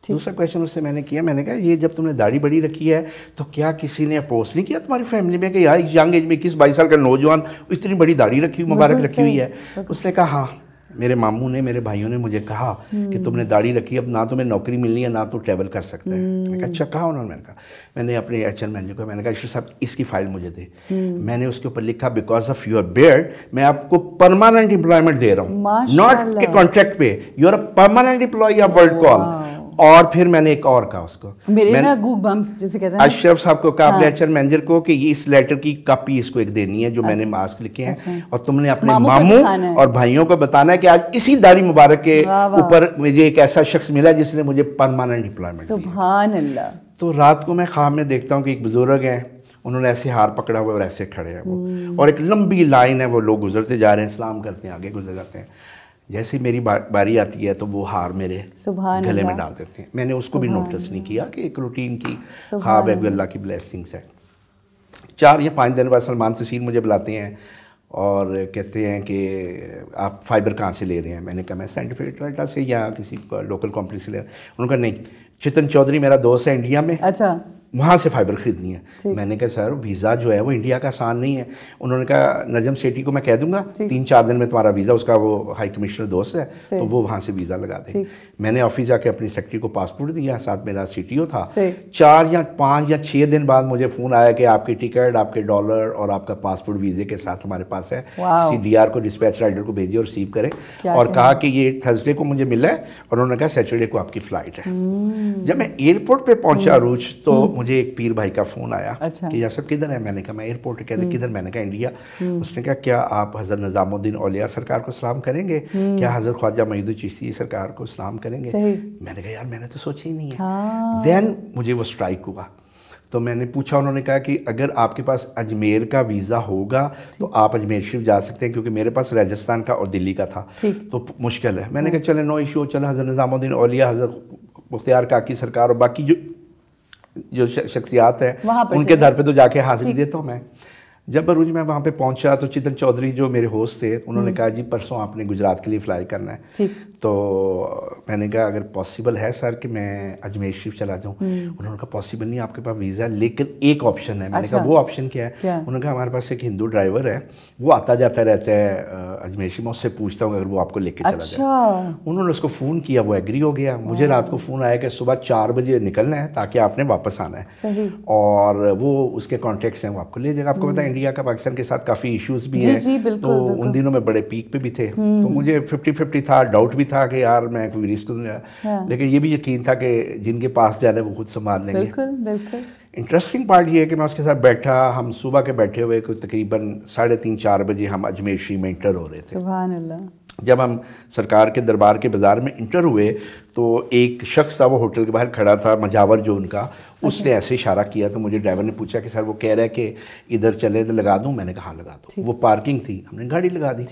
دوسرا کویشچن اس سے میں نے کیا, میں نے کہا یہ جب تم نے داڑھی بڑی رکھی ہے تو کیا کسی نے اپوز نہیں کیا تمہاری فیملی میں کہ یار ینگ ایج میں 21-22 سال کا نوجوان اتنی بڑی داڑھی رکھی ہوئی, مبارک رکھی ہوئی ہے؟ اس نے کہا ہاں, میرے ماموں نے, میرے بھائیوں نے مجھے کہا کہ تم نے داڑھی رکھی, اب نہ تمہیں نوکری ملنی ہے نہ تو ٹریول کر سکتے ہیں. میں نے کہا اچھا کہا انہوں نے. میں نے کہا, میں نے اپنے ایچ آر مینیجر کو میں نے کہا اشرف صاحب اس کی فائل مجھے دے. میں نے اس کے اوپر لکھا بیکاز آف یور بیئرڈ میں آپ کو پرماننٹ امپلائمنٹ دے رہا ہوں, ناٹ کہ کانٹریکٹ پہ, you are a permanent employee of Worldcall. اور پھر میں نے ایک اور کہا اس کو, میرے نا گوگ بمپس جسے کہتے ہیں, اشرف صاحب کو کہا اپنے ایچ آر مینیجر کو کہ یہ اس لیٹر کی کاپی اس کو ایک دینی ہے جو میں نے ماسک لکھے ہیں, اور تم نے اپنے ماموں اور بھائیوں کو بتانا ہے کہ آج اسی داڑھی مبارک کے اوپر مجھے ایک ایسا شخص ملا جس نے مجھے پرماننٹ امپلائمنٹ دی. سبحان اللہ. تو رات کو میں خواب میں دیکھتا ہوں کہ ایک بزرگ ہیں, انہوں نے ایسے ہار پکڑا ہوا اور ایسے کھڑے ہیں وہ, اور ایک لمبی لائن ہے, وہ لوگ گزرتے جا رہے ہیں, سلام کرتے ہیں, آگے گزر جاتے ہیں. جیسے میری باری آتی ہے تو وہ ہار میرے گلے میں ڈال دیتے ہیں. میں نے اس کو بھی نوٹس نہیں کیا کہ ایک روٹین کی خواب ہے, اللہ کی بلیسنگس ہے. 4 یا 5 دن بعد سلمان تحسین مجھے بلاتے ہیں اور کہتے ہیں کہ آپ فائبر کہاں سے لے رہے ہیں. میں نے کہا میں سائنٹیفک اٹلانٹا سے یا کسی لوکل کمپنی سے لے رہا ہوں. انہوں نے کہا نہیں, چتن چودھری میرا دوست ہے انڈیا میں, اچھا وہاں سے فائبر خریدنی ہے. میں نے کہا سر ویزا جو ہے وہ انڈیا کا آسان نہیں ہے. انہوں نے کہا نجم سیٹھی کو میں کہہ دوں گا 3-4 دن میں تمہارا ویزا, اس کا وہ ہائی کمشنر دوست ہے تو وہ وہاں سے ویزا لگا دیں. میں نے آفس جا کے اپنی سیکٹری کو پاسپورٹ دیا, ساتھ میرا سی ٹی او تھا. 4 یا 5 یا 6 دن بعد مجھے فون آیا کہ آپ کی ٹکٹ, آپ کے ڈالر اور آپ کا پاسپورٹ ویزے کے ساتھ ہمارے پاس ہے, کسی ڈی آر کو ڈسپیچ رائڈر کو بھیجیے اور ریسیو کریں. اور کہا کہ یہ تھرسڈے کو مجھے ملا ہے, اور انہوں نے کہا سیٹرڈے کو آپ کی فلائٹ ہے. جب میں ایئرپورٹ پہ پہنچا عروج تو مجھے ایک پیر بھائی کا فون آیا کہ یاسر کدھر ہے. میں نے کہا میں ایئرپورٹ. کہتے کدھر؟ میں نے کہا انڈیا. اس نے کہا کیا آپ حضرت نظام الدین اولیاء سرکار کو سلام کریں گے, کیا حضرت خواجہ معید الچشتی سرکار کو سلام کریں گے؟ میں نے کہا یار میں نے تو سوچا ہی نہیں ہے. دین مجھے وہ اسٹرائک ہوا, تو میں نے پوچھا, انہوں نے کہا کہ اگر آپ کے پاس اجمیر کا ویزا ہوگا تو آپ اجمیر شریف جا سکتے ہیں, کیونکہ میرے پاس راجستھان کا اور دلی کا تھا تو مشکل ہے. میں نے کہا چلے نو ایشو, چلے حضرت نظام الدین اولیاء, حضرت مختار کاکی سرکار اور باقی جو شخصیات ہیں ان کے در پہ تو جا کے حاضری دیتا ہوں میں. جب عروج میں وہاں پہ پہنچا تو چتن چودھری جو میرے ہوسٹ تھے انہوں نے کہا جی پرسوں آپ نے گجرات کے لیے فلائی کرنا ہے. تو میں نے کہا اگر پاسبل ہے سر کہ میں اجمیر شریف چلا جاؤں. انہوں نے کہا پاسبل نہیں, آپ کے پاس ویزا ہے لیکن ایک آپشن ہے. میں نے کہا وہ آپشن کیا ہے؟ انہوں نے کہا ہمارے پاس ایک ہندو ڈرائیور ہے, وہ آتا جاتا رہتا ہے اجمیر شریف, میں اس سے پوچھتا ہوں اگر وہ آپ کو لے کے چلا جائے. انہوں نے اس کو فون کیا, وہ ایگری ہو گیا. مجھے رات کو فون آیا کہ صبح 4 بجے نکلنا ہے تاکہ آپ نے واپس آنا ہے, اور وہ اس کے کانٹیکٹس ہیں, وہ آپ کو لے جائے گا. آپ کو پتا ہے انڈیا کا پاکستان کے ساتھ کافی ایشوز بھی ہیں, تو ان دنوں میں بڑے پیک پہ بھی تھے. تو مجھے 50-50 تھا, ڈاؤٹ بھی تھا کہ یار میں کوئی رسک نہیں رہا, لیکن یہ بھی یقین تھا کہ جن کے پاس جانا ہے وہ خود سنبھال لیں گے. بالکل. انٹرسٹنگ پارٹ یہ ہے کہ میں اس کے ساتھ بیٹھا, ہم صبح کے بیٹھے ہوئے کوئی تقریباً 3:30-4 بجے ہم اجمیر شریف میں انٹر ہو رہے تھے. سبحان اللہ. جب ہم سرکار کے دربار کے بازار میں انٹر ہوئے تو ایک شخص تھا, وہ ہوٹل کے باہر کھڑا تھا, مجاور جو ان کا, اس نے ایسے اشارہ کیا تو مجھے ڈرائیور نے پوچھا کہ سر وہ کہہ رہا ہے کہ ادھر چلے تو لگا دوں. میں نے کہا لگا دو. وہ پارکنگ تھی, ہم نے گاڑی لگا دی.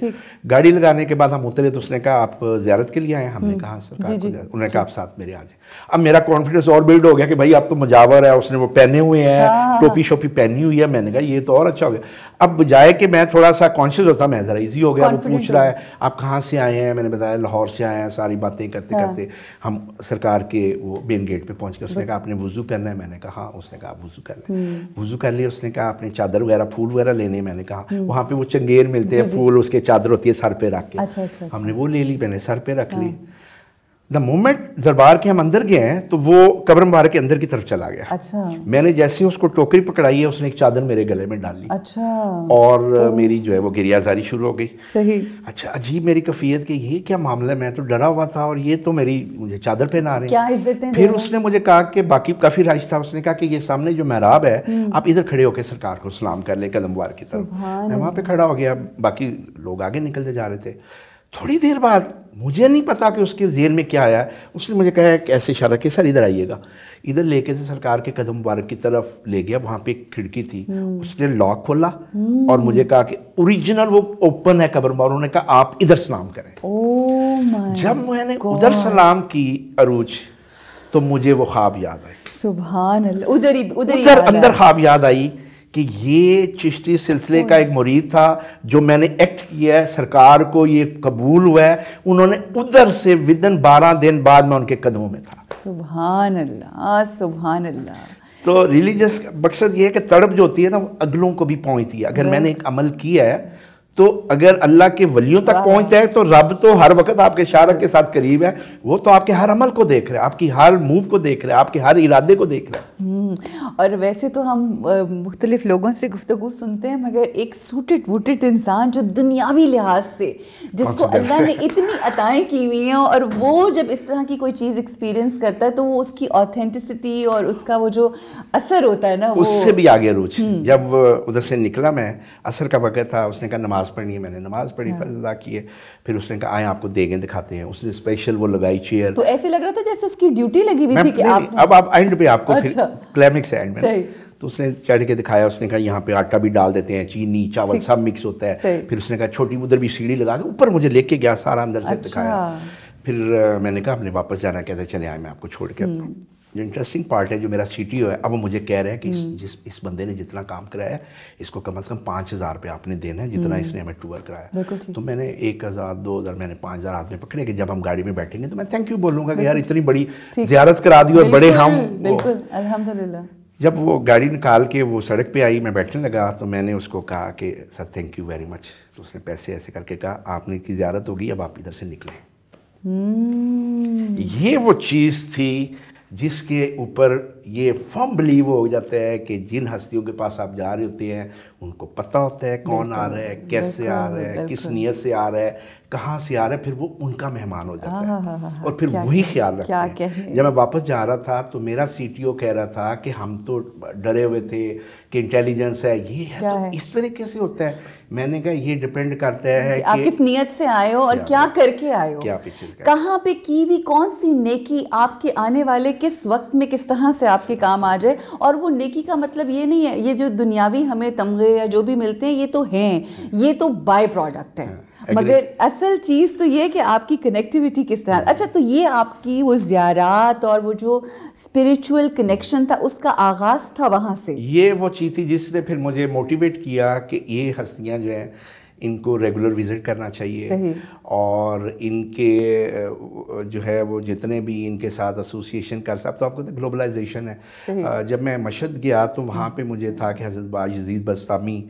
گاڑی لگانے کے بعد ہم اترے تو اس نے کہا آپ زیارت کے لیے آئے ہیں؟ ہم نے کہا سرکار کو زیارت. انہوں نے کہا آپ ساتھ میرے آ جائیں. اب میرا کانفیڈنس اور بلڈ ہو گیا کہ بھائی آپ تو مجاور ہے, اس نے وہ پہنے ہوئے ہیں, ٹوپی شوپی پہنی ہوئی ہے. میں نے کہا یہ تو اور اچھا ہو گیا. اب بجائے کہ میں تھوڑا سا کانشیس ہوتا, میں ذرا ایزی ہو گیا. وہ پوچھ رہا ہے آپ کہاں سے آئے ہیں, میں نے بتایا لاہور سے آئے ہیں. ساری باتیں کرتے کرتے ہم سرکار کے وہ مین گیٹ پہ پہنچ گئے. اس نے کہا آپ نے وضو کرنا ہے؟ میں نے کہا ہاں. اس نے کہا آپ وضو کر لیں. وضو کر لیا. اس نے کہا آپ نے چادر وغیرہ پھول وغیرہ لینے؟ میں نے کہا وہاں پہ وہ چنگیر ملتے ہیں, پھول اس کے چادر ہوتی ہے سر پہ رکھ کے. ہم نے وہ لے لی, میں نے سر پہ رکھ لی. دا مومنٹ دربار کے ہم اندر گئے ہیں تو وہ قبر مبارک کے اندر کی طرف چلا گیا. میں نے جیسے اس کو ٹوکری پکڑائی ہے, اس نے ایک چادر میرے گلے میں ڈال لی, اور میری جو ہے وہ گریہ زاری شروع ہو گئی. اچھا عجیب میری کیفیت کہ یہ کیا معاملہ ہے, میں تو ڈرا ہوا تھا اور یہ تو مجھے چادر پہنا رہے ہیں. پھر اس نے مجھے کہا کہ باقی کافی رائج تھا, اس نے کہا کہ یہ سامنے جو محراب ہے آپ ادھر کھڑے ہو کے سرکار کو سلام کر لیں قدم وار کی طرف. میں وہاں پہ کھڑا ہو گیا, باقی لوگ آگے نکلتے جا رہے تھے. تھوڑی دیر بعد مجھے نہیں پتا کہ اس کے ذہن میں کیا آیا, اس نے مجھے کہا کہ ایسے اشارہ کہ سر ادھر آئیے گا. ادھر لے کے سرکار کے قدم مبارک کی طرف لے گیا. وہاں پہ ایک کھڑکی تھی, اس نے لاک کھولا اور مجھے کہا کہ اوریجنل وہ اوپن ہے قبر مبارک. انہوں نے کہا آپ ادھر سلام کریں. جب میں نے ادھر سلام کی عروج تو مجھے وہ خواب یاد آئی. سبحان اللہ. ادھر اندر خواب یاد آئی کہ یہ چشتی سلسلے کا ایک مرید تھا جو میں نے ایکٹ کیا ہے, سرکار کو یہ قبول ہوا ہے. انہوں نے ادھر سے ودن 12 دن بعد میں ان کے قدموں میں تھا. سبحان اللہ, سبحان اللہ. تو ریلیجس مقصد یہ ہے کہ تڑپ جو ہوتی ہے نا وہ اگلوں کو بھی پہنچتی ہے. اگر میں نے ایک عمل کیا ہے تو اگر اللہ کے ولیوں تک پہنچتا ہے تو رب تو ہر وقت آپ کے شارک کے ساتھ قریب ہے, وہ تو آپ کے ہر عمل کو دیکھ رہا ہے, آپ کی ہر موو کو دیکھ رہا ہے, آپ کے ہر ارادے کو دیکھ رہا ہے. اور ویسے تو ہم مختلف لوگوں سے گفتگو سنتے ہیں, مگر ایک سوٹڈ ووٹڈ انسان جو دنیاوی لحاظ سے جس کو اللہ نے اتنی عطائیں کی ہوئی ہیں, اور وہ جب اس طرح کی کوئی چیز ایکسپیرینس کرتا ہے تو وہ اس کی آتھینٹسٹی اور اس کا وہ جو اثر ہوتا ہے نا, اس سے بھی آگے روچ. جب ادھر سے نکلا میں, عصر کا وقت تھا, اس نے کہا نماز پڑھنی ہے, میں نے نماز پڑھی, فرض ادا کیے, پھر اس نے کہا آئیں آپ کو دیگیں دکھاتے ہیں. اس نے اسپیشل وہ لگائی چیئر, تو ایسے لگ رہا تھا جیسے اس کی ڈیوٹی لگی ہوئی تھی کہ اب آپ اینڈ پہ آپ کو پھر کلائمیکس ہے اینڈ میں, تو اس نے چڑھ کے دکھایا. اس نے کہا یہاں پہ آٹا بھی ڈال دیتے ہیں, چینی چاول سب مکس ہوتا ہے. پھر اس نے کہا چھوٹی ادھر بھی سیڑھی لگا کے اوپر مجھے لے کے گیا, سارا اندر سے دکھایا. پھر میں نے کہا آپ نے واپس جانا, کہتے چلے آئے میں آپ کو چھوڑ کے آتا ہوں. جو انٹرسٹنگ پارٹ ہے, جو میرا سی ٹی او ہے, اب وہ مجھے کہہ رہے ہیں کہ اس بندے نے جتنا کام کرایا ہے اس کو کم از کم 5,000 روپے آپ نے دینا ہے جتنا اس نے ہمیں ٹور کرایا. تو میں نے 1,000 2,000 میں نے 5,000 ہاتھ میں پکڑے کہ جب ہم گاڑی میں بیٹھیں گے تو میں تھینک یو بولوں گا کہ یار اتنی بڑی زیارت کرا دی, اور بڑے ہم. بالکل الحمدللہ. جب وہ گاڑی نکال کے وہ سڑک پہ آئی, میں بیٹھنے لگا, تو میں نے اس کو کہا کہ sir thank you very much. تو اس نے پیسے ایسے کر کے کہا آپ نے کی زیارت ہوگی, اب آپ ادھر سے نکلیں. یہ وہ چیز تھی جس کے اوپر یہ فرم بلیو ہو جاتا ہے کہ جن ہستیوں کے پاس آپ جا رہے ہوتے ہیں ان کو پتہ ہوتا ہے کون آ رہا ہے, کیسے آ رہا ہے, کس نیت سے آ رہا ہے, کہاں سے آ رہا ہے, پھر وہ ان کا مہمان ہو جاتا ہے, اور پھر وہی خیال رکھتے ہیں. جب میں واپس جا رہا تھا تو میرا سی ٹی او کہہ رہا تھا کہ ہم تو ڈرے ہوئے تھے کہ انٹیلیجنس ہے, یہ ہے, تو اس طریقے سے ہوتا ہے. میں نے کہا یہ ڈیپینڈ کرتا ہے کہ آپ کس نیت سے آئے ہو اور کیا کر کے آئے ہو, کہاں پہ کی ہوئی کون سی نیکی آپ کے آنے والے کس وقت میں کس طرح سے آپ کے کام آ جائے. اور وہ نیکی کا مطلب یہ نہیں ہے یہ جو دنیاوی ہمیں تمغے یا جو بھی ملتے ہیں یہ تو ہیں, یہ تو بائی پروڈکٹ ہیں, مگر اصل چیز تو یہ کہ آپ کی کنیکٹیوٹی کس طرح. اچھا, تو یہ آپ کی وہ زیارات اور وہ جو اسپریچول کنیکشن تھا اس کا آغاز تھا وہاں سے. یہ وہ چیز تھی جس نے پھر مجھے موٹیویٹ کیا کہ یہ ہستیاں جو ہیں ان کو ریگولر وزٹ کرنا چاہیے, اور ان کے جو ہے وہ جتنے بھی ان کے ساتھ ایسوسیشن کر سکتے. تو آپ کو گلوبلائزیشن ہے. جب میں مشہد گیا تو وہاں پہ مجھے تھا کہ حضرت باجزید بسطامی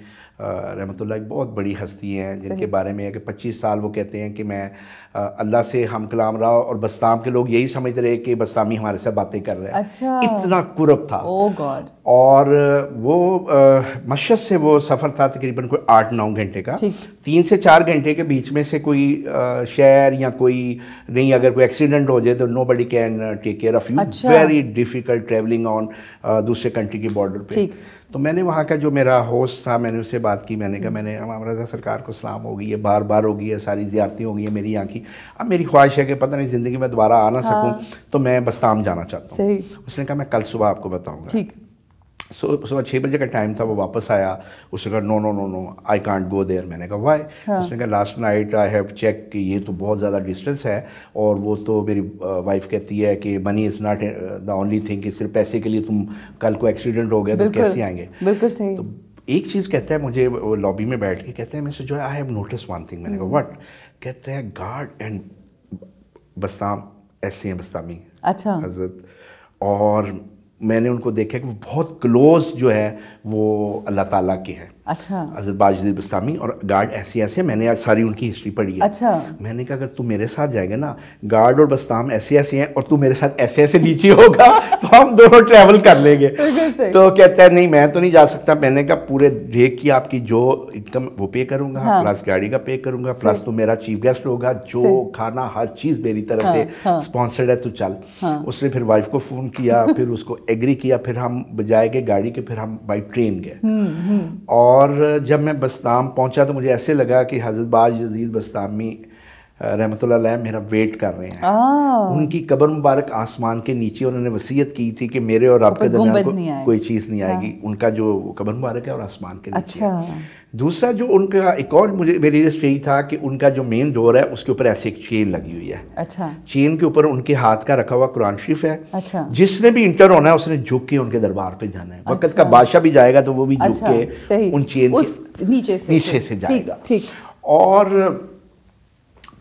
رحمۃ اللہ ایک بہت بڑی ہستی ہیں جن کے بارے میں ہے کہ 25 سال وہ کہتے ہیں کہ میں اللہ سے ہم کلام رہا, اور بسطام کے لوگ یہی سمجھ رہے کہ بسطامی ہمارے سے باتیں کر رہے ہیں. اتنا قرب تھا. اور وہ مشہد سے وہ سفر تھا تقریباً کوئی 8-9 گھنٹے کا, 3 سے 4 گھنٹے کے بیچ میں سے کوئی شہر یا کوئی نہیں, اگر کوئی ایکسیڈنٹ ہو جائے تو nobody can take care of you. Very difficult travelling on دوسرے کنٹری کے بارڈر پہ. تو میں نے وہاں کا جو میرا ہوسٹ تھا, میں نے اس سے بات کی. میں نے کہا میں نے امام رضا سرکار کو سلام ہو گئی ہے, بار بار ہو گئی ہے, ساری زیارتیں ہو گئی ہیں میری یہاں کی, اب میری خواہش ہے کہ پتہ نہیں زندگی میں دوبارہ آ نہ سکوں, تو میں بسطام جانا چاہتا ہوں. اس نے کہا میں کل صبح آپ کو بتاؤں گا. صبح 6 بجے کا ٹائم تھا. وہ واپس آیا, اس نے کہا نو نو نو نو آئی کانٹ گو دیئر. میں نے کہا وائی؟ اس نے کہا last night I have check کہ یہ تو بہت زیادہ ڈسٹینس ہے, اور وہ تو میری وائف کہتی ہے کہ money is not the only thing, کہ صرف پیسے کے لیے تم کل کو ایکسیڈنٹ ہو گیا تو کیسے آئیں گے. بالکل صحیح. تو ایک چیز کہتا ہے مجھے وہ لابی میں بیٹھ کے, کہتے ہیں میں سے جو ہے I have notice one thing. میں نے کہا واٹ؟ کہتے ہیں گاڈ اینڈ بسطام ایسے ہیں, بسطامی حضرت, اور میں نے ان کو دیکھا کہ وہ بہت کلوز جو ہے وہ اللہ تعالیٰ کے ہیں. حضرت باجزید بسطامی اور گارڈ ایسے میں نے ساری ان کی ہسٹری پڑھی ہے. میں نے کہا اگر تو میرے ساتھ جائے گا نا, گارڈ اور بسطام ایسے ہیں, اور تو میرے ساتھ ایسے نیچے ہوگا تو ہم دونوں ٹریول کر لیں گے. تو کہتا ہے نہیں میں تو نہیں جا سکتا. میں نے کہا پورے دیکھ کی آپ کی جو انکم وہ پے کروں گا, پلس گاڑی کا پے کروں گا, پلس تو میرا چیف گیسٹ ہوگا, جو کھانا ہر چیز میری طرف سے اسپانسرڈ ہے, تو چل. اس نے پھر وائف کو فون کیا, پھر اس کو ایگری کیا, پھر ہم بجائے گئے گاڑی کے, پھر ہم بائی ٹرین گئے. اور جب میں بسطام پہنچا تو مجھے ایسے لگا کہ حضرت باجزید بسطامی رحمۃ اللہ علیہ میرا ویٹ کر رہے ہیں. ان کی قبر مبارک آسمان کے نیچے, انہوں نے وصیت کی تھی کہ میرے اور آپ کے درمیان کوئی چیز نہیں آئے گی. ان کا جو قبر مبارک ہے اور آسمان کے نیچے. دوسرا جو ان کا ایک اور مجھے میری لسٹ یہی تھا کہ ان کا جو مین ڈور ہے اس کے اوپر ایسے ایک چین لگی ہوئی ہے. چین کے اوپر ان کے ہاتھ کا رکھا ہوا قرآن شریف ہے. جس نے بھی انٹر ہونا ہے اس نے جھک کے ان کے دربار پہ جانا ہے. وقت کا بادشاہ بھی جائے گا تو وہ بھی جھک کے ان چین کے نیچے سے جائے گا. اور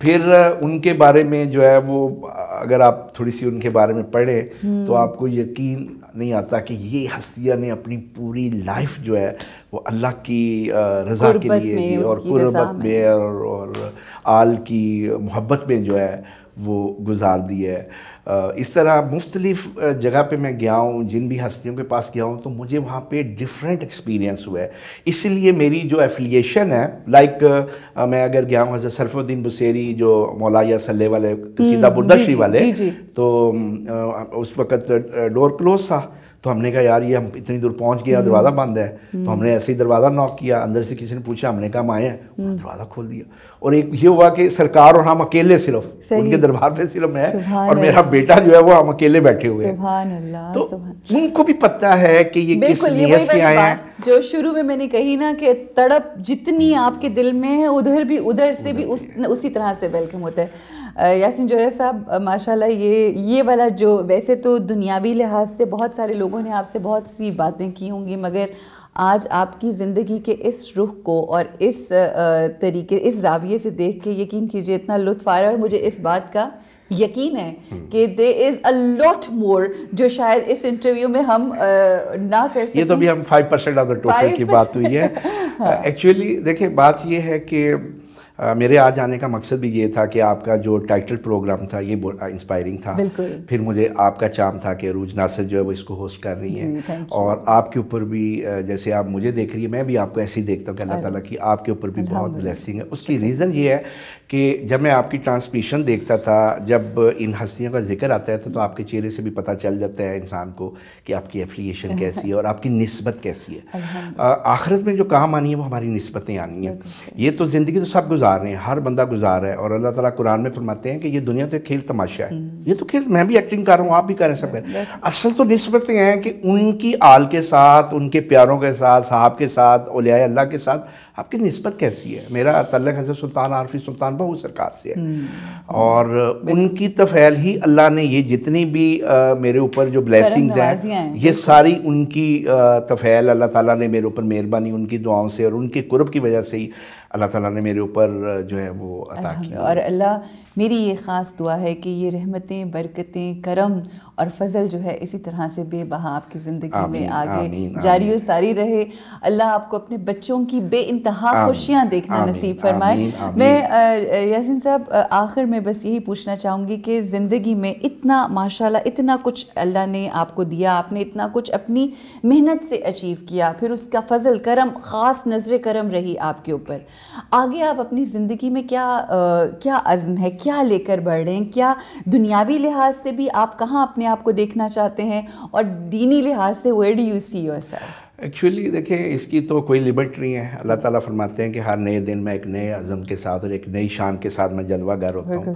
پھر ان کے بارے میں جو ہے وہ اگر آپ تھوڑی سی ان کے بارے میں پڑھیں تو آپ کو یقین نہیں آتا کہ یہ ہستیاں نے اپنی پوری لائف جو ہے وہ اللہ کی رضا کے لیے اور قربت میں اور آل کی محبت میں جو ہے وہ گزار دی ہے. اس طرح مختلف جگہ پہ میں گیا ہوں، جن بھی ہستیوں کے پاس گیا ہوں تو مجھے وہاں پہ ڈیفرنٹ ایکسپیرینس ہوا ہے. اس لیے میری جو ایفیلیشن ہے لائک میں اگر گیا ہوں حضرت شرف الدین بصیری جو مولایا صلی والے قصیدہ بردشری والے، تو اس وقت ڈور کلوز تھا، تو ہم نے کہا یار یہ ہم اتنی دور پہنچ گیا، دروازہ بند ہے. تو ہم نے ایسے ہی دروازہ نوک کیا، اندر سے کسی نے پوچھا، ہم نے کہا ہم آئے ہیں، دروازہ کھول دیا. اور ایک یہ ہوا کہ سرکار اور ہم اکیلے صرف ان کے دربار پہ صرف میں اور میرا بیٹا جو ہے وہ ہم اکیلے بیٹھے ہوئے ہیں. تو ان کو بھی پتہ ہے کہ یہ کس نیت سے آئے ہیں. جو شروع میں نے کہی نا کہ تڑپ جتنی آپ کے دل میں ہے ادھر سے بھی اسی طرح سے ویلکم ہوتا ہے. یاسین جویا صاحب ماشاءاللہ یہ والا جو ویسے تو دنیاوی لحاظ سے بہت سارے لوگوں نے آپ سے بہت سی باتیں کی ہوں گی، مگر آج آپ کی زندگی کے اس رخ کو اور اس طریقے اس زاویے سے دیکھ کے یقین کیجئے اتنا لطف آ رہا ہے. اور مجھے اس بات کا یقین ہے کہ there is a lot more جو شاید اس انٹرویو میں ہم نہ کر سکیں. یہ تو بھی ہم 5% آف دا ٹوٹل کی بات ہوئی ہے. ایکچولی دیکھیں بات یہ ہے کہ میرے آ جانے کا مقصد بھی یہ تھا کہ آپ کا جو ٹائٹل پروگرام تھا یہ انسپائرنگ تھا. پھر مجھے آپ کا چام تھا کہ عروج ناصر جو ہے وہ اس کو ہوسٹ کر رہی ہیں، اور آپ کے اوپر بھی جیسے آپ مجھے دیکھ رہی ہیں میں بھی آپ کو ایسے ہی دیکھتا ہوں کہ اللہ تعالیٰ کی آپ کے اوپر بھی بہت بلیسنگ ہے. اس کی ریزن یہ ہے کہ جب میں آپ کی ٹرانسمیشن دیکھتا تھا، جب ان ہستیوں کا ذکر آتا ہے تو آپ کے چہرے سے بھی پتہ چل جاتا ہے انسان کو کہ آپ کی ایفیلیشن کیسی ہے اور آپ کی نسبت کیسی ہے. آخرت میں جو کام آنی ہے وہ ہماری نسبتیں آنی ہیں. یہ تو زندگی تو سب گزار رہے ہیں، ہر بندہ گزار رہا ہے، اور اللہ تعالیٰ قرآن میں فرماتے ہیں کہ یہ دنیا تو ایک کھیل تماشا ہے. یہ تو کھیل، میں بھی ایکٹنگ کر رہا ہوں، آپ بھی کر رہے ہیں، سب کر رہے ہیں. اصل تو نسبتیں ہیں کہ ان کی آل کے ساتھ، ان کے پیاروں کے ساتھ، صحاب کے ساتھ، اولیاء اللہ کے ساتھ آپ کی نسبت کیسی ہے. میرا تعلق حضرت سلطان عارفی سلطان بہو سرکار سے ہے، اور ان کی تفعیل ہی اللہ نے یہ جتنی بھی میرے اوپر جو بلیسنگز ہیں یہ ساری ان کی تفعیل اللہ تعالیٰ نے میرے اوپر مہربانی ان کی دعاؤں سے اور ان کے قرب کی وجہ سے ہی اللہ تعالیٰ نے میرے اوپر جو ہے وہ عطا کی. اور اللہ میری یہ خاص دعا ہے کہ یہ رحمتیں، برکتیں، کرم اور فضل جو ہے اسی طرح سے بے بہا آپ کی زندگی میں آگے جاری و ساری رہے. اللہ آپ کو اپنے بچوں کی بے انتہا خوشیاں دیکھنا نصیب فرمائے. میں یاسین صاحب آخر میں بس یہی پوچھنا چاہوں گی کہ زندگی میں اتنا ماشاءاللہ اتنا کچھ اللہ نے آپ کو دیا، آپ نے اتنا کچھ اپنی محنت سے اچیو کیا، پھر اس کا فضل کرم، خاص نظر کرم رہی آپ کے اوپر. آگے آپ اپنی زندگی میں کیا عزم ہے، کیا لے کر بڑھ رہے ہیں؟ کیا دنیاوی لحاظ سے بھی آپ کہاں اپنے آپ کو دیکھنا چاہتے ہیں، اور دینی لحاظ سے where do you see yourself؟ Actually دیکھیں اس کی تو کوئی لمٹ نہیں ہے. اللہ تعالیٰ فرماتے ہیں کہ ہر نئے دن میں ایک نئے عزم کے ساتھ اور ایک نئی شان کے ساتھ میں جلوہ گر ہوتا ہوں.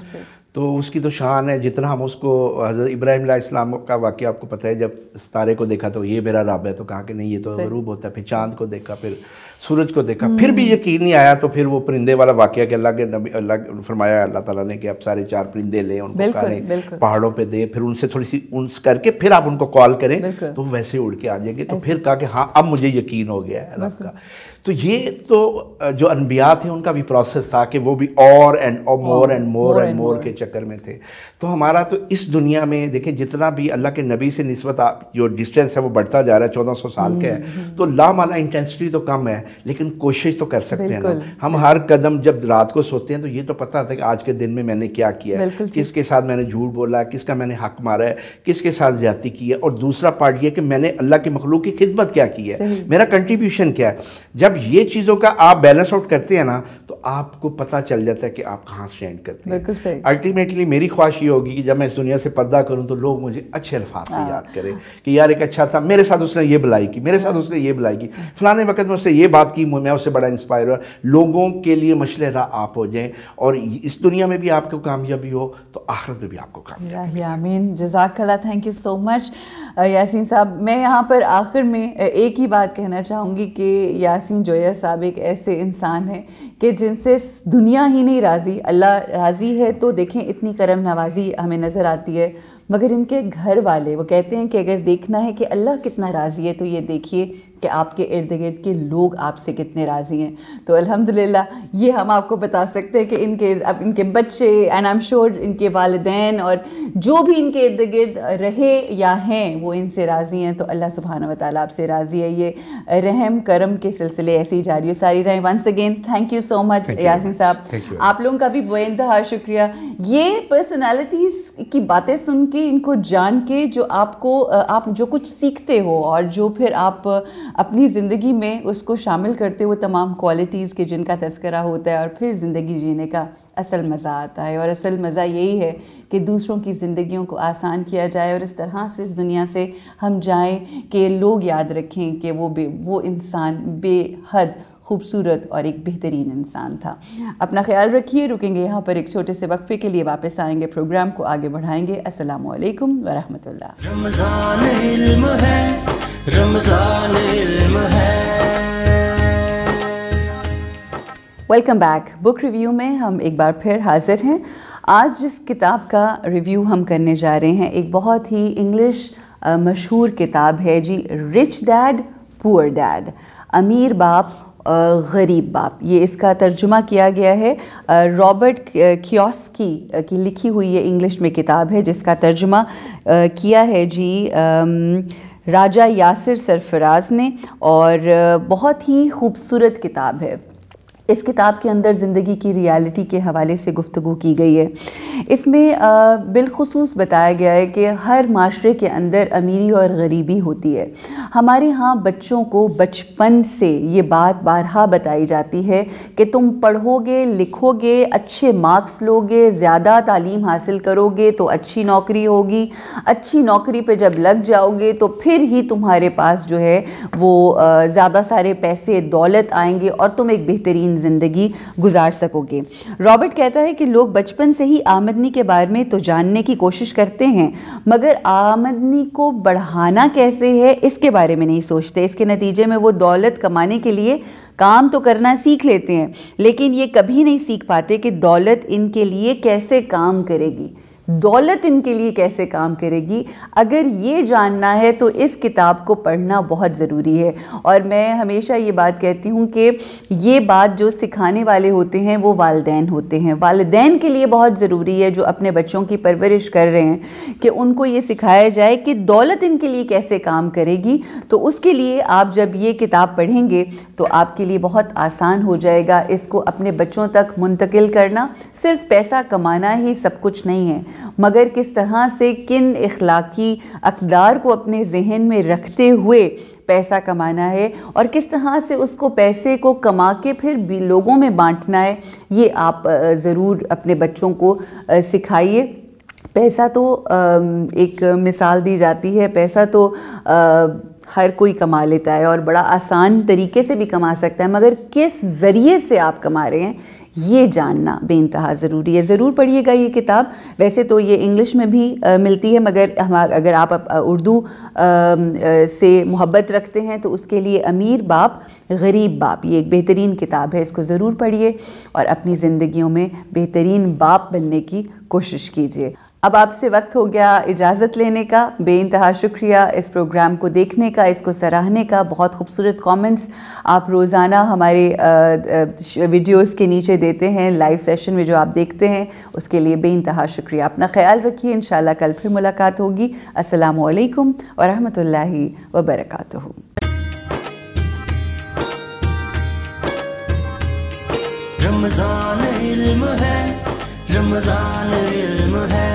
تو اس کی تو شان ہے جتنا ہم اس کو، حضرت ابراہیم علیہ السلام کا واقعہ آپ کو پتہ ہے، جب ستارے کو دیکھا تو یہ میرا رب ہے، تو کہا کہ نہیں یہ تو غروب ہوتا ہے. پھر چاند کو دیکھا، پھر سورج کو دیکھا، پھر بھی یقین نہیں آیا. تو پھر وہ پرندے والا واقعہ کہ اللہ کے نبی، اللہ فرمایا اللہ تعالیٰ نے کہ اب سارے 4 پرندے لیں، ان کو کھالیں، پہاڑوں پہ دیں، پھر ان سے تھوڑی سی انس کر کے پھر آپ ان کو کال کریں تو ویسے اڑ کے آ جائیں گے. تو پھر کہا کہ ہاں اب مجھے یقین ہو گیا ہے اللہ کا. تو یہ تو جو انبیاء تھے ان کا بھی پروسیس تھا کہ وہ بھی اور مور اینڈ مور کے چکر میں تھے. تو ہمارا تو اس دنیا میں دیکھیں جتنا بھی اللہ کے نبی سے نسبت جو ڈسٹینس ہے وہ بڑھتا جا رہا ہے، 1400 سال کا ہے. تو لامالا انٹینسٹی تو کم ہے لیکن کوشش تو کر سکتے ہیں. ہم ہر قدم جب رات کو سوتے ہیں تو یہ تو پتہ ہوتا ہے کہ آج کے دن میں میں نے کیا کیا ہے، کس کے ساتھ میں نے جھوٹ بولا ہے، کس کا میں نے حق مارا ہے، کس کے ساتھ زیادتی کی ہے. اور دوسرا پارٹ یہ کہ میں نے اللہ کی مخلوق کی خدمت کیا کی ہے، میرا کنٹریبیوشن کیا ہے. جب یہ چیزوں کا آپ بیلنس آؤٹ کرتے ہیں نا تو آپ کو پتہ چل جاتا ہے کہ آپ کہاں سٹینڈ کرتے ہیں. الٹیمیٹلی میری خواہش یہ ہوگی کہ جب میں اس دنیا سے پردہ کروں تو لوگ مجھے اچھے الفاظ سے یاد کریں کہ یار ایک اچھا تھا، میرے ساتھ اس نے یہ بلائی کی، میرے ساتھ اس نے یہ بلائی کی، فلانے وقت میں اس سے یہ بات کی، میں اس سے بڑا انسپائر ہوا. لوگوں کے لیے مشعل راہ آپ ہو جائیں، اور اس دنیا میں بھی آپ کو کامیابی ہو تو آخرت میں بھی آپ کو کامیابی. آمین. جزاک اللہ، thank you so much Yasin صاحب. میں یہاں پر آخر میں ایک ہی بات کہنا چاہوں گی کہ یاسین جویا صاحب ایک ایسے انسان ہیں کہ جن سے دنیا ہی نہیں راضی، اللہ راضی ہے. تو دیکھیں اتنی کرم نوازی ہمیں نظر آتی ہے، مگر ان کے گھر والے وہ کہتے ہیں کہ اگر دیکھنا ہے کہ اللہ کتنا راضی ہے تو یہ دیکھیے کہ آپ کے ارد گرد کے لوگ آپ سے کتنے راضی ہیں. تو الحمدللہ یہ ہم آپ کو بتا سکتے ہیں کہ ان کے بچے اینڈ آئی ایم شیور ان کے والدین اور جو بھی ان کے ارد گرد رہے یا ہیں وہ ان سے راضی ہیں. تو اللہ سبحانہ و تعالیٰ آپ سے راضی ہے. یہ رحم کرم کے سلسلے ایسے ہی جاری ہو ساری رہیں. Once again thank you so much Yasin sahab, آپ لوگوں کا بھی بے انتہا شکریہ. یہ پرسنالٹیز کی باتیں سن کے, ان کو جان کے, جو آپ جو کچھ سیکھتے ہو اور جو پھر آپ اپنی زندگی میں اس کو شامل کرتے ہو, تمام کوالٹیز کے جن کا تذکرہ ہوتا ہے, اور پھر زندگی جینے کا اصل مزہ آتا ہے. اور اصل مزہ یہی ہے کہ دوسروں کی زندگیوں کو آسان کیا جائے اور اس طرح سے اس دنیا سے ہم جائیں کہ لوگ یاد رکھیں کہ وہ انسان بے حد خوبصورت اور ایک بہترین انسان تھا. اپنا خیال رکھیے. رکیں گے یہاں پر ایک چھوٹے سے وقفے کے لیے, واپس آئیں گے, پروگرام کو آگے بڑھائیں گے. السلام علیکم ورحمۃ اللہ. رمضان علم ہے, رمضان علم ہے. Welcome back. بک ریویو میں ہم ایک بار پھر حاضر ہیں. آج جس کتاب کا ریویو ہم کرنے جا رہے ہیں ایک بہت ہی انگلش مشہور کتاب ہے جی, رچ ڈیڈ پور ڈیڈ, امیر باپ غریب باپ. یہ اس کا ترجمہ کیا گیا ہے رابرٹ کیوسکی کی لکھی ہوئی یہ انگلش میں کتاب ہے, جس کا ترجمہ کیا ہے جی راجہ یاسر سرفراز نے, اور بہت ہی خوبصورت کتاب ہے. اس کتاب کے اندر زندگی کی ریالٹی کے حوالے سے گفتگو کی گئی ہے. اس میں بالخصوص بتایا گیا ہے کہ ہر معاشرے کے اندر امیری اور غریبی ہوتی ہے. ہمارے ہاں بچوں کو بچپن سے یہ بات بارہا بتائی جاتی ہے کہ تم پڑھو گے, لکھو گے, اچھے مارکس لو گے, زیادہ تعلیم حاصل کرو گے تو اچھی نوکری ہوگی, اچھی نوکری پہ جب لگ جاؤ گے تو پھر ہی تمہارے پاس جو ہے وہ زیادہ سارے پیسے دولت آئیں گے اور تم ایک بہترین زندگی گزار سکو گے. رابرٹ کہتا ہے کہ لوگ بچپن سے ہی آمدنی کے بارے میں تو جاننے کی کوشش کرتے ہیں, مگر آمدنی کو بڑھانا کیسے ہے اس کے بارے میں نہیں سوچتے. اس کے نتیجے میں وہ دولت کمانے کے لیے کام تو کرنا سیکھ لیتے ہیں, لیکن یہ کبھی نہیں سیکھ پاتے کہ دولت ان کے لیے کیسے کام کرے گی. دولت ان کے لیے کیسے کام کرے گی, اگر یہ جاننا ہے تو اس کتاب کو پڑھنا بہت ضروری ہے. اور میں ہمیشہ یہ بات کہتی ہوں کہ یہ بات جو سکھانے والے ہوتے ہیں وہ والدین ہوتے ہیں. والدین کے لیے بہت ضروری ہے جو اپنے بچوں کی پرورش کر رہے ہیں کہ ان کو یہ سکھایا جائے کہ دولت ان کے لیے کیسے کام کرے گی. تو اس کے لیے آپ جب یہ کتاب پڑھیں گے تو آپ کے لیے بہت آسان ہو جائے گا اس کو اپنے بچوں تک منتقل کرنا. صرف پیسہ کمانا ہی سب کچھ نہیں ہے, مگر کس طرح سے کن اخلاقی اقدار کو اپنے ذہن میں رکھتے ہوئے پیسہ کمانا ہے, اور کس طرح سے اس کو پیسے کو کما کے پھر بھی لوگوں میں بانٹنا ہے. یہ آپ ضرور اپنے بچوں کو سکھائیے. پیسہ تو ایک مثال دی جاتی ہے, پیسہ تو ہر کوئی کما لیتا ہے اور بڑا آسان طریقے سے بھی کما سکتا ہے, مگر کس ذریعے سے آپ کما رہے ہیں یہ جاننا بے انتہا ضروری ہے. ضرور پڑھیے گا یہ کتاب. ویسے تو یہ انگلش میں بھی ملتی ہے, مگر اگر آپ اردو سے محبت رکھتے ہیں تو اس کے لیے امیر باپ غریب باپ یہ ایک بہترین کتاب ہے. اس کو ضرور پڑھیے اور اپنی زندگیوں میں بہترین باپ بننے کی کوشش کیجیے. اب آپ سے وقت ہو گیا اجازت لینے کا. بے انتہا شکریہ اس پروگرام کو دیکھنے کا, اس کو سراہنے کا. بہت خوبصورت کامنٹس آپ روزانہ ہمارے ویڈیوز کے نیچے دیتے ہیں, لائیو سیشن میں جو آپ دیکھتے ہیں اس کے لیے بے انتہا شکریہ. اپنا خیال رکھیے. انشاءاللہ کل پھر ملاقات ہوگی. السلام علیکم ورحمۃ اللہ وبرکاتہ. رمضان علم ہے, رمضان علم ہے,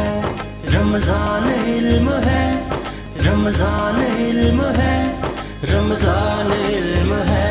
رمضان علم ہے, رمضان علم ہے, رمضان علم ہے.